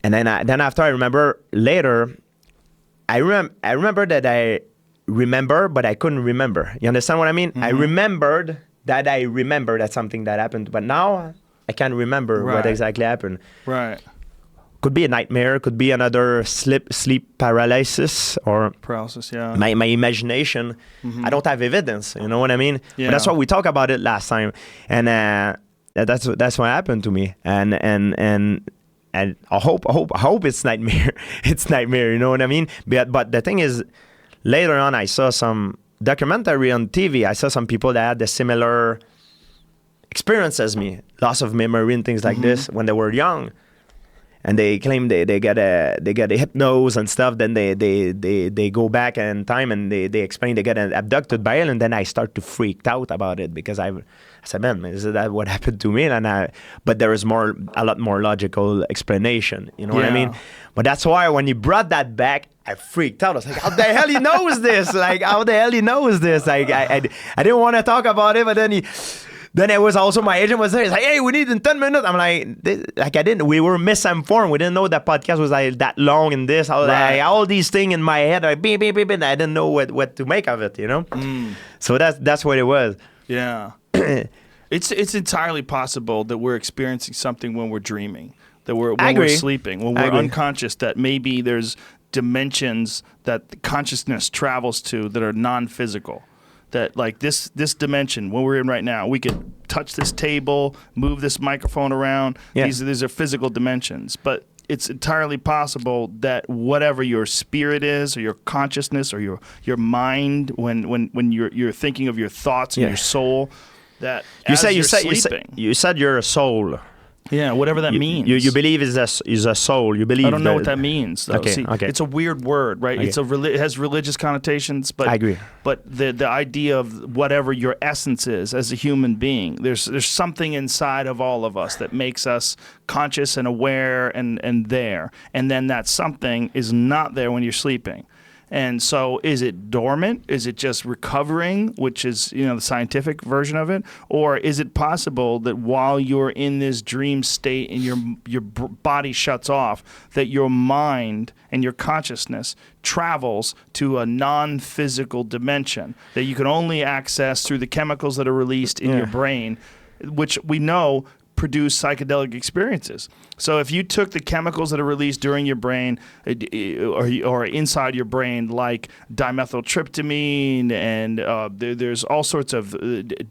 and then after I remember later, I remember that I remember, but I couldn't remember. You understand what I mean? I remembered. That I remember that's something that happened, but now I can't remember what exactly happened. Right. Could be a nightmare, could be another sleep paralysis or paralysis. Yeah. My imagination. I don't have evidence. You know what I mean? Yeah. But that's what we talked about it last time, and that's what happened to me. And I hope it's nightmare. It's nightmare. You know what I mean? But the thing is, later on, I saw some documentary on TV. I saw some people that had the similar experience as me, loss of memory and things like this when they were young, and they claim they get a hypnose and stuff. Then they go back in time and they explain they get abducted by alien. And then I start to freak out about it because I said, man, is that what happened to me? But there is a lot more logical explanation. You know what I mean? But that's why when you brought that back, I freaked out. I was like, how the hell he knows this? Like, how the hell he knows this? Like, I didn't want to talk about it, but then it was also my agent was there. He's like, hey, we need in 10 minutes. I'm like, we were misinformed. We didn't know that podcast was like that long and this. I was like, all these things in my head, like, beep, beep, beep, and I didn't know what to make of it, you know? So that's what it was. Yeah. It's entirely possible that we're experiencing something when we're dreaming, that when we're sleeping, when we're unconscious, that maybe there's dimensions that the consciousness travels to that are non-physical. That like this dimension, what we're in right now, we could touch this table, move this microphone around. Yeah. These are physical dimensions. But it's entirely possible that whatever your spirit is, or your consciousness, or your mind, when you're thinking of your thoughts and your soul, that you said you're a soul. Yeah, whatever that means. You believe is a soul. You believe. I don't know what that means, though. Okay. It's a weird word, right? Okay. It has religious connotations, but I agree. But the idea of whatever your essence is as a human being, there's something inside of all of us that makes us conscious and aware and there, and then that something is not there when you're sleeping. And so is it dormant? Is it just recovering, which is, the scientific version of it? Or is it possible that while you're in this dream state and your body shuts off, that your mind and your consciousness travels to a non-physical dimension that you can only access through the chemicals that are released in your brain, which we know produce psychedelic experiences. So if you took the chemicals that are released during your brain or inside your brain, like dimethyltryptamine, and there's all sorts of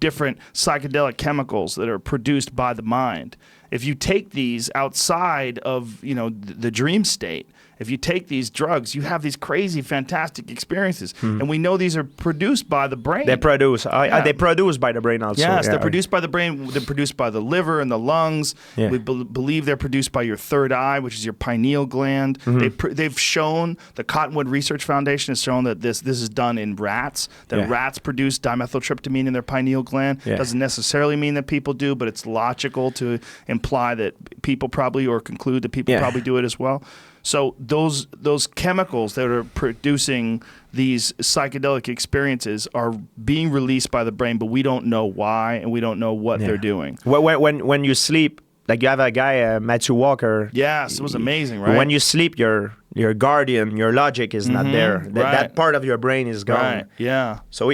different psychedelic chemicals that are produced by the mind. If you take these outside of the dream state, if you take these drugs, you have these crazy, fantastic experiences. And we know these are produced by the brain. They produce. They produce by the brain also. Yes, they're produced by the brain. They're produced by the liver and the lungs. Yeah. We believe they're produced by your third eye, which is your pineal gland. They've shown, the Cottonwood Research Foundation has shown that this is done in rats, that rats produce dimethyltryptamine in their pineal gland. Doesn't necessarily mean that people do, but it's logical to imply that people probably, or conclude that people probably do it as well. So those chemicals that are producing these psychedelic experiences are being released by the brain, but we don't know why, and we don't know what they're doing. When you sleep, like you have a guy, Matthew Walker. Yes, it was amazing, right? When you sleep, your guardian, your logic is not there. That part of your brain is gone. Right. Yeah. So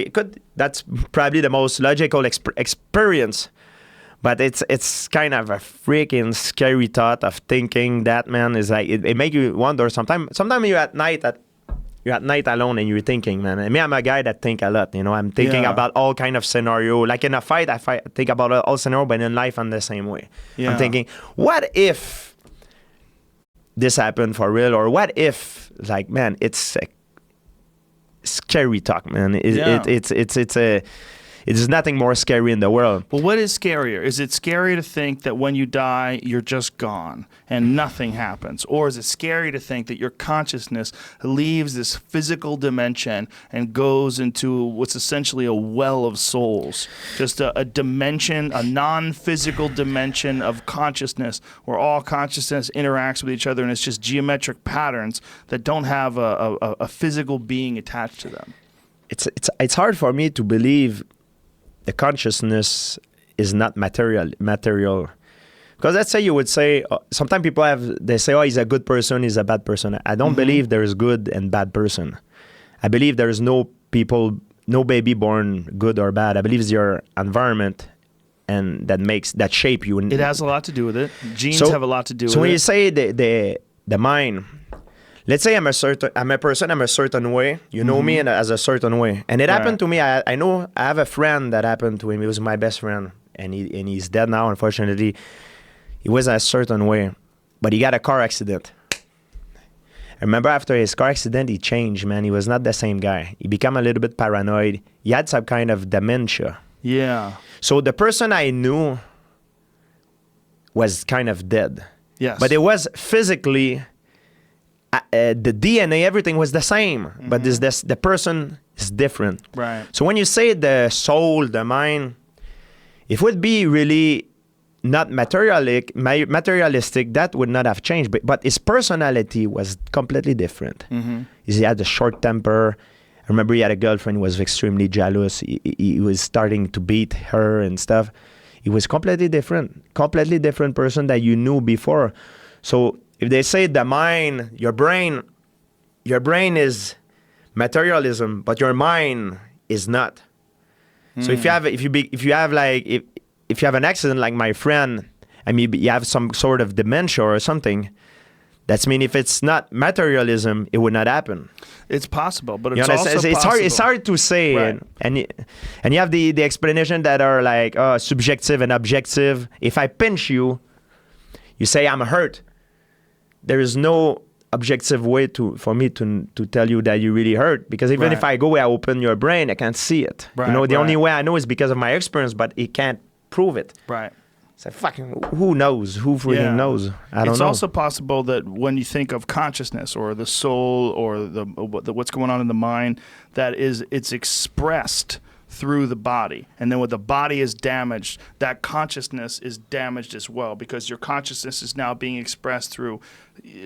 that's probably the most logical experience. But it's kind of a freaking scary thought of thinking that, man, is like it makes you wonder. Sometimes you're at night alone and you're thinking, man. And me, I'm a guy that think a lot. I'm thinking about all kind of scenario. Like in a fight, I think about all scenario, but in life, I'm the same way. Yeah. I'm thinking, what if this happened for real, or what if, like, man, it's a scary talk, man. It is nothing more scary in the world. Well, what is scarier? Is it scary to think that when you die, you're just gone and nothing happens? Or is it scary to think that your consciousness leaves this physical dimension and goes into what's essentially a well of souls? Just a dimension, a non-physical dimension of consciousness where all consciousness interacts with each other, and it's just geometric patterns that don't have a physical being attached to them. It's hard for me to believe the consciousness is not material. Because let's say you would say, sometimes they say, oh, he's a good person, he's a bad person. I don't believe there's good and bad person. I believe there's no baby born good or bad. I believe it's your environment and that shape you. It has a lot to do with it. Genes have a lot to do with it. So when you say the mind, let's say I'm a person, I'm a certain way. You know me as a certain way. And it happened to me. I know I have a friend that happened to him. He was my best friend. And he's dead now, unfortunately. He was a certain way. But he got a car accident. I remember after his car accident, he changed, man. He was not the same guy. He became a little bit paranoid. He had some kind of dementia. Yeah. So the person I knew was kind of dead. Yes. But it was physically... the DNA, everything was the same, but the person is different. Right. So when you say the soul, the mind, it would be really not materialistic, that would not have changed. But his personality was completely different. He had a short temper. I remember he had a girlfriend who was extremely jealous. He was starting to beat her and stuff. He was completely different person that you knew before. So if they say the mind, your brain is materialism, but your mind is not. So if you have an accident like my friend, I mean, you have some sort of dementia or something, that's mean if it's not materialism, it would not happen. It's possible, but it's also possible. It's hard to say, right. and you have the explanation that are like subjective and objective. If I pinch you, you say I'm hurt. There is no objective way for me to tell you that you really hurt, because even if I open your brain, I can't see it. The only way I know is because of my experience, but it can't prove it. Right. So fucking who knows? Who really knows? I don't know. It's also possible that when you think of consciousness or the soul or the what's going on in the mind, it's expressed through the body, and then when the body is damaged, that consciousness is damaged as well, because your consciousness is now being expressed through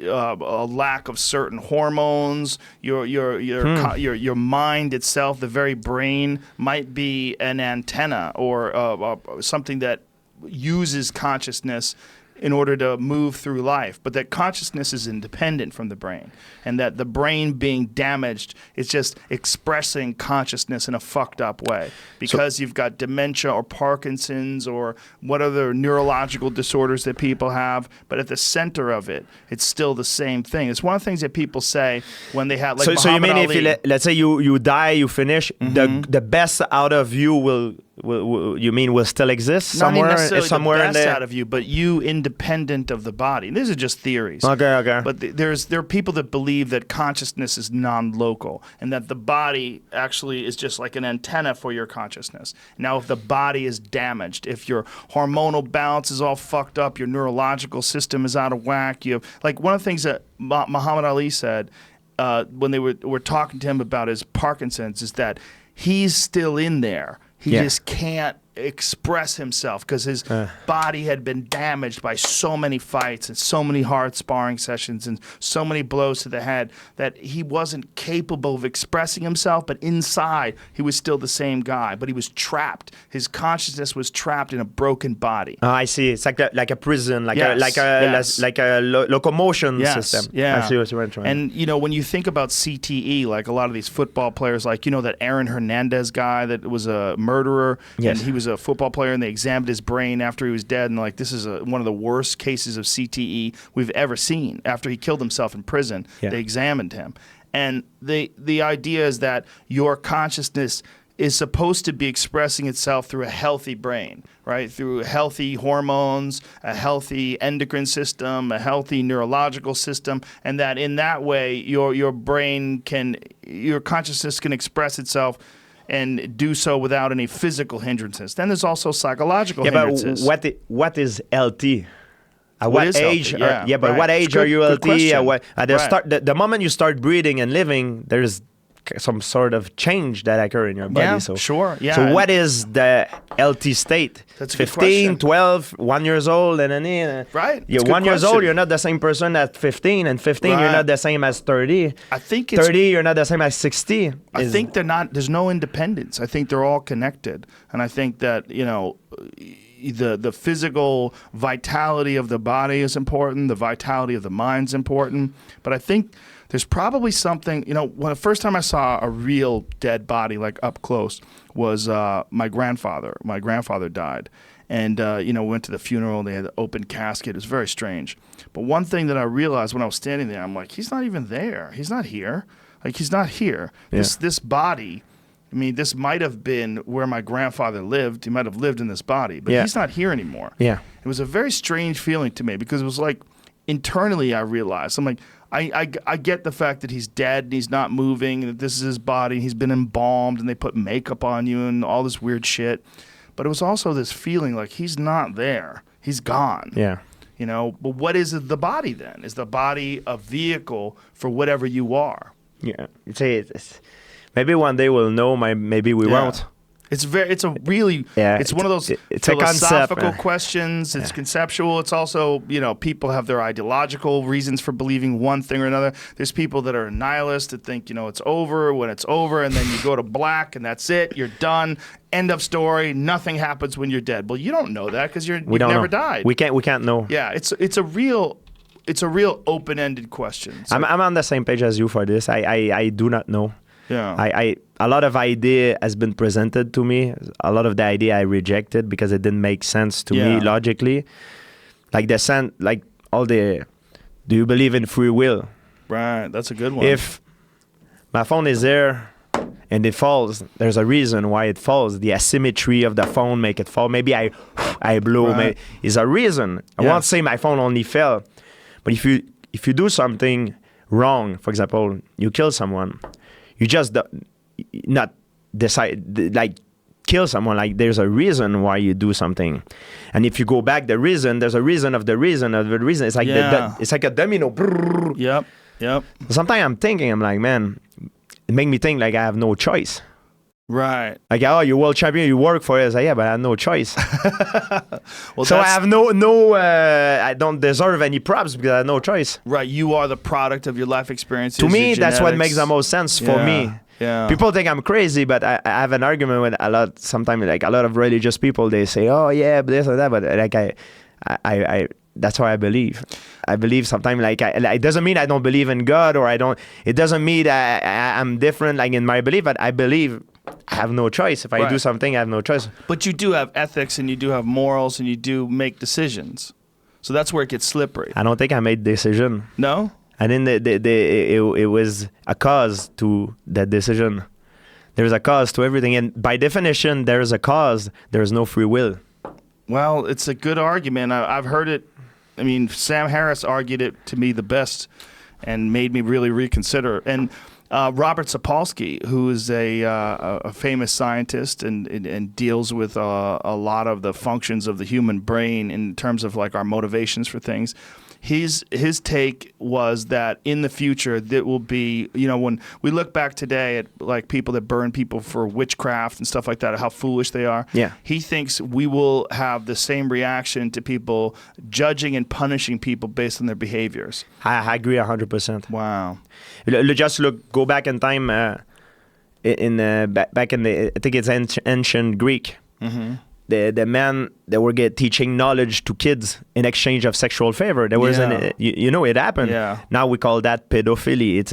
a lack of certain hormones. Your mind itself, the very brain, might be an antenna or something that uses consciousness in order to move through life, but that consciousness is independent from the brain, and that the brain being damaged is just expressing consciousness in a fucked up way, because you've got dementia or Parkinson's or what other neurological disorders that people have, but at the center of it, it's still the same thing. It's one of the things that people say when they have, like, so you mean Ali. If let's say you die, you finish, the best out of you will You mean will still exist somewhere? Not necessarily somewhere the in best the... out of you, but you independent of the body. These are just theories. Okay. But there are people that believe that consciousness is non-local and that the body actually is just like an antenna for your consciousness. Now, if the body is damaged, if your hormonal balance is all fucked up, your neurological system is out of whack, you have, like one of the things that Muhammad Ali said when they were talking to him about his Parkinson's is that he's still in there. He just can't express himself because his body had been damaged by so many fights and so many hard sparring sessions and so many blows to the head that he wasn't capable of expressing himself, but inside he was still the same guy, but he was trapped. His consciousness was trapped in a broken body. I see. It's like a prison, like a locomotion system. Yeah. I see what you're trying. And you know, when you think about CTE, like a lot of these football players, like you know that Aaron Hernandez guy that was a murderer, and he was a football player, and they examined his brain after he was dead, and like this is one of the worst cases of CTE we've ever seen. After he killed himself in prison, they examined him, and the idea is that your consciousness is supposed to be expressing itself through a healthy brain, right? Through healthy hormones, a healthy endocrine system, a healthy neurological system, and that in that way your brain your consciousness can express itself and do so without any physical hindrances. Then there's also psychological hindrances. But what is LT? At what age? What age are you LT? At the start, the moment you start breathing and living, there's some sort of change that occur in your body. Yeah, so what is the LT state? That's a 15, 12, 1 year old, and then right. You're 1 year old. You're not the same person at 15, and 15 you're not the same as 30. I think 30 you're not the same as 60. I think they're not. There's no independence. I think they're all connected, and I think that the physical vitality of the body is important. The vitality of the mind's important, but I think there's probably something, when the first time I saw a real dead body, like up close, was my grandfather. My grandfather died. And, we went to the funeral. They had an open casket. It was very strange. But one thing that I realized when I was standing there, I'm like, he's not even there. He's not here. Like, he's not here. Yeah. This body, I mean, this might have been where my grandfather lived. He might have lived in this body. But he's not here anymore. Yeah. It was a very strange feeling to me because it was like, internally I realized, I'm like, I get the fact that he's dead and he's not moving and that this is his body. He's been embalmed and they put makeup on you and all this weird shit. But it was also this feeling like he's not there. He's gone. Yeah. But what is the body then? Is the body a vehicle for whatever you are? Yeah. Maybe one day we'll know. Maybe we won't. It's one of those philosophical questions. It's conceptual. It's also, people have their ideological reasons for believing one thing or another. There's people that are nihilists that think, it's over when it's over, and then you go to black and that's it. You're done. End of story. Nothing happens when you're dead. Well, you don't know that because you've never died. We can't know. Yeah, it's a real open-ended question. So, I'm on the same page as you for this. I do not know. Yeah. A lot of idea has been presented to me. A lot of the idea I rejected because it didn't make sense to me logically. Like do you believe in free will? Right, that's a good one. If my phone is there and it falls, there's a reason why it falls. The asymmetry of the phone make it fall. Maybe I blow. Right. Is a reason. I won't say my phone only fell, but if you do something wrong, for example, you kill someone. You just not decide, like, kill someone. Like, there's a reason why you do something. And if you go back, there's a reason of the reason of the reason. It's like it's like a domino. Yep. Sometimes I'm like, man, it make me think like I have no choice. Right. Like, oh, you're world champion, you work for it. It's like, yeah, but I have no choice. So I have I don't deserve any props because I have no choice. Right. You are the product of your life experiences. To me, that's what makes the most sense for me. Yeah. People think I'm crazy, but I have an argument with sometimes like a lot of religious people. They say, oh, yeah, but this or that. But like I that's how I believe. I believe sometimes it doesn't mean I don't believe in God it doesn't mean I'm different like in my belief, but I believe I have no choice. If I do something, I have no choice. But you do have ethics and you do have morals and you do make decisions. So that's where it gets slippery. I don't think I made decision. No? And then it was a cause to that decision. There's a cause to everything, and by definition, there is a cause. There is no free will. Well, it's a good argument. I've heard it. I mean, Sam Harris argued it to me the best and made me really reconsider. And Robert Sapolsky, who is a famous scientist and deals with a lot of the functions of the human brain in terms of like our motivations for things, his take was that in the future there will be, when we look back today at like people that burn people for witchcraft and stuff like that, how foolish they are. Yeah. He thinks we will have the same reaction to people judging and punishing people based on their behaviors. I agree 100%. Wow. Just go back in time back in the I think it's ancient Greek. Mm-hmm. The men that were teaching knowledge to kids in exchange of sexual favor. There was it happened. Yeah. Now we call that pedophilia.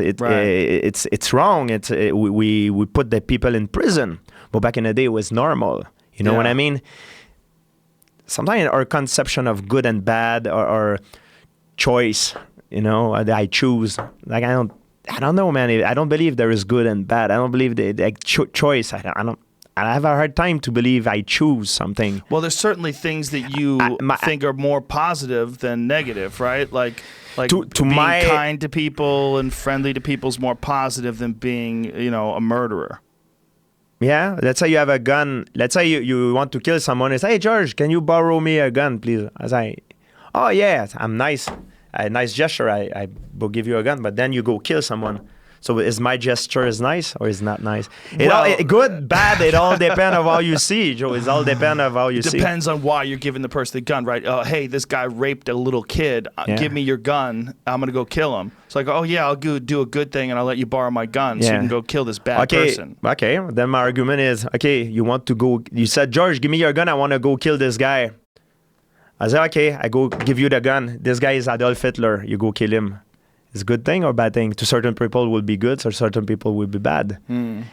It's wrong. We put the people in prison. But back in the day, it was normal. You know what I mean? Sometimes our conception of good and bad or choice, I choose. Like I don't know, man. I don't believe there is good and bad. I don't believe the choice. I have a hard time to believe I choose something. Well, there's certainly things that you think are more positive than negative, right? Like being kind to people and friendly to people is more positive than being, a murderer. Yeah, let's say you have a gun. Let's say you want to kill someone. It's, hey, George, can you borrow me a gun, please? I say, oh, yeah, I'm nice. A nice gesture. I will give you a gun, but then you go kill someone. So is my gesture is nice or is not nice? Good, bad, it all depends on how you see, Joe. It all depends on how you see. It depends on why you're giving the person the gun, right? Hey, this guy raped a little kid. Give me your gun. I'm going to go kill him. It's like, oh, yeah, I'll go do a good thing and I'll let you borrow my gun so you can go kill this bad person. Okay, then my argument is, you said, George, give me your gun. I want to go kill this guy. I said, okay, I go give you the gun. This guy is Adolf Hitler. You go kill him. Is a good thing or bad thing? To certain people will be good, so certain people will be bad.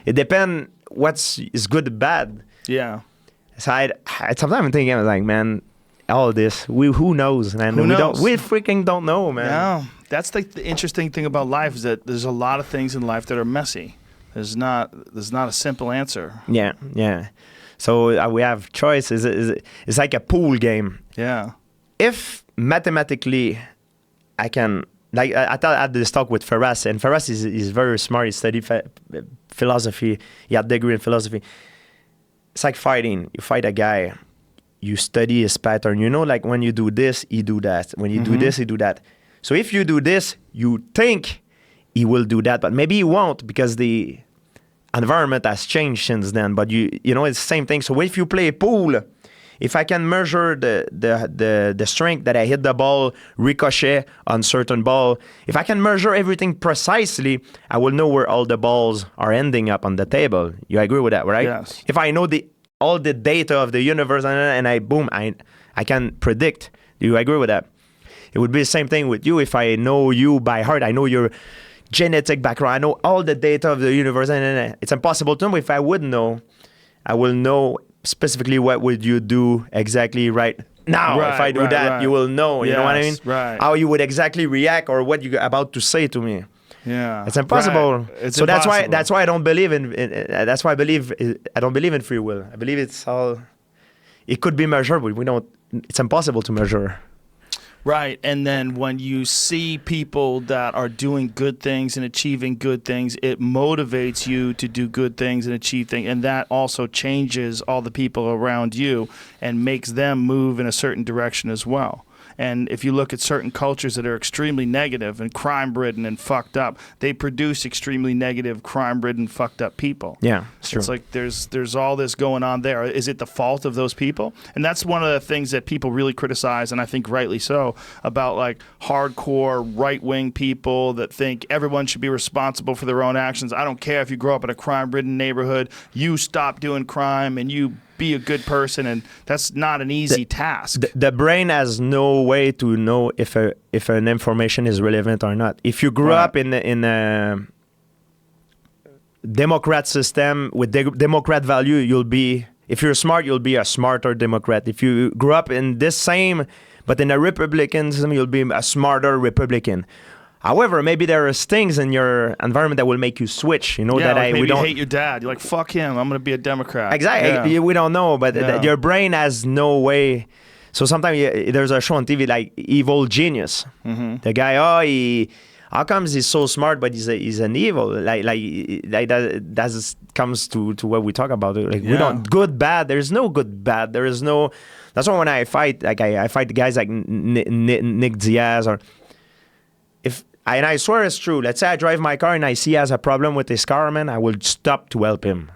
It depends what's is good and bad. Yeah. So I sometimes I'm thinking like, man, all this, who knows, man? We freaking don't know, man. Yeah. That's the interesting thing about life is that there's a lot of things in life that are messy. There's not a simple answer. Yeah. So we have choice. It's like a pool game. Yeah. If mathematically I can. Like I thought I had this talk with Ferraz, and Ferraz is very smart. He studied philosophy. He had a degree in philosophy. It's like fighting. You fight a guy. You study his pattern. Like when you do this, he do that. When you do this, he do that. So if you do this, you think he will do that, but maybe he won't because the environment has changed since then. But it's the same thing. So if you play pool, if I can measure the strength that I hit the ball, ricochet on certain ball, if I can measure everything precisely, I will know where all the balls are ending up on the table. You agree with that, right? Yes. If I know all the data of the universe and I can predict. Do you agree with that? It would be the same thing with you. If I know you by heart, I know your genetic background, I know all the data of the universe, and it's impossible to know. If I would know, I will know specifically what would you do exactly right now. If I do that, you will know. You know what I mean? Right. How you would exactly react or what you're about to say to me. Yeah, it's impossible. Right. It's so impossible. That's why I don't believe in that's why I don't believe in free will. I believe it's all. It could be measured, but we don't. It's impossible to measure. Right, and then when you see people that are doing good things and achieving good things, it motivates you to do good things and achieve things, and that also changes all the people around you and makes them move in a certain direction as well. And if you look at certain cultures that are extremely negative and crime-ridden and fucked up, they produce extremely negative, crime-ridden, fucked up people. Yeah, it's true. It's like there's all this going on there. Is it the fault of those people? And that's one of the things that people really criticize, and I think rightly so, about like hardcore right-wing people that think everyone should be responsible for their own actions. I don't care if you grow up in a crime-ridden neighborhood. You stop doing crime and you be a good person, and that's not an easy task. The brain has no way to know if an information is relevant or not. If you grew up in a Democrat system with Democrat value, you'll be, if you're smart, you'll be a smarter Democrat. If you grew up in this same, but in a Republican system, you'll be a smarter Republican. However, maybe there are things in your environment that will make you switch. Maybe you hate your dad. You're like, fuck him. I'm going to be a Democrat. Exactly. Yeah. We don't know, but your brain has no way. So sometimes there's a show on TV like Evil Genius. Mm-hmm. The guy, how comes he's so smart, but he's an evil? Like that comes to what we talk about. Like we don't good bad. There's no good bad. There is no. That's why when I fight, like I fight guys like Nick Diaz or and I swear it's true. Let's say I drive my car and I see he has a problem with his car, man, I will stop to help him.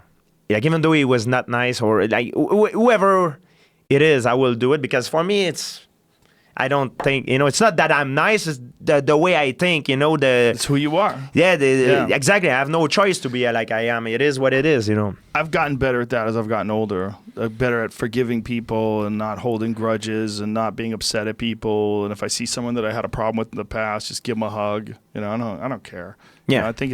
Like even though he was not nice or like whoever it is, I will do it because for me I don't think, it's not that I'm nice, it's the way I think, It's who you are. Yeah, exactly. I have no choice to be like I am. It is what it is, I've gotten better at that as I've gotten older. Better at forgiving people and not holding grudges and not being upset at people. And if I see someone that I had a problem with in the past, just give them a hug. I don't care. Yeah. I think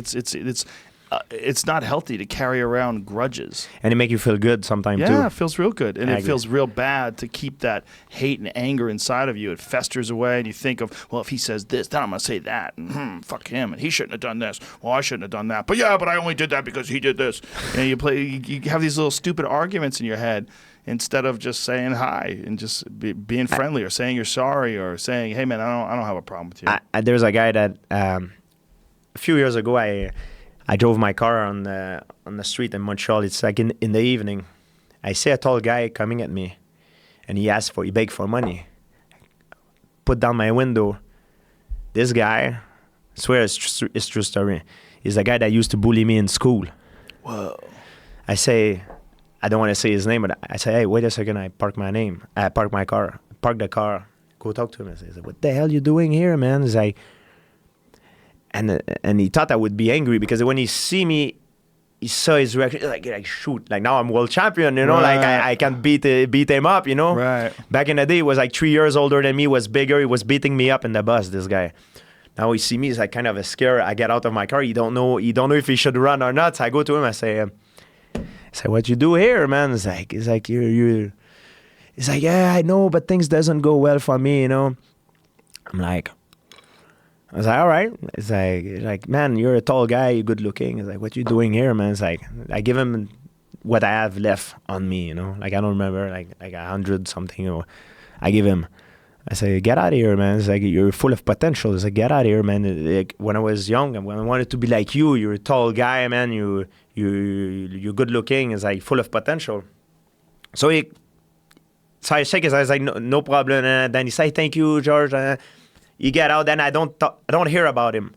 it's not healthy to carry around grudges. And it make you feel good sometimes too. Yeah, it feels real good. And it feels real bad to keep that hate and anger inside of you. It festers away and you think of, well, if he says this, then I'm going to say that. And fuck him. And he shouldn't have done this. Well, I shouldn't have done that. But I only did that because he did this. And you have these little stupid arguments in your head instead of just saying hi and just being friendly or saying you're sorry or saying, hey, man, I don't have a problem with you. There's a guy that a few years ago, I drove my car on the street in Montreal. It's like in the evening. I see a tall guy coming at me, and he begged for money. Put down my window. This guy, I swear it's true story. He's a guy that used to bully me in school. Whoa. I say, I don't want to say his name, but I say, hey, wait a second. I park my car. Park the car. Go talk to him. I say, what the hell you doing here, man? He's like. And he thought I would be angry because when he see me, he saw his reaction like shoot, like now I'm world champion, right. Like I can beat him up, Right. Back in the day, he was like 3 years older than me, was bigger, he was beating me up in the bus. This guy. Now he see me, he's like kind of a scare. I get out of my car, he don't know if he should run or not. So I go to him, I say, what you do here, man? He's like you. He's like, yeah, I know, but things doesn't go well for me, I'm like. I was like, all right. It's like, man, you're a tall guy, you're good looking. It's like, what you doing here, man? It's like, I give him what I have left on me, Like, I don't remember, like 100 something. I give him. I say, get out of here, man. It's like, you're full of potential. It's like, get out of here, man. Like, when I was young, when I wanted to be like you're a tall guy, man. You're good looking. It's like full of potential. So I shake his eyes, like, no problem. And then he say, thank you, George. You get out, then I don't hear about him.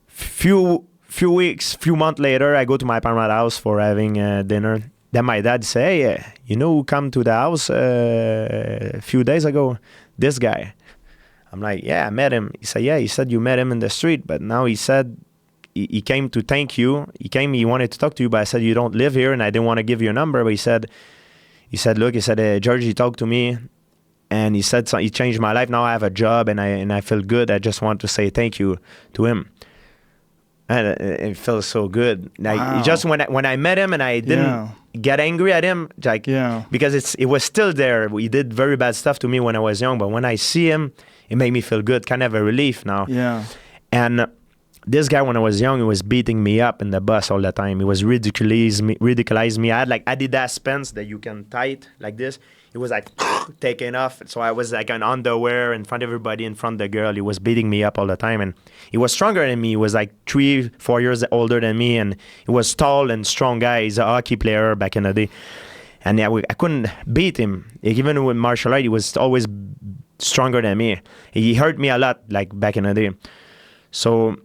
Few months later, I go to my parents' house for having dinner. Then my dad say, hey, who come to the house a few days ago? This guy. I'm like, yeah, I met him. He said, yeah, he said you met him in the street, but now he said he came to thank you. He wanted to talk to you, but I said you don't live here, and I didn't want to give you a number. But he said, look, George, he talked to me. And he said he changed my life. Now I have a job and I feel good. I just want to say thank you to him. And it feels so good. Like wow. Just when I met him and I didn't get angry at him, because it was still there. He did very bad stuff to me when I was young, but when I see him, it made me feel good. Kind of a relief now. Yeah. And this guy, when I was young, he was beating me up in the bus all the time. He was ridiculizing me. I had like Adidas pants that you can tie it like this. He was like taking off. So I was like an underwear in front of everybody, in front of the girl. He was beating me up all the time. And he was stronger than me. He was like 3-4 years older than me. And he was tall and strong guy. He's a hockey player back in the day. And I couldn't beat him. Even with martial art, he was always stronger than me. He hurt me a lot, like back in the day. So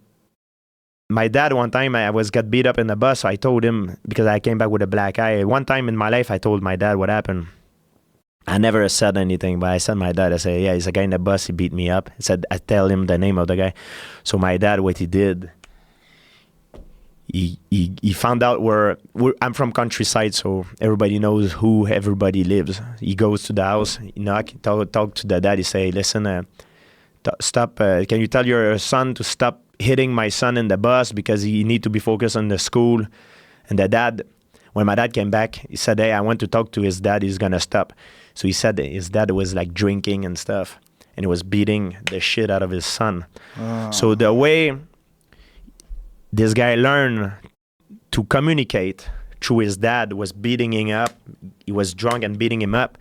my dad, one time, I got beat up in the bus. So I told him, because I came back with a black eye. One time in my life, I told my dad what happened. I never said anything, but I said my dad, I said, yeah, he's a guy in the bus, he beat me up. I said, I tell him the name of the guy. So my dad, what he did, he found out I'm from countryside, so everybody knows who everybody lives. He goes to the house, he talk to the dad, he say, listen, stop, can you tell your son to stop hitting my son in the bus because he need to be focused on the school? And the dad, when my dad came back, he said, hey, I want to talk to his dad, he's going to stop. So he said his dad was like drinking and stuff. and he was beating the shit out of his son. So the way this guy learned to communicate through his dad was beating him up. He was drunk and beating him up.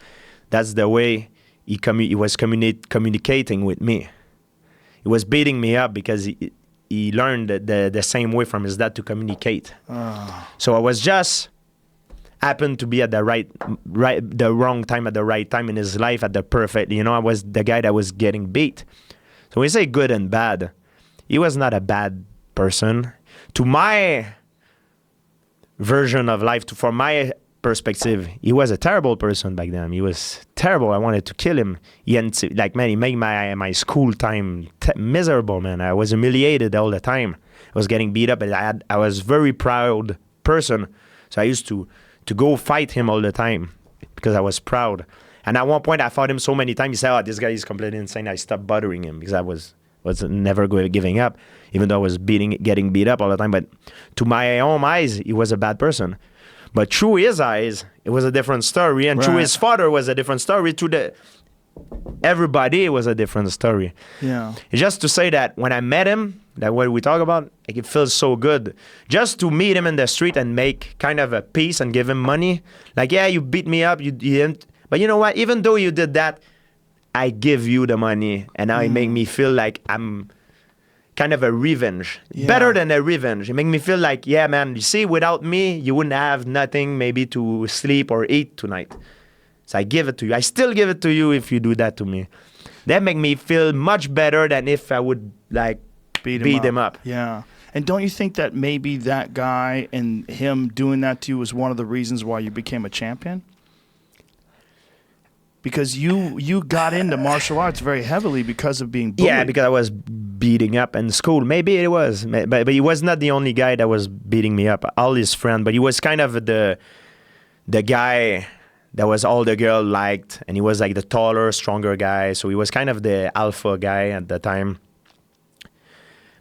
That's the way he was communicating with me. He was beating me up because he learned the same way from his dad to communicate. So I was just happened to be at the wrong time at the right time in his life at the perfect. I was the guy that was getting beat. So when we say good and bad, he was not a bad person. To my version of life, from my perspective, he was a terrible person back then. He was terrible. I wanted to kill him. He made my school time miserable, man. I was humiliated all the time. I was getting beat up, and I was very proud person. So I used to go fight him all the time because I was proud. And at one point, I fought him so many times. He said, "Oh, this guy is completely insane." I stopped bothering him because I was never giving up, even though I was getting beat up all the time. But to my own eyes, he was a bad person. But through his eyes, it was a different story. And through his father was a different story. Everybody was a different story. Yeah. It's just to say that when I met him, that what we talk about, it feels so good. Just to meet him in the street and make kind of a peace and give him money. Yeah, you beat me up, you didn't. But you know what? Even though you did that, I give you the money. And now it make me feel like I'm kind of a revenge. Yeah. Better than a revenge. It made me feel like, yeah, man, you see, without me, you wouldn't have nothing maybe to sleep or eat tonight. So I give it to you. I still give it to you if you do that to me. That make me feel much better than if I would beat him up. Yeah. And don't you think that maybe that guy and him doing that to you was one of the reasons why you became a champion? Because you got into martial arts very heavily because of being bullied. Yeah, because I was beating up in school. Maybe it was. But he was not the only guy that was beating me up. All his friends. But he was kind of the guy that was all the girl liked. And he was like the taller, stronger guy. So he was kind of the alpha guy at the time.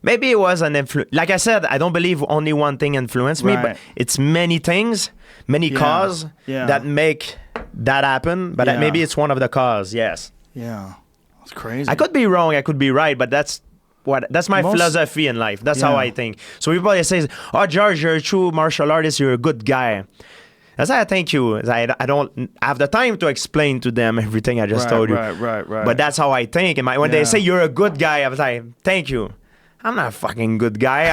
Maybe it was an influence. Like I said, I don't believe only one thing influenced me. But it's many things, many causes that make that happen. But maybe it's one of the cause, yes. Yeah. That's crazy. I could be wrong, I could be right, but that's my philosophy in life. That's how I think. So everybody says, "Oh, George, you're a true martial artist, you're a good guy." That's why I thank you. I don't have the time to explain to them everything I just told you. Right. But that's how I think. And when they say you're a good guy, I was like, thank you. I'm not a fucking good guy.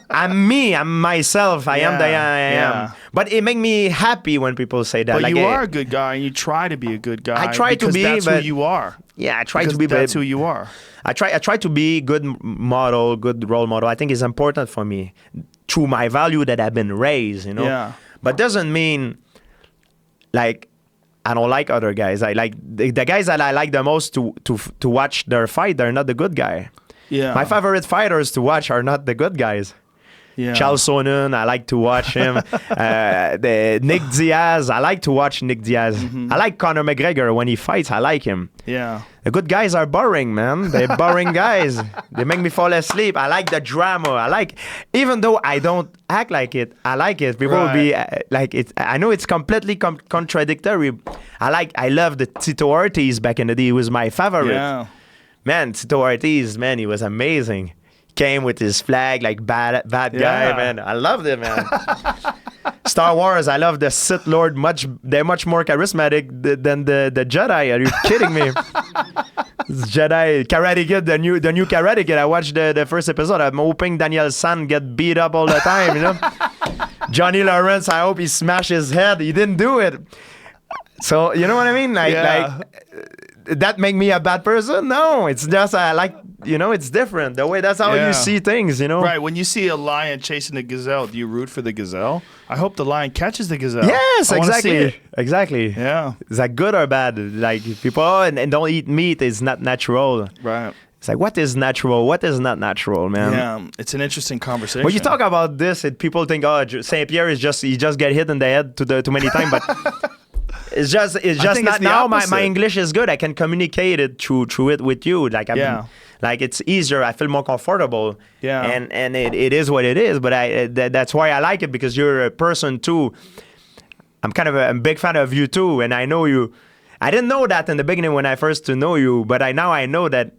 I'm me. I'm myself. I am the I am. But it makes me happy when people say that. But you are a good guy, and you try to be a good guy. I try to be, that's but who you are. Yeah, I try to be. That's who you are. I try to be good model, good role model. I think it's important for me through my value that I've been raised. Yeah. But doesn't mean I don't like other guys. I like the guys that I like the most to watch their fight. They're not the good guy. Yeah. My favorite fighters to watch are not the good guys. Yeah. Charles Sonnen, I like to watch him. The Nick Diaz, I like to watch Nick Diaz. Mm-hmm. I like Conor McGregor when he fights. I like him. Yeah. The good guys are boring, man. They're boring guys. They make me fall asleep. I like the drama. Even though I don't act like it, I like it. People will be like it. I know it's completely contradictory. I love the Tito Ortiz back in the day. He was my favorite. Yeah. Man, Tito Ortiz, man, he was amazing. Came with his flag, bad guy, man. I loved it, man. Star Wars, I love the Sith Lord. They're much more charismatic than the Jedi. Are you kidding me? Jedi Karate Kid, the new Karate Kid. I watched the first episode. I'm hoping Daniel San get beat up all the time. Johnny Lawrence, I hope he smashed his head. He didn't do it. So you know what I mean? That make me a bad person? No, it's just it's different. The way that's how you see things, Right. When you see a lion chasing a gazelle, do you root for the gazelle? I hope the lion catches the gazelle. Yes, exactly. Exactly. Yeah. Is that good or bad? People and don't eat meat is not natural. Right. It's what is natural? What is not natural, man? Yeah, it's an interesting conversation. When you talk about this, people think, oh, St-Pierre he just get hit in the head too many times, but it's just not now. My English is good. I can communicate it through it with you. It's easier. I feel more comfortable. Yeah. And it is what it is. But that's why I like it, because you're a person too. I'm kind of a big fan of you too, and I know you. I didn't know that in the beginning when I first to know you, but now I know that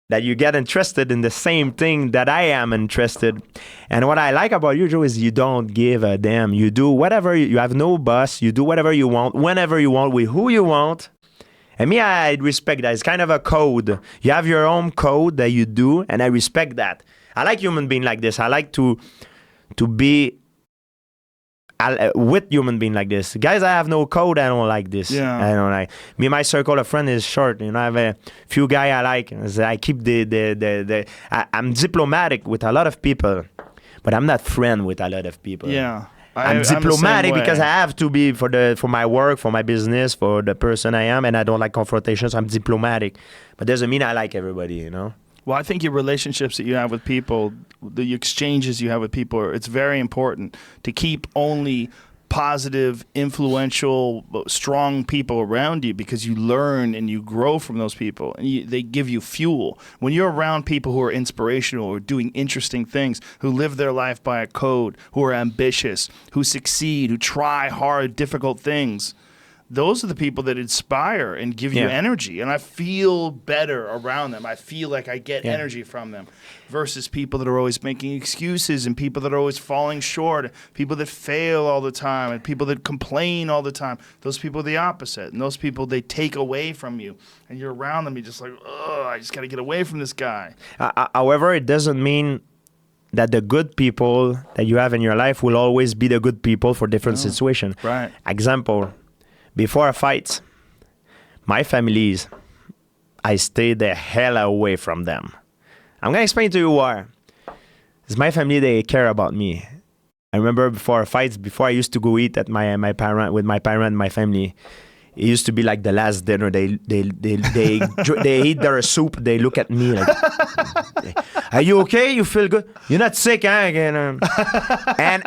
you get interested in the same thing that I am interested. And what I like about you, Joe, is you don't give a damn. You do whatever, you have no boss. You do whatever you want, whenever you want, with who you want. And me, I respect that. It's kind of a code. You have your own code that you do, and I respect that. I like human being like this. I like to be with human being like this. Guys, I have no code. I don't like this. Yeah. I don't like. Me, my circle of friends is short. You know, I have a few guys I like. I keep I'm diplomatic with a lot of people, but I'm not friend with a lot of people. Yeah. I'm diplomatic because I have to be for my work, for my business, for the person I am, and I don't like confrontations. I'm diplomatic, but doesn't mean I like everybody. You know. Well, I think your relationships that you have with people, the exchanges you have with people, it's very important to keep only positive, influential, strong people around you, because you learn and you grow from those people, and they give you fuel. When you're around people who are inspirational, or doing interesting things, who live their life by a code, who are ambitious, who succeed, who try hard, difficult things, those are the people that inspire and give you energy. And I feel better around them. I feel like I get energy from them, versus people that are always making excuses, and people that are always falling short, people that fail all the time, and people that complain all the time. Those people are the opposite. And those people, they take away from you. And you're around them, you're just like, oh, I just got to get away from this guy. However, it doesn't mean that the good people that you have in your life will always be the good people for different situations. Right. Example. Before a fight, my families, I stay the hell away from them. I'm going to explain to you why. It's my family, they care about me. I remember before fights, before I used to go eat at my parent, with my parent and my family, it used to be like the last dinner. They eat their soup. They look at me like, "Are you okay? You feel good? You're not sick, huh?" And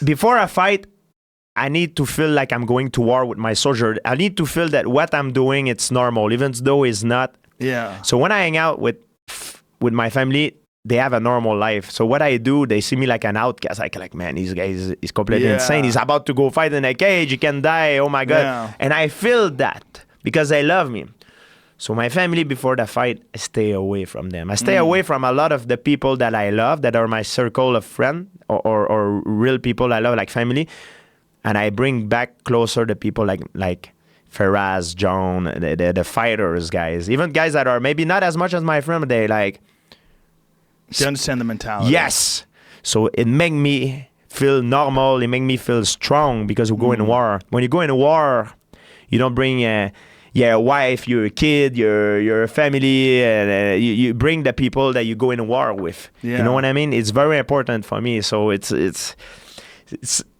before a fight, I need to feel like I'm going to war with my soldier. I need to feel that what I'm doing, it's normal, even though it's not. Yeah. So when I hang out with my family, they have a normal life. So what I do, they see me like an outcast. Like, man, this guy is completely insane. He's about to go fight in a cage. He can die. Oh my God. Yeah. And I feel that because they love me. So my family, before the fight, I stay away from them. I stay away from a lot of the people that I love, that are my circle of friends, or real people I love, like family. And I bring back closer the people like Faraz, John, the fighters guys. Even guys that are maybe not as much as my friend, but they like... They understand the mentality. Yes. So it make me feel normal. It make me feel strong, because we go in war. When you go in war, you don't bring a wife, your kid, your family, and you bring the people that you go in war with. Yeah. You know what I mean? It's very important for me. So it's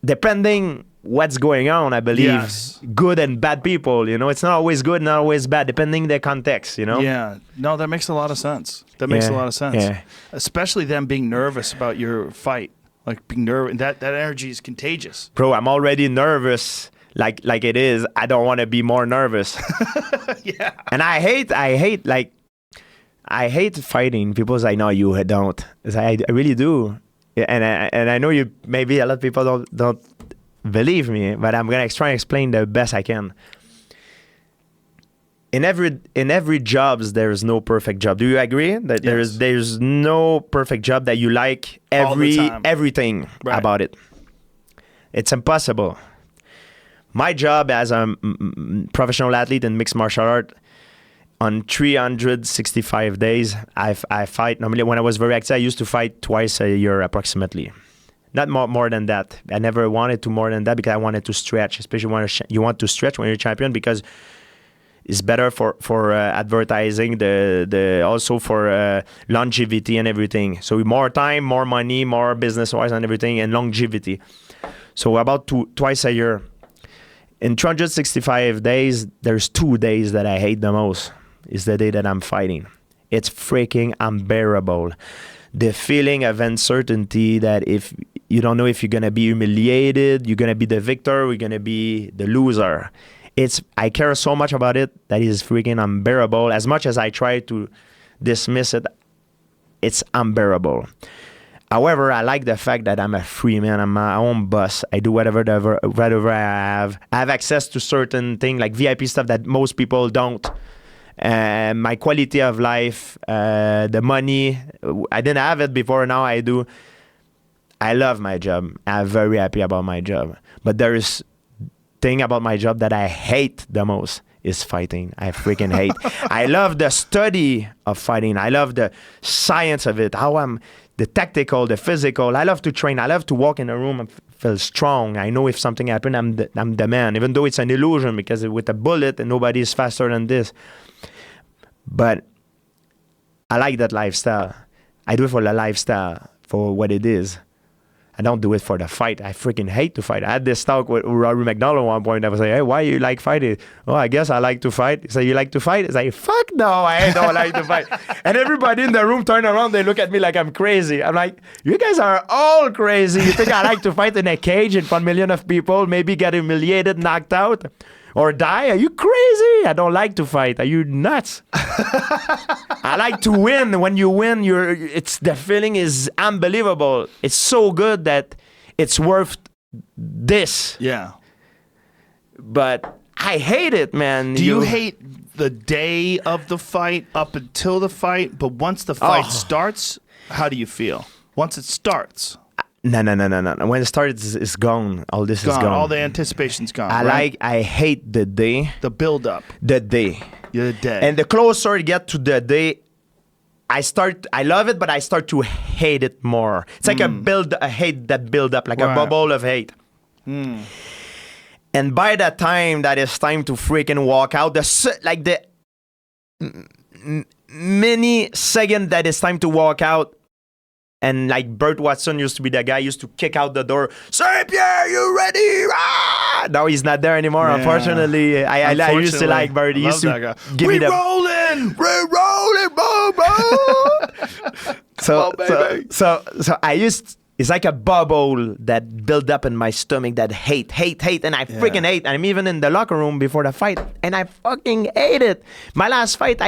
depending what's going on, I believe. Yes. Good and bad people, you know, it's not always good, not always bad, depending the context, you know. Yeah, no, that makes a lot of sense. That makes a lot of sense. Yeah. Especially them being nervous about your fight, like being nervous. That energy is contagious. Bro, I'm already nervous. Like it is. I don't want to be more nervous. Yeah. And I hate fighting. People say, no, you don't. I really do. And I know you, maybe a lot of people don't believe me, but I'm gonna try and explain the best I can. In every jobs, there is no perfect job. Do you agree that there's no perfect job that you like everything about it? It's impossible. My job as a professional athlete in mixed martial art, on 365 days, I fight. Normally, when I was very active, I used to fight twice a year approximately. Not more than that. I never wanted to more than that, because I wanted to stretch, especially when you want to stretch when you're a champion, because it's better for advertising, also for longevity and everything. So more time, more money, more business-wise and everything, and longevity. So about twice a year. In 365 days, there's 2 days that I hate the most. Is the day that I'm fighting. It's freaking unbearable. The feeling of uncertainty that if you don't know if you're going to be humiliated, you're going to be the victor, or you're going to be the loser. I care so much about it that it is freaking unbearable. As much as I try to dismiss it, it's unbearable. However, I like the fact that I'm a free man. I'm my own boss. I do whatever I have. I have access to certain things like VIP stuff that most people don't. My quality of life, the money, I didn't have it before. Now I do. I love my job. I'm very happy about my job. But there is thing about my job that I hate the most is fighting. I freaking hate. I love the study of fighting. I love the science of it. How I'm the tactical, the physical. I love to train. I love to walk in a room and feel strong. I know if something happened, I'm the man, even though it's an illusion because with a bullet and nobody is faster than this. But I like that lifestyle. I do it for the lifestyle, for what it is. I don't do it for the fight. I freaking hate to fight. I had this talk with Rory McDonald at one point. I was like, hey, why you like fighting? Oh, I guess I like to fight. He said, you like to fight? He's like, fuck no, I don't like to fight. And everybody in the room turn around. They look at me like I'm crazy. I'm like, you guys are all crazy. You think I like to fight in a cage in front of millions of people, maybe get humiliated, knocked out, or die? Are you crazy? I don't like to fight. Are you nuts? I like to win. When you win, the feeling is unbelievable. It's so good that it's worth this. Yeah. But I hate it, man. Do you hate the day of the fight up until the fight? But once the fight starts, how do you feel? Once it starts. No. When it starts, it's gone. All this is gone. All the anticipation's gone. I hate the day. The build up. The day. The day. And the closer you get to the day, I love it, but I start to hate it more. It's like a hate that build up, like a bubble of hate. And by that time, that it's time to freaking walk out, the mini second that it's time to walk out, and like Burt Watson used to be the guy used to kick out the door. St-Pierre, you ready? Ah! Now he's not there anymore. Yeah. Unfortunately, I used to like Burt. He used to give me the we're rolling, bro. So I used. It's like a bubble that built up in my stomach. That hate, and I freaking hate. I'm even in the locker room before the fight, and I fucking hate it. My last fight,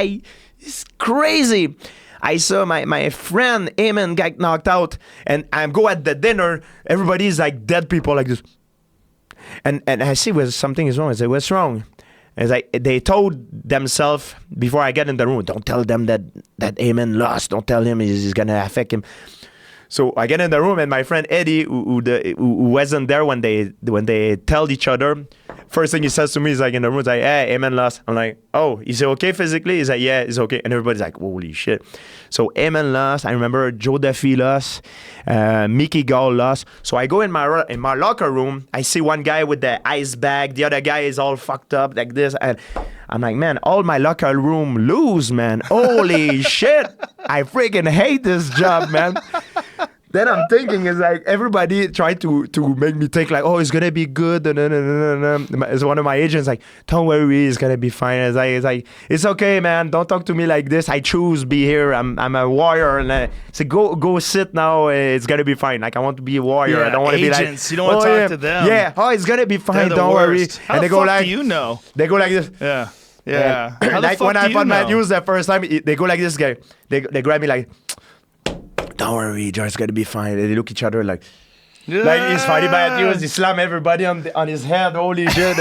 it's crazy. I saw my friend Eamon get knocked out, and I go at the dinner. Everybody's like dead people like this, and I see something is wrong. I say, what's wrong? It's like they told themselves before I get in the room, don't tell them that Eamon lost. Don't tell him it's gonna affect him. So I get in the room, and my friend Eddie, who wasn't there when they tell each other, first thing he says to me is like in the room, he's like, hey, Eamon lost. I'm like, oh, is he okay physically? He's like, yeah, he's okay. And everybody's like, holy shit. So Eamon lost. I remember Joe Duffy lost. Mickey Gall lost. So I go in my locker room. I see one guy with the ice bag. The other guy is all fucked up like this. And I'm like, man, all my locker room lose, man. Holy shit. I freaking hate this job, man. Then I'm thinking, it's like everybody tried to make me think like, oh, it's gonna be good. It's one of my agents like, don't worry, it's gonna be fine. It's like, it's okay, man. Don't talk to me like this. I choose be here. I'm a warrior. And I say, go sit now. It's gonna be fine. Like I want to be a warrior. Yeah, I don't want to be like, you don't want to talk to them. Yeah. Oh, it's gonna be fine. Don't worry. How and the fuck do you know? They go like this. Yeah. Like when I fought Matt Hughes the first time, they go like this guy. They grab me like, don't worry, George, it's gonna be fine. They look at each other like he's fighting Matt Hughes. He slam everybody on his head. Holy shit!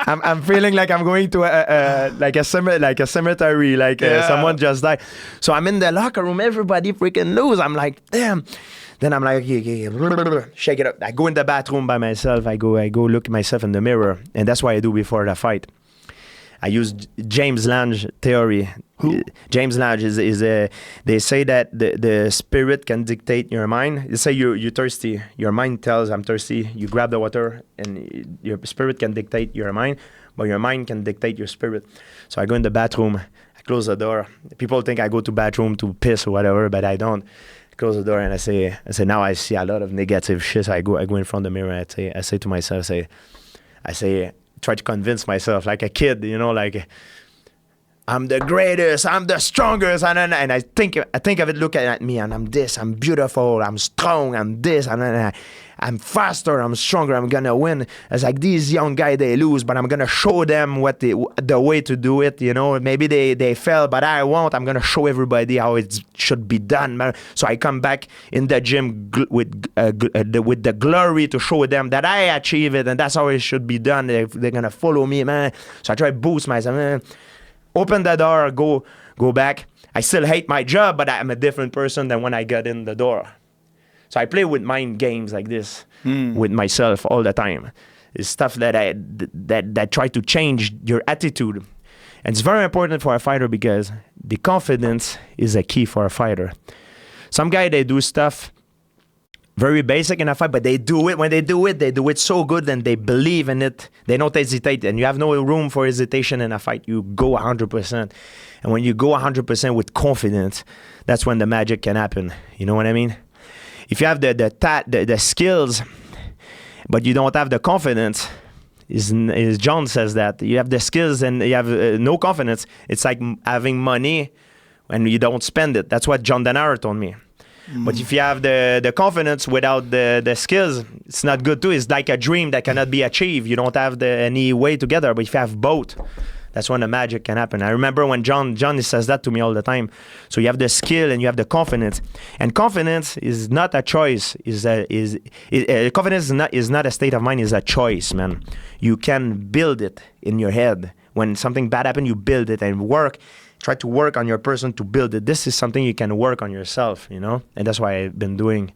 I'm feeling like I'm going to a cemetery. Someone just died. So I'm in the locker room. Everybody freaking knows. I'm like, damn. Then I'm like, okay, shake it up. I go in the bathroom by myself. I go look at myself in the mirror, and that's what I do before the fight. I use James Lange theory. Who? James Lange is they say that the spirit can dictate your mind. They say you're thirsty. Your mind tells I'm thirsty. You grab the water, and your spirit can dictate your mind, but your mind can dictate your spirit. So I go in the bathroom. I close the door. People think I go to bathroom to piss or whatever, but I don't. I close the door and I say now I see a lot of negative shit. So I go in front of the mirror. I say to myself, I say. Try to convince myself like a kid, like I'm the greatest, I'm the strongest, and I think of it, look at me, and I'm this, I'm beautiful, I'm strong, I'm this, and then I'm faster, I'm stronger, I'm gonna win. It's like these young guys, they lose, but I'm gonna show them what the way to do it. You know, maybe they fail, but I won't. I'm gonna show everybody how it should be done, man. So I come back in the gym with the glory to show them that I achieve it, and that's how it should be done. They're gonna follow me, man. So I try to boost myself, man. Open the door, go back. I still hate my job, but I'm a different person than when I got in the door. So I play with mind games like this with myself all the time. It's stuff that try to change your attitude. And it's very important for a fighter because the confidence is a key for a fighter. Some guy, they do stuff very basic in a fight, but they do it. When they do it so good and they believe in it. They don't hesitate, and you have no room for hesitation in a fight. You go 100%. And when you go 100% with confidence, that's when the magic can happen. You know what I mean? If you have the skills, but you don't have the confidence, is John says that you have the skills and you have no confidence. It's like having money and you don't spend it. That's what John Denaro told me. But if you have the confidence without the skills, it's not good too. It's like a dream that cannot be achieved. You don't have any way together. But if you have both, that's when the magic can happen. I remember when John says that to me all the time. So you have the skill and you have the confidence. And confidence is not a choice. Confidence is not a state of mind. It's a choice, man. You can build it in your head. When something bad happens, you build it and work. Try to work on your person to build it. This is something you can work on yourself, you know? And that's why I've been doing.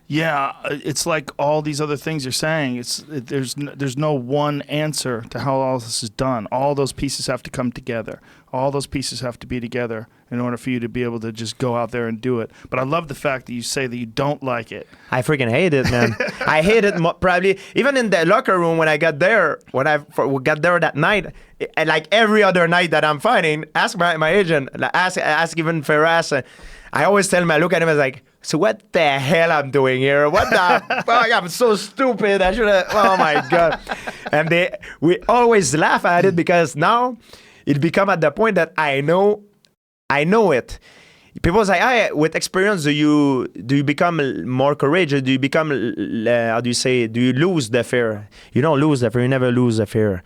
Yeah, it's like all these other things you're saying. There's no one answer to how all this is done. All those pieces have to come together. All those pieces have to be together in order for you to be able to just go out there and do it. But I love the fact that you say that you don't like it. I freaking hate it, man. I hate it probably even in the locker room when I got there. When I got there that night, and like every other night that I'm fighting, ask my agent, ask even Ferraz. I always tell him, I look at him as like, so what the hell I'm doing here? What the fuck? I'm so stupid. I should have. Oh my god! And we always laugh at it because now it become at the point that I know it. People say, "Hey, with experience, do you become more courageous? Do you become how do you say? Do you lose the fear? You don't lose the fear. You never lose the fear.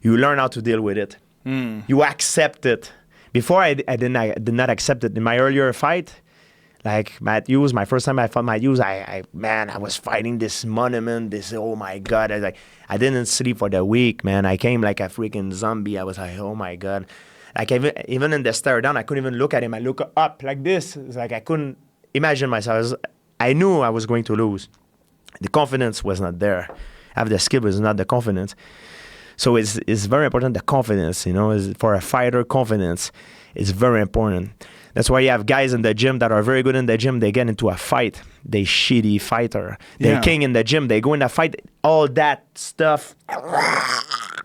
You learn how to deal with it. You accept it. Before I did not accept it in my earlier fight." Like Matt Hughes, my first time I fought Matt Hughes, I was fighting this monument, oh my god, I didn't sleep for the week, man. I came like a freaking zombie. I was like, oh my god. Like even in the stare down, I couldn't even look at him. I look up like this. It's like I couldn't imagine myself. I knew I was going to lose. The confidence was not there. I have the skill, but it's not the confidence. So it's very important, the confidence, you know, for a fighter, confidence is very important. That's why you have guys in the gym that are very good in the gym. They get into a fight. They shitty fighter. They're king in the gym. They go in a fight. All that stuff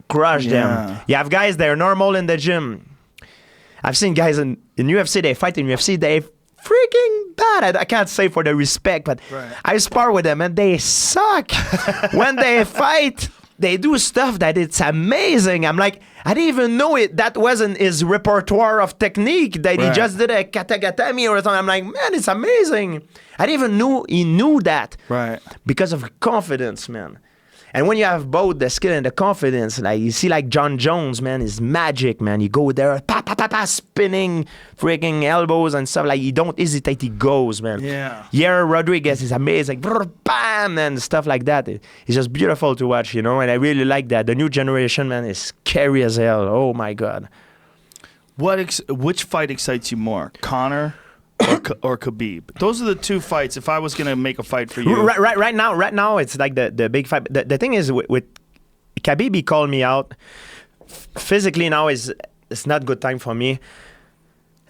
crush them. You have guys that are normal in the gym. I've seen guys in UFC, they fight in UFC. They freaking bad. I can't say for the respect, but I spar with them and they suck. When they fight, they do stuff that it's amazing. I'm like, I didn't even know it. That wasn't his repertoire of technique. That he just did a katagatami or something. I'm like, man, it's amazing. I didn't even know he knew that. Right. Because of confidence, man. And when you have both the skill and the confidence, like you see like John Jones, man, is magic, man. You go there, spinning freaking elbows and stuff. Like you don't hesitate, he goes, man. Yeah. JRE Rodriguez is amazing. Bam, and stuff like that. It's just beautiful to watch, you know, and I really like that. The new generation, man, is scary as hell. Oh my God. Which fight excites you more, Conor or Khabib? Those are the two fights. If I was gonna make a fight for you, right now, it's like the big fight. The thing is with Khabib, he called me out. Physically now it's not good time for me.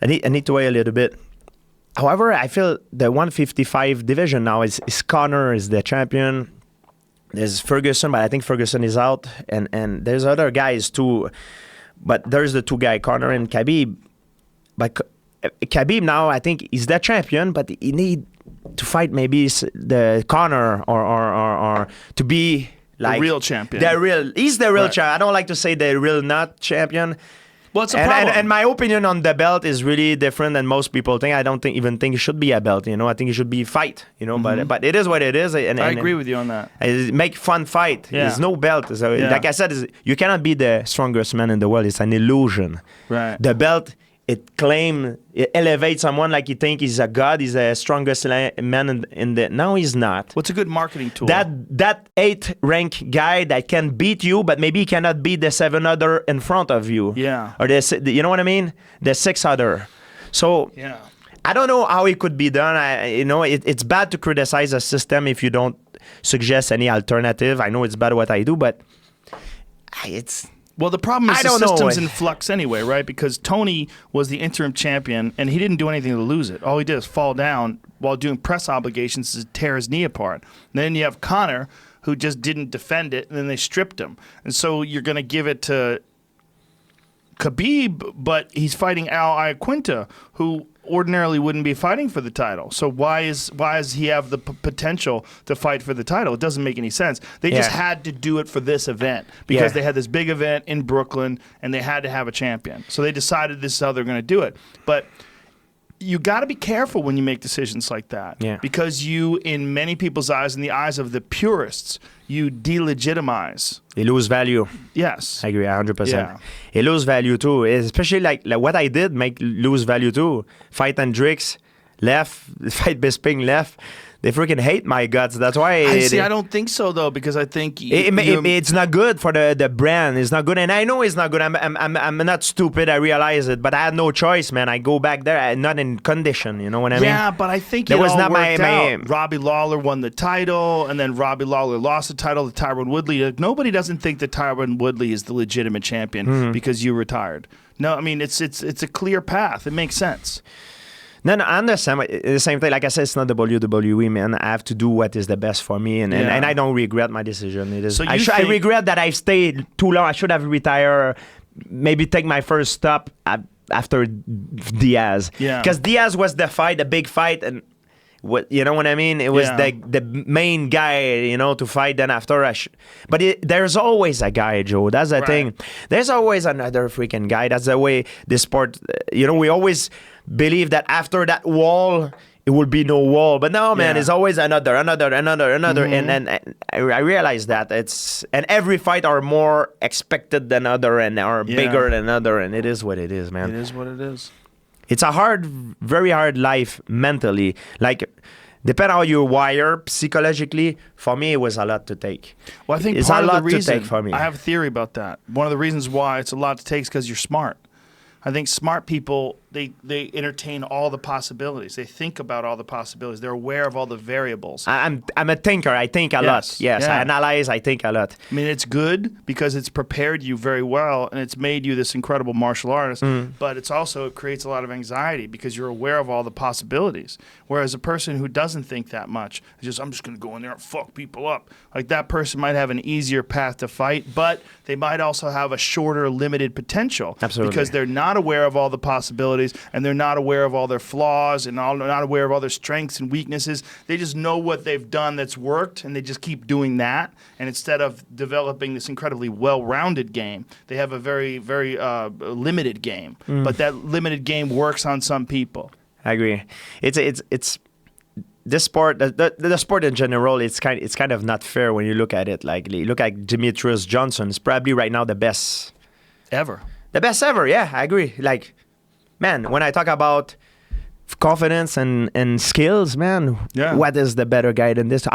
I need to wait a little bit. However, I feel the 155 division now is Conor is the champion. There's Ferguson, but I think Ferguson is out, and there's other guys too. But there's the two guys, Conor and Khabib. But Khabib now, I think he's the champion, but he need to fight maybe the Conor or to be like the real champion. He's the real champion. I don't like to say the real not champion, Well, it's a problem. And my opinion on the belt is really different than most people think. I don't even think it should be a belt. I think it should be fight. But it is what it is. And I agree with you on that. Make fun fight. Yeah. There's no belt. So, like I said, you cannot be the strongest man in the world. It's an illusion. Right. The belt, it elevates someone like you think he's a god. He's the strongest man in the. No, he's not. What's a good marketing tool? That 8th rank guy that can beat you, but maybe he cannot beat the 7 other in front of you. Yeah. Or you know what I mean? The 6 other. So yeah. I don't know how it could be done. It's bad to criticize a system if you don't suggest any alternative. I know it's bad what I do, but it's. Well, the problem is the system's in flux anyway, right? Because Tony was the interim champion, and he didn't do anything to lose it. All he did is fall down while doing press obligations to tear his knee apart. And then you have Connor, who just didn't defend it, and then they stripped him. And so you're going to give it to Khabib, but he's fighting Al Iaquinta, who ordinarily wouldn't be fighting for the title. So why does he have the potential to fight for the title? It doesn't make any sense. They just had to do it for this event because they had this big event in Brooklyn and they had to have a champion. So they decided this is how they're going to do it. But you got to be careful when you make decisions like that because you, in many people's eyes, in the eyes of the purists, you delegitimize. They lose value. Yes. I agree 100%. Yeah. It lose value too, especially like what I did make lose value too. Fight Hendricks, left. Fight Bisping, left. They freaking hate my guts. That's why. I don't think so though, because I think it's not good for the brand. It's not good, and I know it's not good. I'm not stupid. I realize it, but I had no choice, man. I go back there. I'm not in condition. You know what I mean? Yeah, but I think that it was all not worked my. out. Robbie Lawler won the title, and then Robbie Lawler lost the title to Tyron Woodley. Nobody doesn't think that Tyron Woodley is the legitimate champion because you retired. No, I mean it's a clear path. It makes sense. No, I understand. The same thing. Like I said, it's not WWE, man. I have to do what is the best for me, and I don't regret my decision. It is. So I regret that I stayed too long. I should have retired. Maybe take my first stop after Diaz. Yeah. Because Diaz was the big fight, and you know what I mean. It was the main guy, to fight. Then after but there's always a guy, Joe. That's the thing. There's always another freaking guy. That's the way this sport. We always believe that after that wall it will be no wall, but no, man, it's always another and I realize that and every fight are more expected than other and are bigger than other, and it is what it is, man. It is what it is. It's a very hard life mentally, like depending on how you wire psychologically. For me, it was a lot to take. Well, I think it's part a of lot the reason, to take for me. I have a theory about that. One of the reasons why it's a lot to take is because you're smart. I think smart people, they entertain all the possibilities. They think about all the possibilities. They're aware of all the variables. I'm a thinker. I think a lot. Yes, I analyze. I think a lot. I mean, it's good because it's prepared you very well and it's made you this incredible martial artist. But it creates a lot of anxiety because you're aware of all the possibilities. Whereas a person who doesn't think that much, I'm just going to go in there and fuck people up. Like that person might have an easier path to fight, but they might also have a shorter, limited potential. Absolutely. Because they're not aware of all the possibilities and they're not aware of all their flaws and not aware of all their strengths and weaknesses. They just know what they've done that's worked and they just keep doing that. And instead of developing this incredibly well-rounded game, they have a very, very limited game. But that limited game works on some people. I agree. It's this sport, the sport in general, it's kind of not fair when you look at it. Like you look at Demetrius Johnson, is probably right now the best ever. The best ever, yeah, I agree. Like, man, when I talk about confidence and skills, man, what is the better guy than this?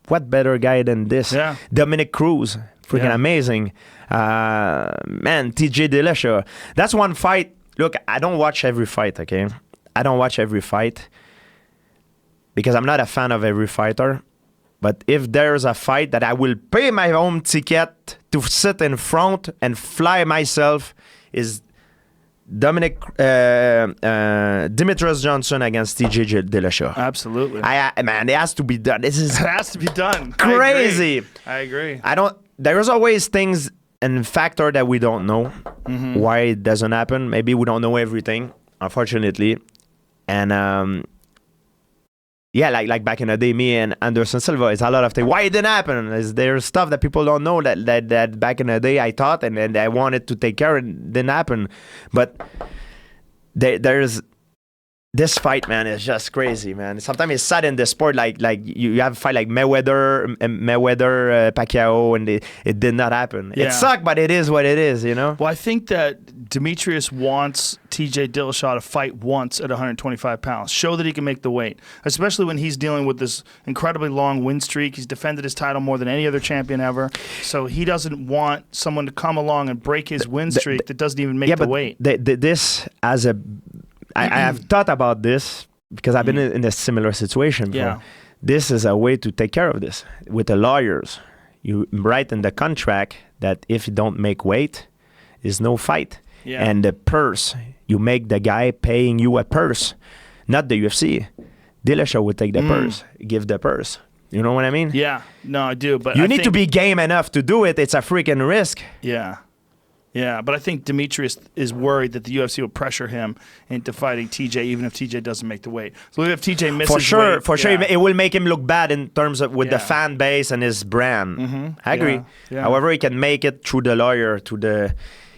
What better guy than this? Yeah. Dominic Cruz, freaking amazing. Man, TJ Dillashaw. That's one fight. Look, I don't watch every fight, okay? I don't watch every fight because I'm not a fan of every fighter. But if there's a fight that I will pay my own ticket to sit in front and fly myself, is Demetrius Johnson against TJ Dillashaw. Absolutely. Man, it has to be done. It has to be done. Crazy. I agree. There's always things and factor that we don't know why it doesn't happen. Maybe we don't know everything, unfortunately. And yeah, like back in the day, me and Anderson Silva, it's a lot of things. Why it didn't happen? There's stuff that people don't know that back in the day I thought and I wanted to take care and didn't happen. But there's this fight, man, is just crazy, man. Sometimes it's sad in the sport, like you have a fight like Mayweather, Pacquiao, and it did not happen. Yeah. It sucked, but it is what it is, you know? Well, I think that Demetrius wants TJ Dillashaw to fight once at 125 pounds. Show that he can make the weight, especially when he's dealing with this incredibly long win streak. He's defended his title more than any other champion ever. So he doesn't want someone to come along and break his win streak that doesn't even make the weight. This as a... I have thought about this because I've been in a similar situation before. Yeah. This is a way to take care of this. With the lawyers, you write in the contract that if you don't make weight, there's no fight. Yeah. And the purse, you make the guy paying you a purse, not the UFC. Dillashaw would take the purse, give the purse. You know what I mean? Yeah. No, I do. But you need to be game enough to do it. It's a freaking risk. Yeah. Yeah, but I think Demetrius is worried that the UFC will pressure him into fighting TJ, even if TJ doesn't make the weight. So if TJ misses weight, for sure, it will make him look bad in terms of with the fan base and his brand. I agree. Yeah. However, he can make it through the lawyer.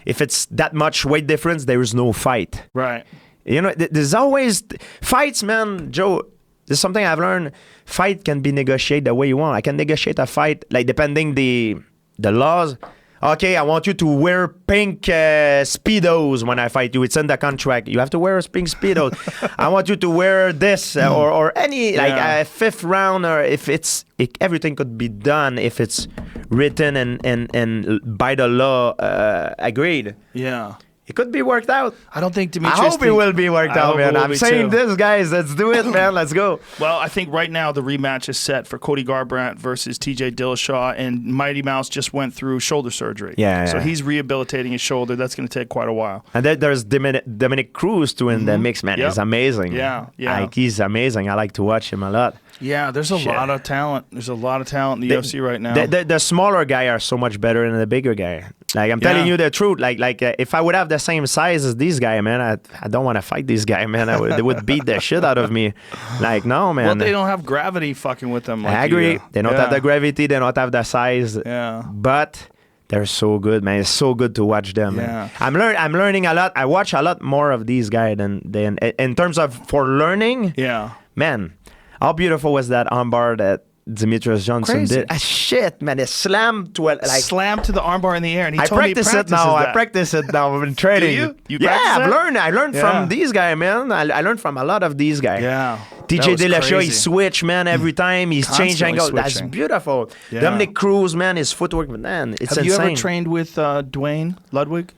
If it's that much weight difference, there is no fight. Right. You know, there's always fights, man. Joe, there's something I've learned. Fight can be negotiated the way you want. I can negotiate a fight, like depending the laws. Okay, I want you to wear pink Speedos when I fight you. It's in the contract. You have to wear pink Speedos. I want you to wear this or any, like a fifth round, or if everything could be done if it's written and by the law agreed. Yeah. It could be worked out. I don't think Demetrius... I hope it will be worked out, man. I'm saying this, guys. Let's do it, man. Let's go. Well, I think right now the rematch is set for Cody Garbrandt versus TJ Dillashaw, and Mighty Mouse just went through shoulder surgery. Yeah. So he's rehabilitating his shoulder. That's going to take quite a while. And there's Dominic Cruz too in the mix, man. Yep. He's amazing. Yeah. Like, he's amazing. I like to watch him a lot. Yeah, there's a lot of talent. There's a lot of talent in the UFC right now. The smaller guy are so much better than the bigger guy. Like, I'm telling you the truth. Like if I would have the same size as these guys, man, I don't want to fight these guys, man. They would beat the shit out of me. Like, no, man. Well, they don't have gravity fucking with them. Like I agree. You do. They don't have the gravity. They don't have the size. Yeah. But they're so good, man. It's so good to watch them. Yeah. Man. I'm learning a lot. I watch a lot more of these guys than in terms of for learning. Yeah. Man, how beautiful was that armbar that Demetrius Johnson Crazy. did? Shit, man, it slammed to slam to the armbar in the air, and he told me he practice it now. that. I practice it now. I've been training. Do you? Yeah, practice it? I learned from these guys, man. I learned from a lot of these guys. Yeah. TJ Dillashaw, he switch, man, every time. He's changing angle. That's switching. beautiful. Yeah. Dominic Cruz, man, his footwork, man, it's Have insane. you ever trained with Dwayne Ludwig?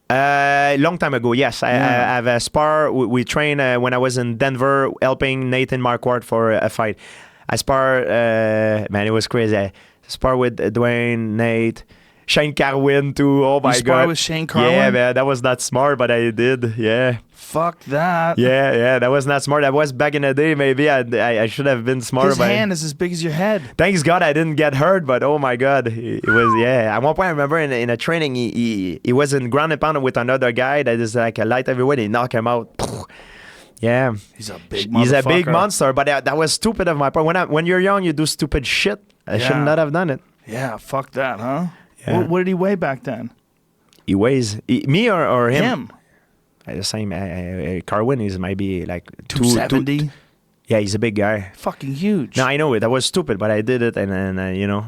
Long time ago, yes. I have a spar. We trained when I was in Denver, helping Nathan Marquardt for a fight. I spar, man, it was crazy. I spar with Dwayne, Nate, Shane Carwin too. Oh my you god! Spar with Shane Carwin? Yeah, man, that was not smart, but I did. Yeah. Fuck that. Yeah, that was not smart. That was back in the day. Maybe I should have been smarter. His hand is as big as your head. Thanks God I didn't get hurt, but oh my God, it was, yeah. At one point I remember in a training, he was in ground and pound with another guy that is like a light heavyweight. He knocked him out. Yeah. He's a big motherfucker. He's a big monster, but that was stupid of my part. When you're young, you do stupid shit. I should not have done it. Yeah, fuck that, huh? Yeah. What did he weigh back then? He weighs, me or him? Him. The same. Carwin is maybe like 270. Yeah, he's a big guy. Fucking huge. No, I know it. That was stupid, but I did it, and then you know,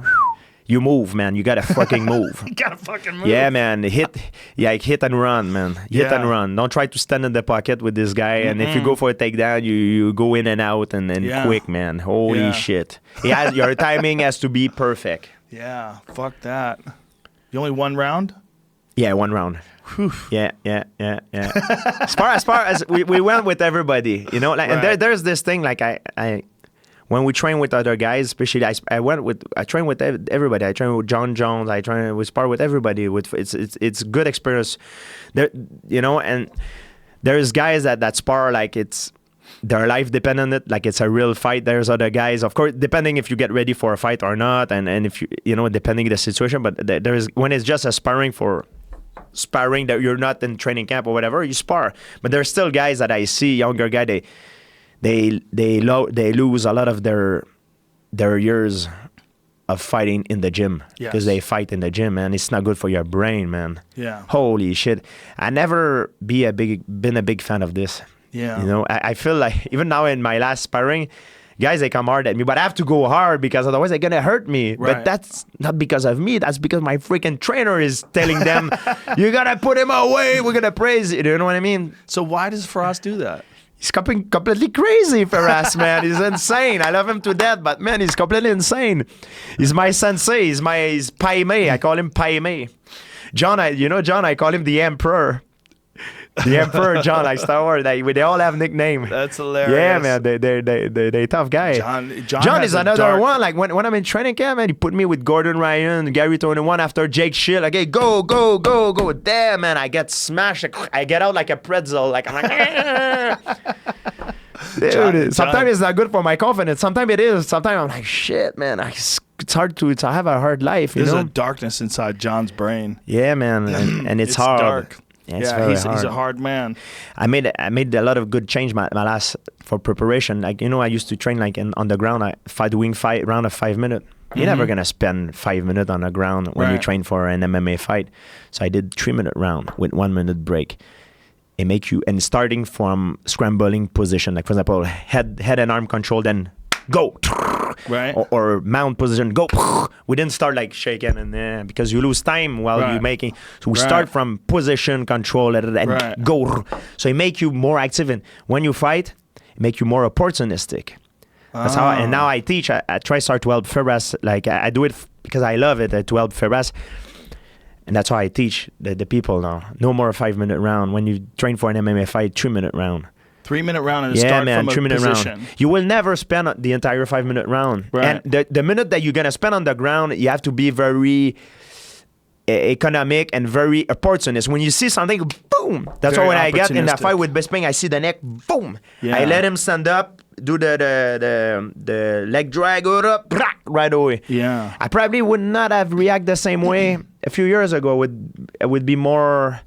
you move, man. You gotta fucking move. You gotta fucking move. Yeah, man. Hit and run, man. Hit and run. Don't try to stand in the pocket with this guy. And if you go for a takedown, you go in and out and quick, man. Holy shit. Your timing has to be perfect. Yeah, fuck that. You only one round? Yeah, 1 round. Whew. Yeah. As we went with everybody, you know, like, right. And there's this thing, like I when we train with other guys, especially I train with everybody. I train with John Jones. We spar with everybody. It's good experience, there, you know. And there's guys that spar like it's their life depend on it, like it's a real fight. There's other guys, of course, depending if you get ready for a fight or not, and if you know, depending the situation. But there is when it's just a sparring that you're not in training camp or whatever, you spar. But there's still guys that I see, younger guy, they lose a lot of their years of fighting in the gym because they fight in the gym, man. It's not good for your brain, man. Yeah. Holy shit. I never been a big fan of this. Yeah. You know, I feel like even now in my last sparring, guys, they come hard at me, but I have to go hard because otherwise they're going to hurt me. Right. But that's not because of me. That's because my freaking trainer is telling them, you got to put him away. We're going to praise it. You know what I mean? So why does Faraz do that? He's completely crazy, Faraz, man. He's insane. I love him to death, but man, he's completely insane. He's my sensei. He's Pai Mei. I call him Pai Mei. John, I call him the Emperor. The Emperor John, like Star Wars. They all have nickname. That's hilarious. Yeah, man. They tough guy. John is another one. Like when I'm in training camp, man, he put me with Gordon Ryan, Gary 21 after Jake Shield. Like, hey, go. Damn, man, I get smashed. I get out like a pretzel. Like, I'm like, dude, sometimes it's not good for my confidence. Sometimes it is. Sometimes I'm like, shit, man. It's hard to have a hard life. There's a darkness inside John's brain. Yeah, man, and it's hard. Dark. Yeah, he's a hard man. I made a lot of good change my last for preparation. Like, I used to train like on the ground. Doing round of 5 minutes. You're never gonna spend 5 minutes on the ground when you train for an MMA fight. So I did 3-minute round with 1 minute break. It make you and starting from scrambling position, like for example, head and arm control, then go. Right. Or mount position, go. We didn't start like shaking and because you lose time while you're making. So we start from position control and go. So it make you more active, and when you fight, it make you more opportunistic. That's how. And now I teach. I try start to help Faraz. Like I do it because I love it to help Faraz. And that's how I teach the people now. No more 5-minute round. When you train for an MMA fight, 3-minute round. 3-minute round and start from a 3-minute position. round. You will never spend the entire 5-minute round. Right. And the minute that you're going to spend on the ground, you have to be very economic and very opportunist. When you see something, boom. That's why when I get in that fight with Bisping, I see the neck, boom. Yeah. I let him stand up, do the leg drag up, right away. Yeah. I probably would not have reacted the same way a few years ago. It would be more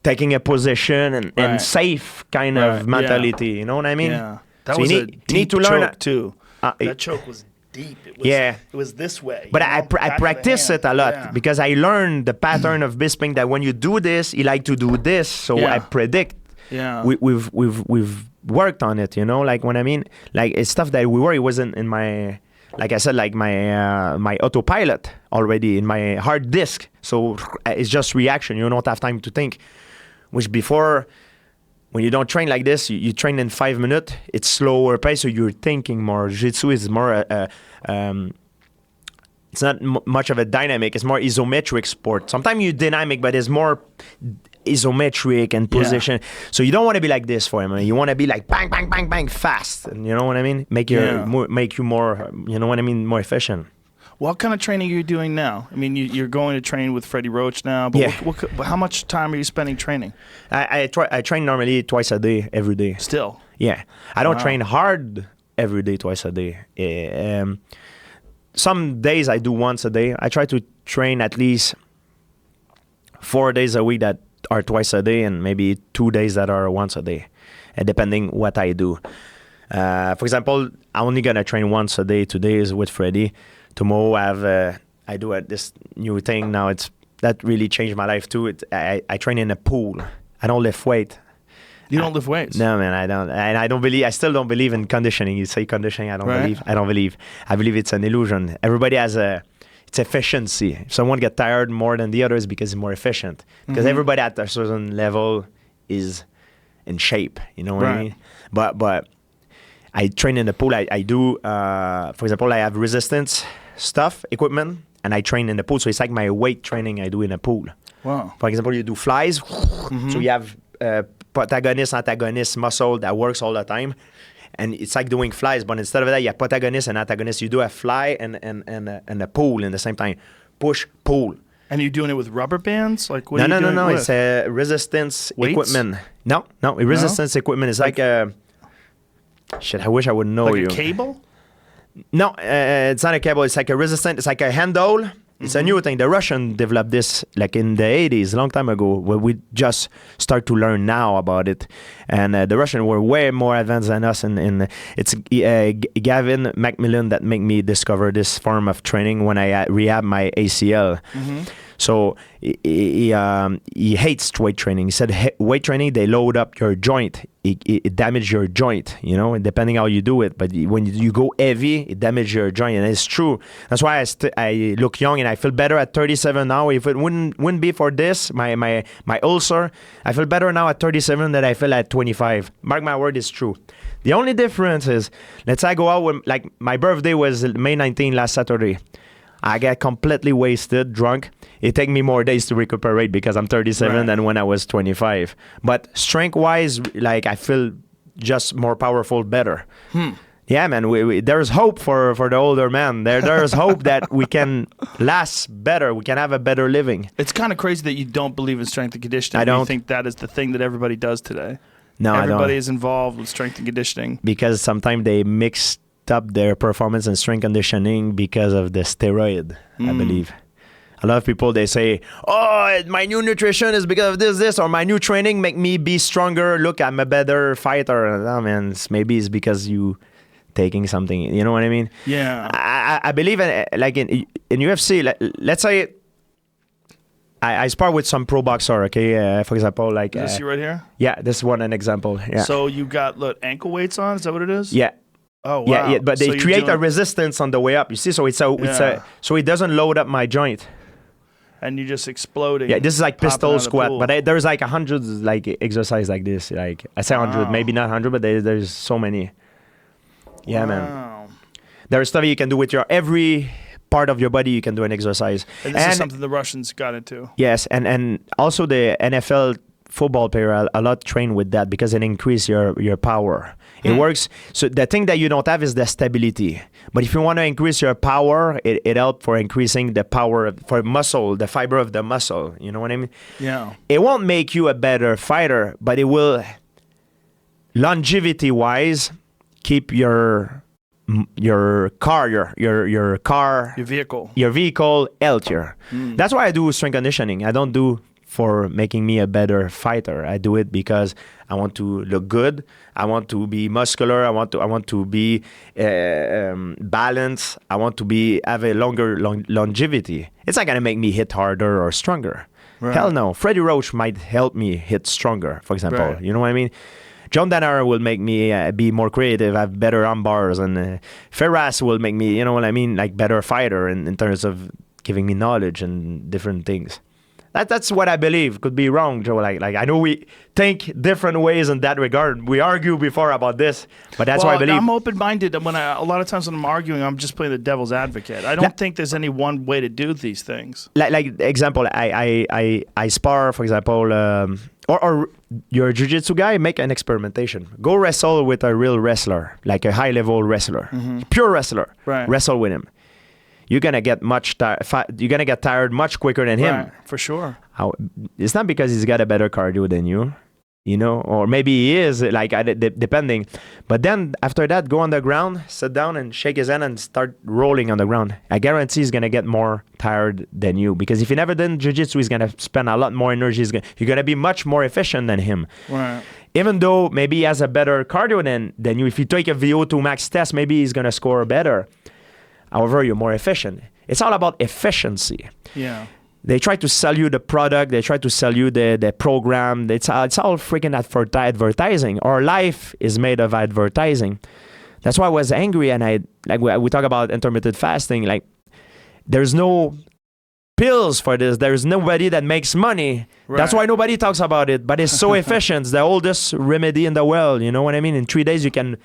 taking a position and safe kind of mentality. You know what I mean? Yeah. That was a deep choke too. That choke was deep. It was this way. But I practice it a lot because I learned the pattern of Bisping that when you do this, you like to do this. So I predict. Yeah. We've worked on it. Like when I mean, like it's stuff that we were. It wasn't in my. Like I said, like my autopilot already in my hard disk. So it's just reaction. You don't have time to think. Which before, when you don't train like this, you train in 5 minutes. It's slower pace, so you're thinking more. Jiu-jitsu is more. It's not much of a dynamic. It's more isometric sport. Sometimes you're dynamic, but it's more isometric and position. Yeah. So you don't want to be like this for him. You want to be like bang, bang, bang, bang, fast. And you know what I mean? Make you more. You know what I mean? More efficient. What kind of training are you doing now? I mean, you're going to train with Freddie Roach now, but how much time are you spending training? I train normally twice a day, every day. Still? Yeah. I don't train hard every day, twice a day. Some days I do once a day. I try to train at least 4 days a week that are twice a day and maybe 2 days that are once a day, depending what I do. For example, I'm only going to train once a day. Today is with Freddie. Tomorrow I do this new thing now. That really changed my life too. I train in a pool. I don't lift weight. You don't lift weights? No, man, I don't. And I still don't believe in conditioning. You say conditioning, I don't believe. I don't believe. I believe it's an illusion. Everybody has it's efficiency. If someone gets tired more than the others because it's more efficient. Because everybody at a certain level is in shape. You know what I mean? But I train in the pool. I do, for example, I have resistance stuff, equipment, and I train in the pool. So it's like my weight training I do in a pool. Wow. For example, you do flies. So you have protagonist, antagonist muscle that works all the time. And it's like doing flies, but instead of that, you have protagonist and antagonist. You do a fly and a pull in the same time. Push, pull. And you're doing it with rubber bands? Like what No. It's a resistance equipment. No. Resistance equipment is like a... Shit, I wish I would know like you. Like a cable? No, it's not a cable. It's like a resistance. It's like a handle It's a new thing. The Russian developed this like in the 80s, a long time ago, where we just start to learn now about it. And the Russian were way more advanced than us. And it's Gavin Macmillan that made me discover this form of training when I rehab my ACL. So he hates weight training. He said weight training, they load up your joint. It damages your joint, you know, depending how you do it. But when you go heavy, it damages your joint, and it's true. That's why I look young and I feel better at 37 now. If it wouldn't be for this, my ulcer, I feel better now at 37 than I feel at 25. Mark my word, it's true. The only difference is, let's say I go out with, like, my birthday was May 19 last Saturday. I get completely wasted, drunk. It takes me more days to recuperate because I'm 37 than when I was 25. But strength-wise, like, I feel just more powerful, better. Yeah, man, there's hope for the older man. There's hope that we can last better. We can have a better living. It's kind of crazy that you don't believe in strength and conditioning. I don't. You think that is the thing that everybody does today. No, everybody I don't. is involved with strength and conditioning. Because sometimes they mix up their performance and strength conditioning because of the steroid, I believe. A lot of people, they say, oh, my new nutrition is because of this, or my new training make me be stronger. Look, I'm a better fighter. Oh, man, maybe it's because you taking something, you know what I mean? Yeah. I believe like in UFC, let's say I spar with some pro boxer, okay? For example, like... Is this you right here? Yeah, this is an example. Yeah. So you got ankle weights on? Is that what it is? Yeah. Oh, wow. Yeah, but they create a resistance on the way up. You see, so so it doesn't load up my joint. And you're just exploding. Yeah, this is like pistol squat, but there's like 100 like exercise like this. Like I say 100, maybe not 100, but there's so many. Yeah, man. There's stuff you can do with every part of your body. You can do an exercise. And this is something the Russians got into. Yes, and also the NFL football player a lot train with that because it increases your power. It works. So the thing that you don't have is the stability. But if you want to increase your power, it helps for increasing the power for muscle, the fiber of the muscle. You know what I mean? Yeah. It won't make you a better fighter, but it will, longevity-wise, keep your vehicle healthier. That's why I do strength conditioning. I don't do for making me a better fighter. I do it because I want to look good. I want to be muscular. I want to be balanced. I want to have a longer longevity. It's not gonna make me hit harder or stronger. Right. Hell no. Freddie Roach might help me hit stronger, for example. Right. You know what I mean? John Danaher will make me be more creative, have better arm bars, and Ferraz will make me, you know what I mean, like better fighter in terms of giving me knowledge and different things. That's what I believe. Could be wrong, Joe. Like I know we think different ways in that regard. We argue before about this, but that's what I believe. I'm open-minded. A lot of times when I'm arguing, I'm just playing the devil's advocate. I don't think there's any one way to do these things. Like example, I spar, for example, or you're a jiu-jitsu guy, make an experimentation. Go wrestle with a real wrestler, like a high-level wrestler, pure wrestler. Right. Wrestle with him. You're gonna get tired much quicker than him. Right, for sure. It's not because he's got a better cardio than you, you know, or maybe he is, like depending. But then after that, go on the ground, sit down, and shake his hand and start rolling on the ground. I guarantee he's gonna get more tired than you because if he never done jiu-jitsu, he's gonna spend a lot more energy. You're gonna be much more efficient than him. Right. Even though maybe he has a better cardio than you, if you take a VO2 max test, maybe he's gonna score better. However, you're more efficient. It's all about efficiency. Yeah. They try to sell you the product. They try to sell you the program. It's all freaking advertising. Our life is made of advertising. That's why I was angry. And we talk about intermittent fasting. Like, there's no pills for this. There's nobody that makes money. Right. That's why nobody talks about it. But it's so efficient. It's the oldest remedy in the world. You know what I mean? In 3 days, you can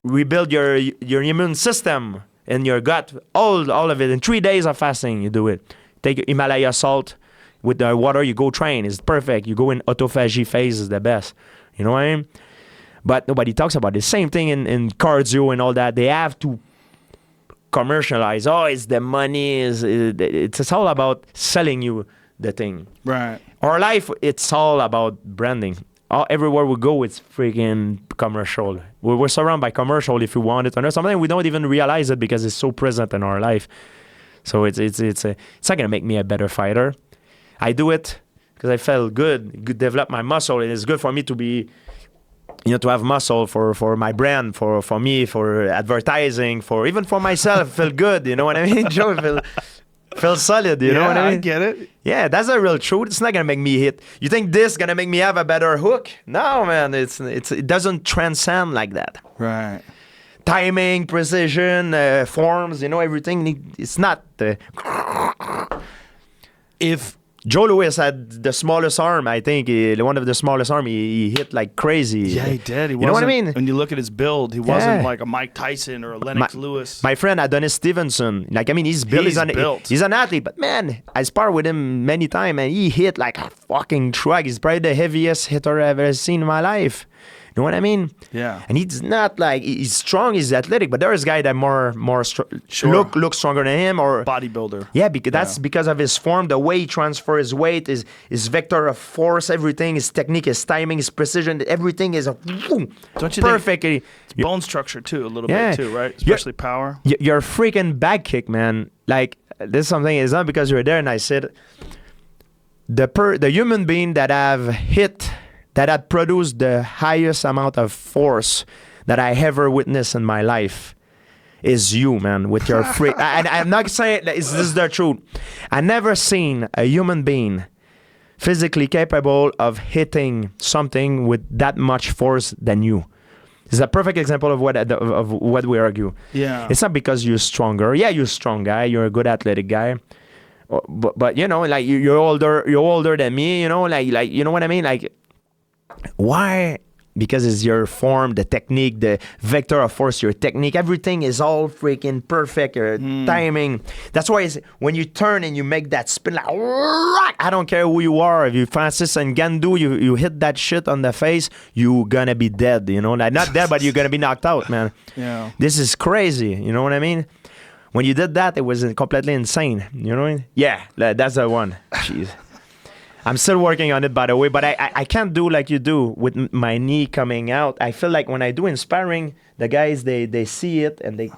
rebuild your immune system. In your gut, all of it. In 3 days of fasting, you do it. Take Himalaya salt with the water, you go train. It's perfect. You go in autophagy phase is the best. You know what I mean? But nobody talks about it. Same thing in cardio and all that. They have to commercialize. Oh, it's the money. It's all about selling you the thing. Right. Our life, it's all about branding. Everywhere we go, it's freaking commercial. We're surrounded by commercial if we want it or not. Sometimes we don't even realize it because it's so present in our life. So it's not gonna make me a better fighter. I do it because I felt good develop my muscle. It is good for me to be, to have muscle for my brand, for me, for advertising, for even for myself. Feel good, you know what I mean? Joe, feel solid, you know what I mean? I get it. Yeah, that's the real truth. It's not gonna make me hit. You think this is gonna make me have a better hook? No, man. It doesn't transcend like that. Right. Timing, precision, forms, everything. It's not. If Joe Louis had the smallest arm, I think. One of the smallest arm, he hit like crazy. Yeah, he did. You know what I mean? When you look at his build, he wasn't like a Mike Tyson or a Lennox Lewis. My friend Adonis Stevenson, he's built. He's an athlete, but man, I sparred with him many times, and he hit like a fucking truck. He's probably the heaviest hitter I've ever seen in my life. You know what I mean? Yeah. And he's not like, he's strong, he's athletic, but there's guys that look stronger than him, or bodybuilder. Yeah, because that's because of his form, the way he transfers his weight, his vector of force, everything, his technique, his timing, his precision, everything is Don't you perfectly. It's bone structure too, a little bit too, right? Especially power. Your freaking back kick, man. Like, this is something, it's not because you're there and I said, the human being that had produced the highest amount of force that I ever witnessed in my life is you, man, with your freak. And I'm not saying this is the truth. I never seen a human being physically capable of hitting something with that much force than you. It's a perfect example of what we argue. Yeah. It's not because you're stronger. Yeah, you're a strong guy. You're a good athletic guy. But like you're older than me. Like you know what I mean? Like, why? Because it's your form, the technique, the vector of force, your technique, everything is all freaking perfect, your timing. That's why when you turn and you make that spin, like, I don't care who you are. If you Francis Ngannou, you hit that shit on the face, you're gonna be dead, Like, not dead, but you're gonna be knocked out, man. Yeah. This is crazy, you know what I mean? When you did that, it was completely insane, you know what I mean? Yeah, that's the one. Jeez. I'm still working on it, by the way, but I can't do like you do with my knee coming out. I feel like when I do in sparring, the guys, they see it and they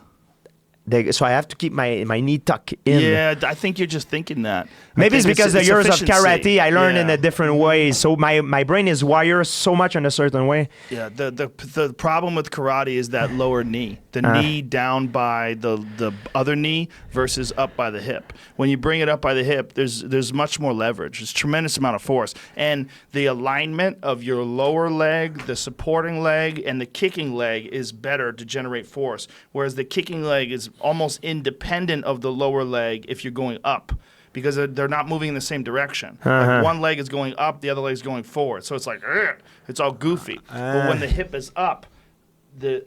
so I have to keep my knee tucked in. Yeah, I think you're just thinking that. Maybe it's because the years of efficiency. karate, I learned in a different way. So my brain is wired so much in a certain way. Yeah, the problem with karate is that lower knee. The knee down by the other knee versus up by the hip. When you bring it up by the hip, there's much more leverage. There's a tremendous amount of force. And the alignment of your lower leg, the supporting leg, and the kicking leg is better to generate force. Whereas the kicking leg is almost independent of the lower leg if you're going up, because they're not moving in the same direction. Like one leg is going up, the other leg is going forward. So it's like, it's all goofy. But when the hip is up,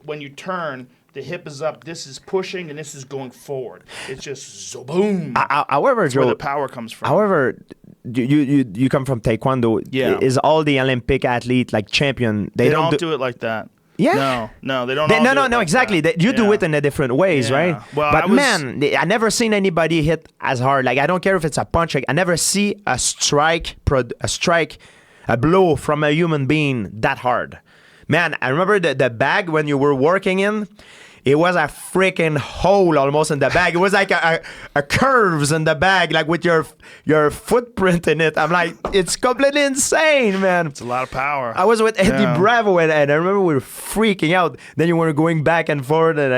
when you turn, the hip is up, this is pushing, and this is going forward. It's just boom. However, That's Joe, where the power comes from. However, you come from Taekwondo. Yeah. Is all the Olympic athlete like champion? They don't do it like that. Yeah. No, they don't. No, exactly. You do it in a different ways, right? Well, but I never seen anybody hit as hard. Like, I don't care if it's a punch. Like, I never see a blow from a human being that hard. Man, I remember the bag when you were working in. It was a freaking hole almost in the bag. It was like a curves in the bag, like with your footprint in it. I'm like, it's completely insane, man. It's a lot of power. I was with Eddie Bravo, and I remember we were freaking out. Then you were going back and forth, and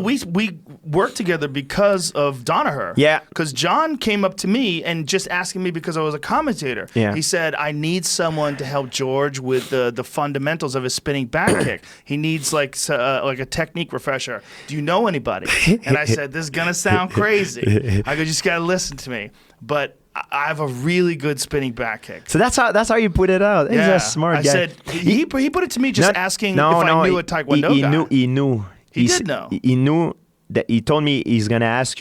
we worked together because of Danaher. Yeah. Because John came up to me and just asking me because I was a commentator. Yeah. He said, I need someone to help George with the fundamentals of his spinning back kick. He needs like a technique refresher. Do you know anybody? And I said, this is going to sound crazy. I go, you just got to listen to me. But I have a really good spinning back kick. So that's how you put it out. He's a smart guy. I said, he put it to me just asking if I knew a Taekwondo guy. He knew. He did know. He knew that he told me he's going to ask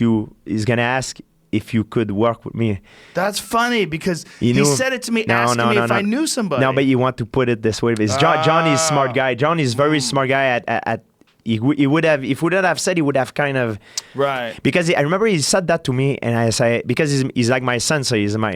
if you could work with me. That's funny because he said it to me, asking me if I knew somebody. No, but you want to put it this way. Because John is a smart guy. John is very smart guy at he would have, if he wouldn't have said, he would have kind of, right, because I remember he said that to me, and I say, because he's like my sensei, he's my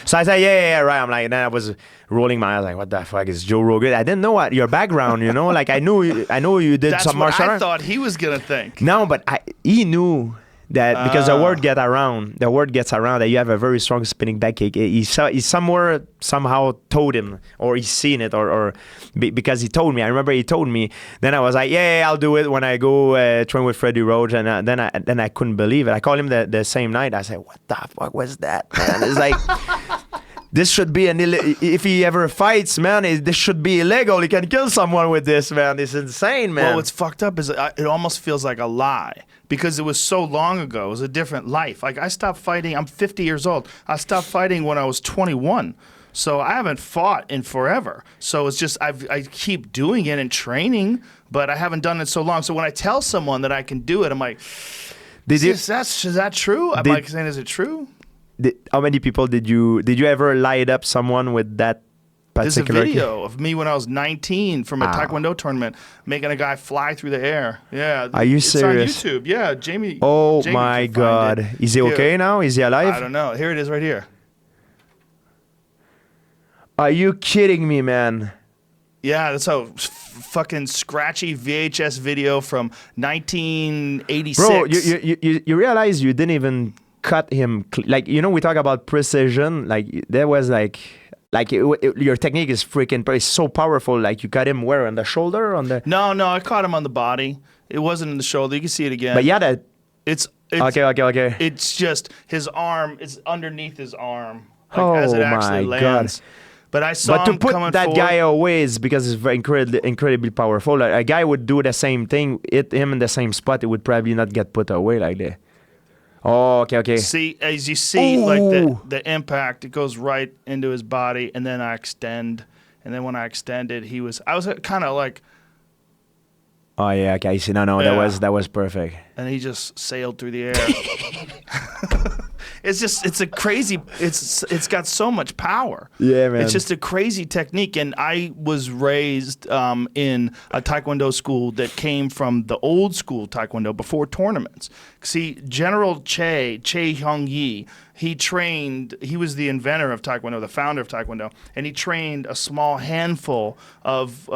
so I said, yeah, right. I'm like, then I was rolling my eyes like, what the fuck is Joe Rogan? I didn't know what your background, like I know you did some martial arts. That's what I thought he was gonna think. No, but he knew That because the word gets around that you have a very strong spinning back kick. He's somewhere somehow told him, or he's seen it, or because he told me. I remember he told me. Then I was like, yeah, I'll do it when I go train with Freddie Roach, and then I couldn't believe it. I called him the same night. I said, what the fuck was that, man? It's like. This should be if he ever fights, man, this should be illegal. He can kill someone with this, man. It's insane, man. Well, what's fucked up is it almost feels like a lie because it was so long ago. It was a different life. Like, I stopped fighting. I'm 50 years old. I stopped fighting when I was 21. So I haven't fought in forever. So it's just I keep doing it and training, but I haven't done it so long. So when I tell someone that I can do it, I'm like, is that true? I'm like saying, is it true? How many people did you ever light up someone with that particular? There's a video of me when I was 19 from a Taekwondo tournament making a guy fly through the air. Yeah. Are you serious? It's on YouTube. Yeah, Jamie. Oh Jamie my God. Is he okay now? Is he alive? I don't know. Here it is right here. Are you kidding me, man? Yeah, that's a fucking scratchy VHS video from 1986. Bro, you realize you didn't even cut him, like, we talk about precision, like there was like your technique is freaking, it's so powerful. Like, you cut him where, on the shoulder, on the? No, I caught him on the body. It wasn't in the shoulder. You can see it again. But yeah, it's okay. It's just his arm. It's underneath his arm, like, as it actually lands. God. But I saw him to put that guy away is because it's very incredibly powerful. Like, a guy would do the same thing, hit him in the same spot, it would probably not get put away like that. Oh, okay. See, as you see, like the impact, it goes right into his body, and then I extend, and then when I extended, I was kind of like. Oh yeah, okay. I see. No, yeah. that was perfect. And he just sailed through the air. It's a crazy. It's got so much power. Yeah, man. It's just a crazy technique. And I was raised in a Taekwondo school that came from the old school Taekwondo before tournaments. See, General Che Hyung-yi, he was the inventor of Taekwondo, the founder of Taekwondo, and he trained a small handful of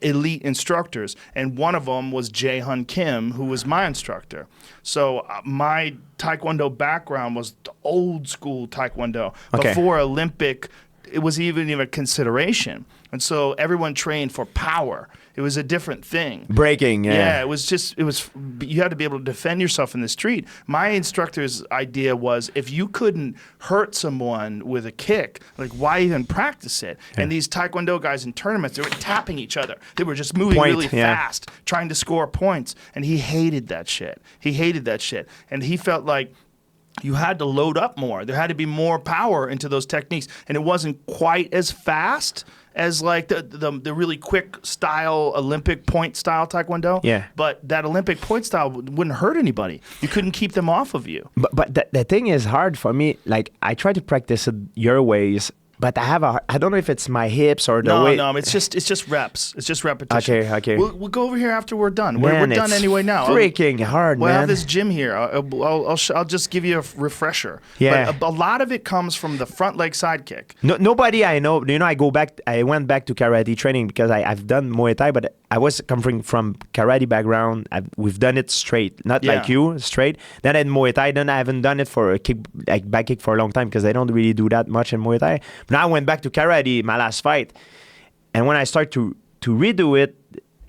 elite instructors, and one of them was Jae-Hun Kim, who was my instructor. So my Taekwondo background was the old school Taekwondo, before Olympic, it was even a consideration. And so everyone trained for power. It was a different thing. Breaking, yeah. Yeah, it was you had to be able to defend yourself in the street. My instructor's idea was, if you couldn't hurt someone with a kick, like, why even practice it? Yeah. And these Taekwondo guys in tournaments, they were tapping each other. They were just moving really fast, trying to score points. And he hated that shit. And he felt like you had to load up more. There had to be more power into those techniques. And it wasn't quite as fast as like the really quick style, Olympic point style Taekwondo. Yeah. But that Olympic point style wouldn't hurt anybody. You couldn't keep them off of you. But the thing is hard for me. Like, I try to practice it your ways, but I don't know if it's my hips or the way. No, it's just reps. It's just repetition. Okay. We'll go over here after we're done. We're done anyway now. Freaking hard, man. We'll have this gym here. I'll just give you a refresher. Yeah. But a lot of it comes from the front leg side kick. Nobody I know. I went back to karate training because I've done Muay Thai, but I was coming from karate background. We've done it straight, not like you, straight. Then in Muay Thai, then I haven't done it for a kick, like back kick, for a long time because they don't really do that much in Muay Thai. But now I went back to karate, my last fight, and when I start to redo it,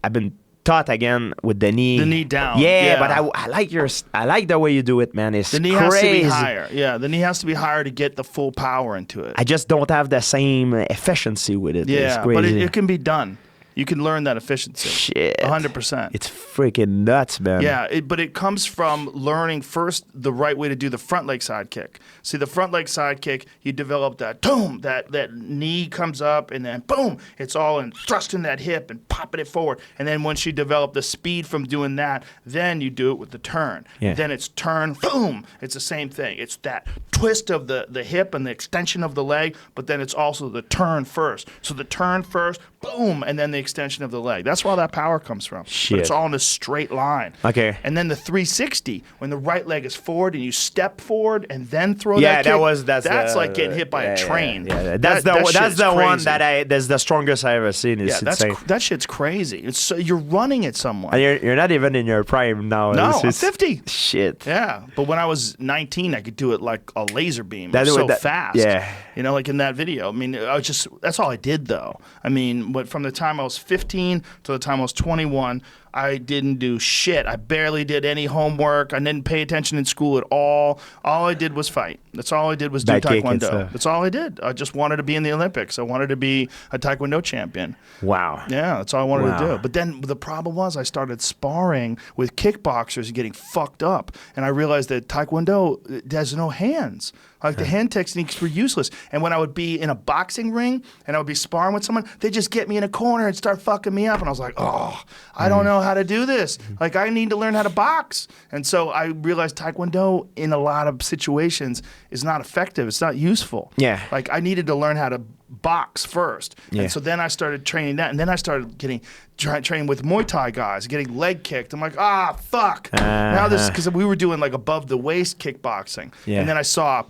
I've been taught again with the knee. The knee down. Yeah, but I like the way you do it, man. It's the knee crazy. has to be higher. Yeah, the knee has to be higher to get the full power into it. I just don't have the same efficiency with it. Yeah, it's crazy. but it can be done. You can learn that efficiency. Shit. 100%. It's freaking nuts, man. Yeah, but it comes from learning first the right way to do the front leg side kick. See, the front leg side kick, you develop that, boom, that knee comes up, and then, boom, it's all in thrusting that hip and popping it forward. And then once you develop the speed from doing that, then you do it with the turn. Yeah. Then it's turn, boom. It's the same thing. It's that twist of the hip and the extension of the leg, but then it's also the turn first. So the turn first, boom, and then the extension of the leg. That's where all that power comes from. Shit. But it's all in a straight line. Okay. And then the 360, when the right leg is forward and you step forward and then throw that kick. That's like getting hit by a train. Yeah. That's the one that's the strongest I ever seen. It's insane. That shit's crazy. It's you're running at someone. And you're not even in your prime now. No, I'm 50. Shit. Yeah, but when I was 19, I could do it like a laser beam. It was so fast. Yeah. You know, like in that video. I mean, that's all I did though. I mean, but from the time I was 15 to the time I was 21, I didn't do shit. I barely did any homework. I didn't pay attention in school at all. All I did was fight. That's all I did was do Taekwondo. That's all I did. I just wanted to be in the Olympics. I wanted to be a Taekwondo champion. Wow. Yeah, that's all I wanted to do. But then the problem was I started sparring with kickboxers and getting fucked up. And I realized that Taekwondo has no hands. Like the hand techniques were useless. And when I would be in a boxing ring and I would be sparring with someone, they'd just get me in a corner and start fucking me up. And I was like, oh, I don't know how to do this. Like I need to learn how to box. And so I realized Taekwondo in a lot of situations is not effective. It's not useful. Yeah. Like I needed to learn how to box first. Yeah. And so then I started training that. And then I started training with Muay Thai guys, getting leg kicked. I'm like, fuck. Now this, because we were doing like above the waist kickboxing. Yeah. And then I saw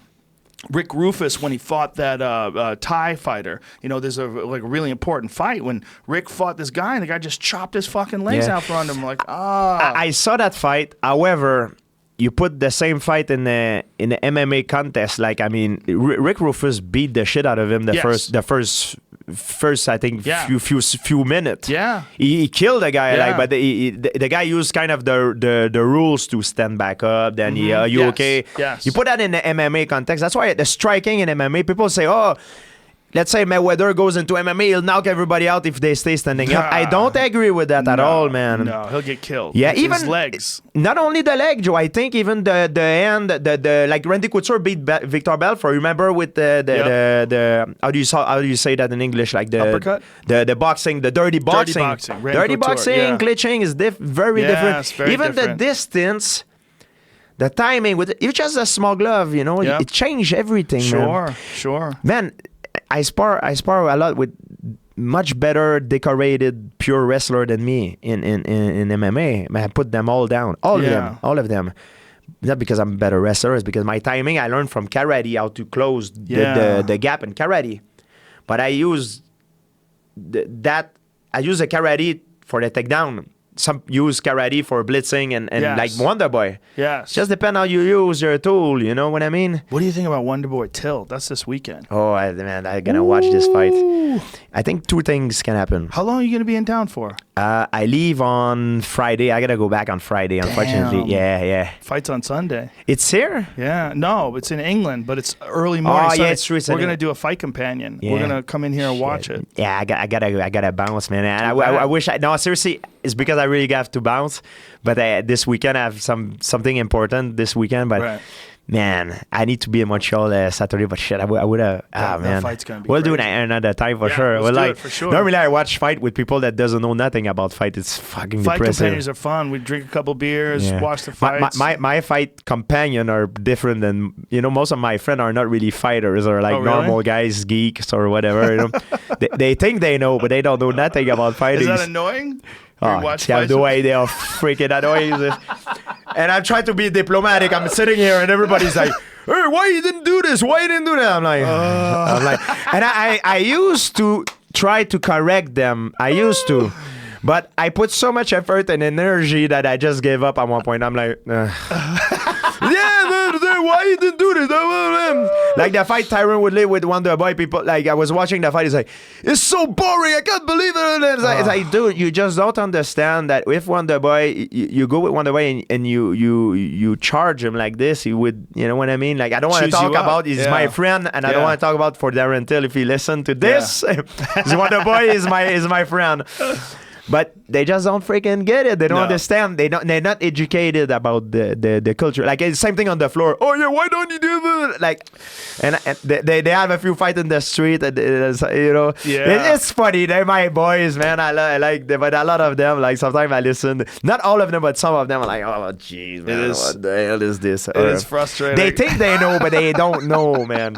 Rick Rufus when he fought that Thai fighter. You know, there's a really important fight when Rick fought this guy and the guy just chopped his fucking legs out from under him. Like, I saw that fight. However, you put the same fight in the MMA contest. Like, I mean, Rick Rufus beat the shit out of him the first I think few minutes. Yeah, he killed the guy. Like, but the guy used kind of the rules to stand back up. Then you okay? Yes. You put that in the MMA context. That's why the striking in MMA, people say, oh, let's say Mayweather goes into MMA, he'll knock everybody out if they stay standing up. I don't agree with that at all, man. No, he'll get killed. Yeah, with even his legs. Not only the leg, Joe. I think even the hand, the like Randy Couture beat Victor Belfort. Remember with the how do you say that in English? Like the uppercut, the boxing, the dirty boxing, glitching is very different. It's very even different. The distance. The timing with it's just a small glove, you know. It changed everything. Sure. Man, I spar a lot with much better decorated pure wrestler than me in MMA. I put them all down, all of them. Not because I'm a better wrestler, it's because my timing I learned from karate how to close the gap in karate. But I use the karate for the takedown. Some use karate for blitzing and like Wonder Boy. Yes. Just depend how you use your tool, you know what I mean? What do you think about Wonder Boy Tilt? That's this weekend. Oh, I'm going to watch this fight. I think two things can happen. How long are you going to be in town for? I leave on Friday. I got to go back on Friday, unfortunately. Yeah. Fight's on Sunday. It's here? Yeah. No, it's in England, but it's early morning. Oh, yeah, it's true. We're going to do a fight companion. Yeah. We're going to come in here and watch it. Yeah, I gotta bounce, man. And I wish seriously, it's because I really have to bounce. But this weekend, I have something important this weekend. But man, I need to be in Montreal Saturday. But shit, I would have. Man, that fight's gonna be. We'll do another time for sure. Let's do it for sure. Normally, I watch fight with people that doesn't know nothing about fight. It's fucking fight depressing. Companions are fun. We drink a couple beers, watch the fights. My fight companion are different than most of my friends are not really fighters or like normal guys, geeks or whatever. You know, they think they know, but they don't know nothing about fighting. Is that annoying? I have no idea how freaking annoying is. And I'm trying to be diplomatic. I'm sitting here and everybody's like, hey, why you didn't do this? Why you didn't do that? I'm like, and I used to try to correct them. I used to. But I put so much effort and energy that I just gave up at one point. I'm like, why you didn't do this? Like the fight Tyron Woodley with Wonder Boy, people, like I was watching the fight, it's like, it's so boring, I can't believe it. It's like, dude, you just don't understand that with Wonder Boy, you go with Wonder Boy and you charge him like this, he would, you know what I mean? Like, I don't want to talk about, he's my friend, and I don't want to talk about for Darren Till if he listened to this. Wonder Boy is my friend. But they just don't freaking get it. They don't understand. They're not educated about the culture. Like, it's the same thing on the floor. Oh yeah, why don't you do that? Like, and they have a few fights in the street. And, it's funny. They're my boys, man. I like them, but a lot of them, like sometimes I listen. Not all of them, but some of them are like, oh jeez, man, what the hell is this? It is frustrating. They think they know, but they don't know, man.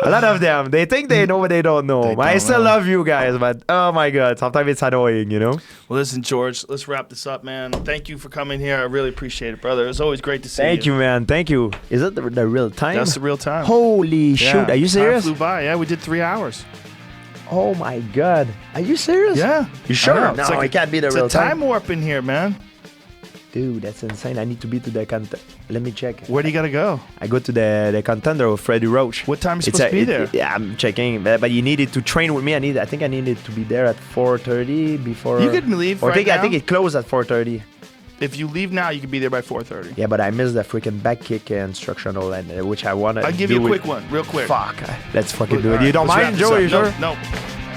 A lot of them. They think they know, but they don't know. I still love you guys, but oh my God, sometimes it's annoying, you know? Well, listen, George, let's wrap this up, man. Thank you for coming here. I really appreciate it, brother. It's always great to see you. Thank you, man. Thank you. Is it the real time? That's the real time. Holy shoot. Are you serious? Time flew by. Yeah, we did 3 hours. Oh my God. Are you serious? Yeah. You sure? No, It can't be the real It's a time. time warp in here, man. Dude, that's insane. I need to be to the content. Let me check. Where do you got to go? I go to the contender with Freddie Roach. What time are you supposed to be there? Yeah, I'm checking. But you needed to train with me. I think I needed to be there at 4:30 before. You could leave or right I now. think it closed at 4:30. If you leave now, you could be there by 4:30. Yeah, but I missed the freaking back kick instructional, and which I want to I'll give you a quick one, real quick. Fuck. Let's fucking do it. All right, You don't let's mind, wrap this Joe? up. You sure? No.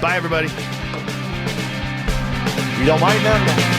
Bye, everybody. You don't mind, man?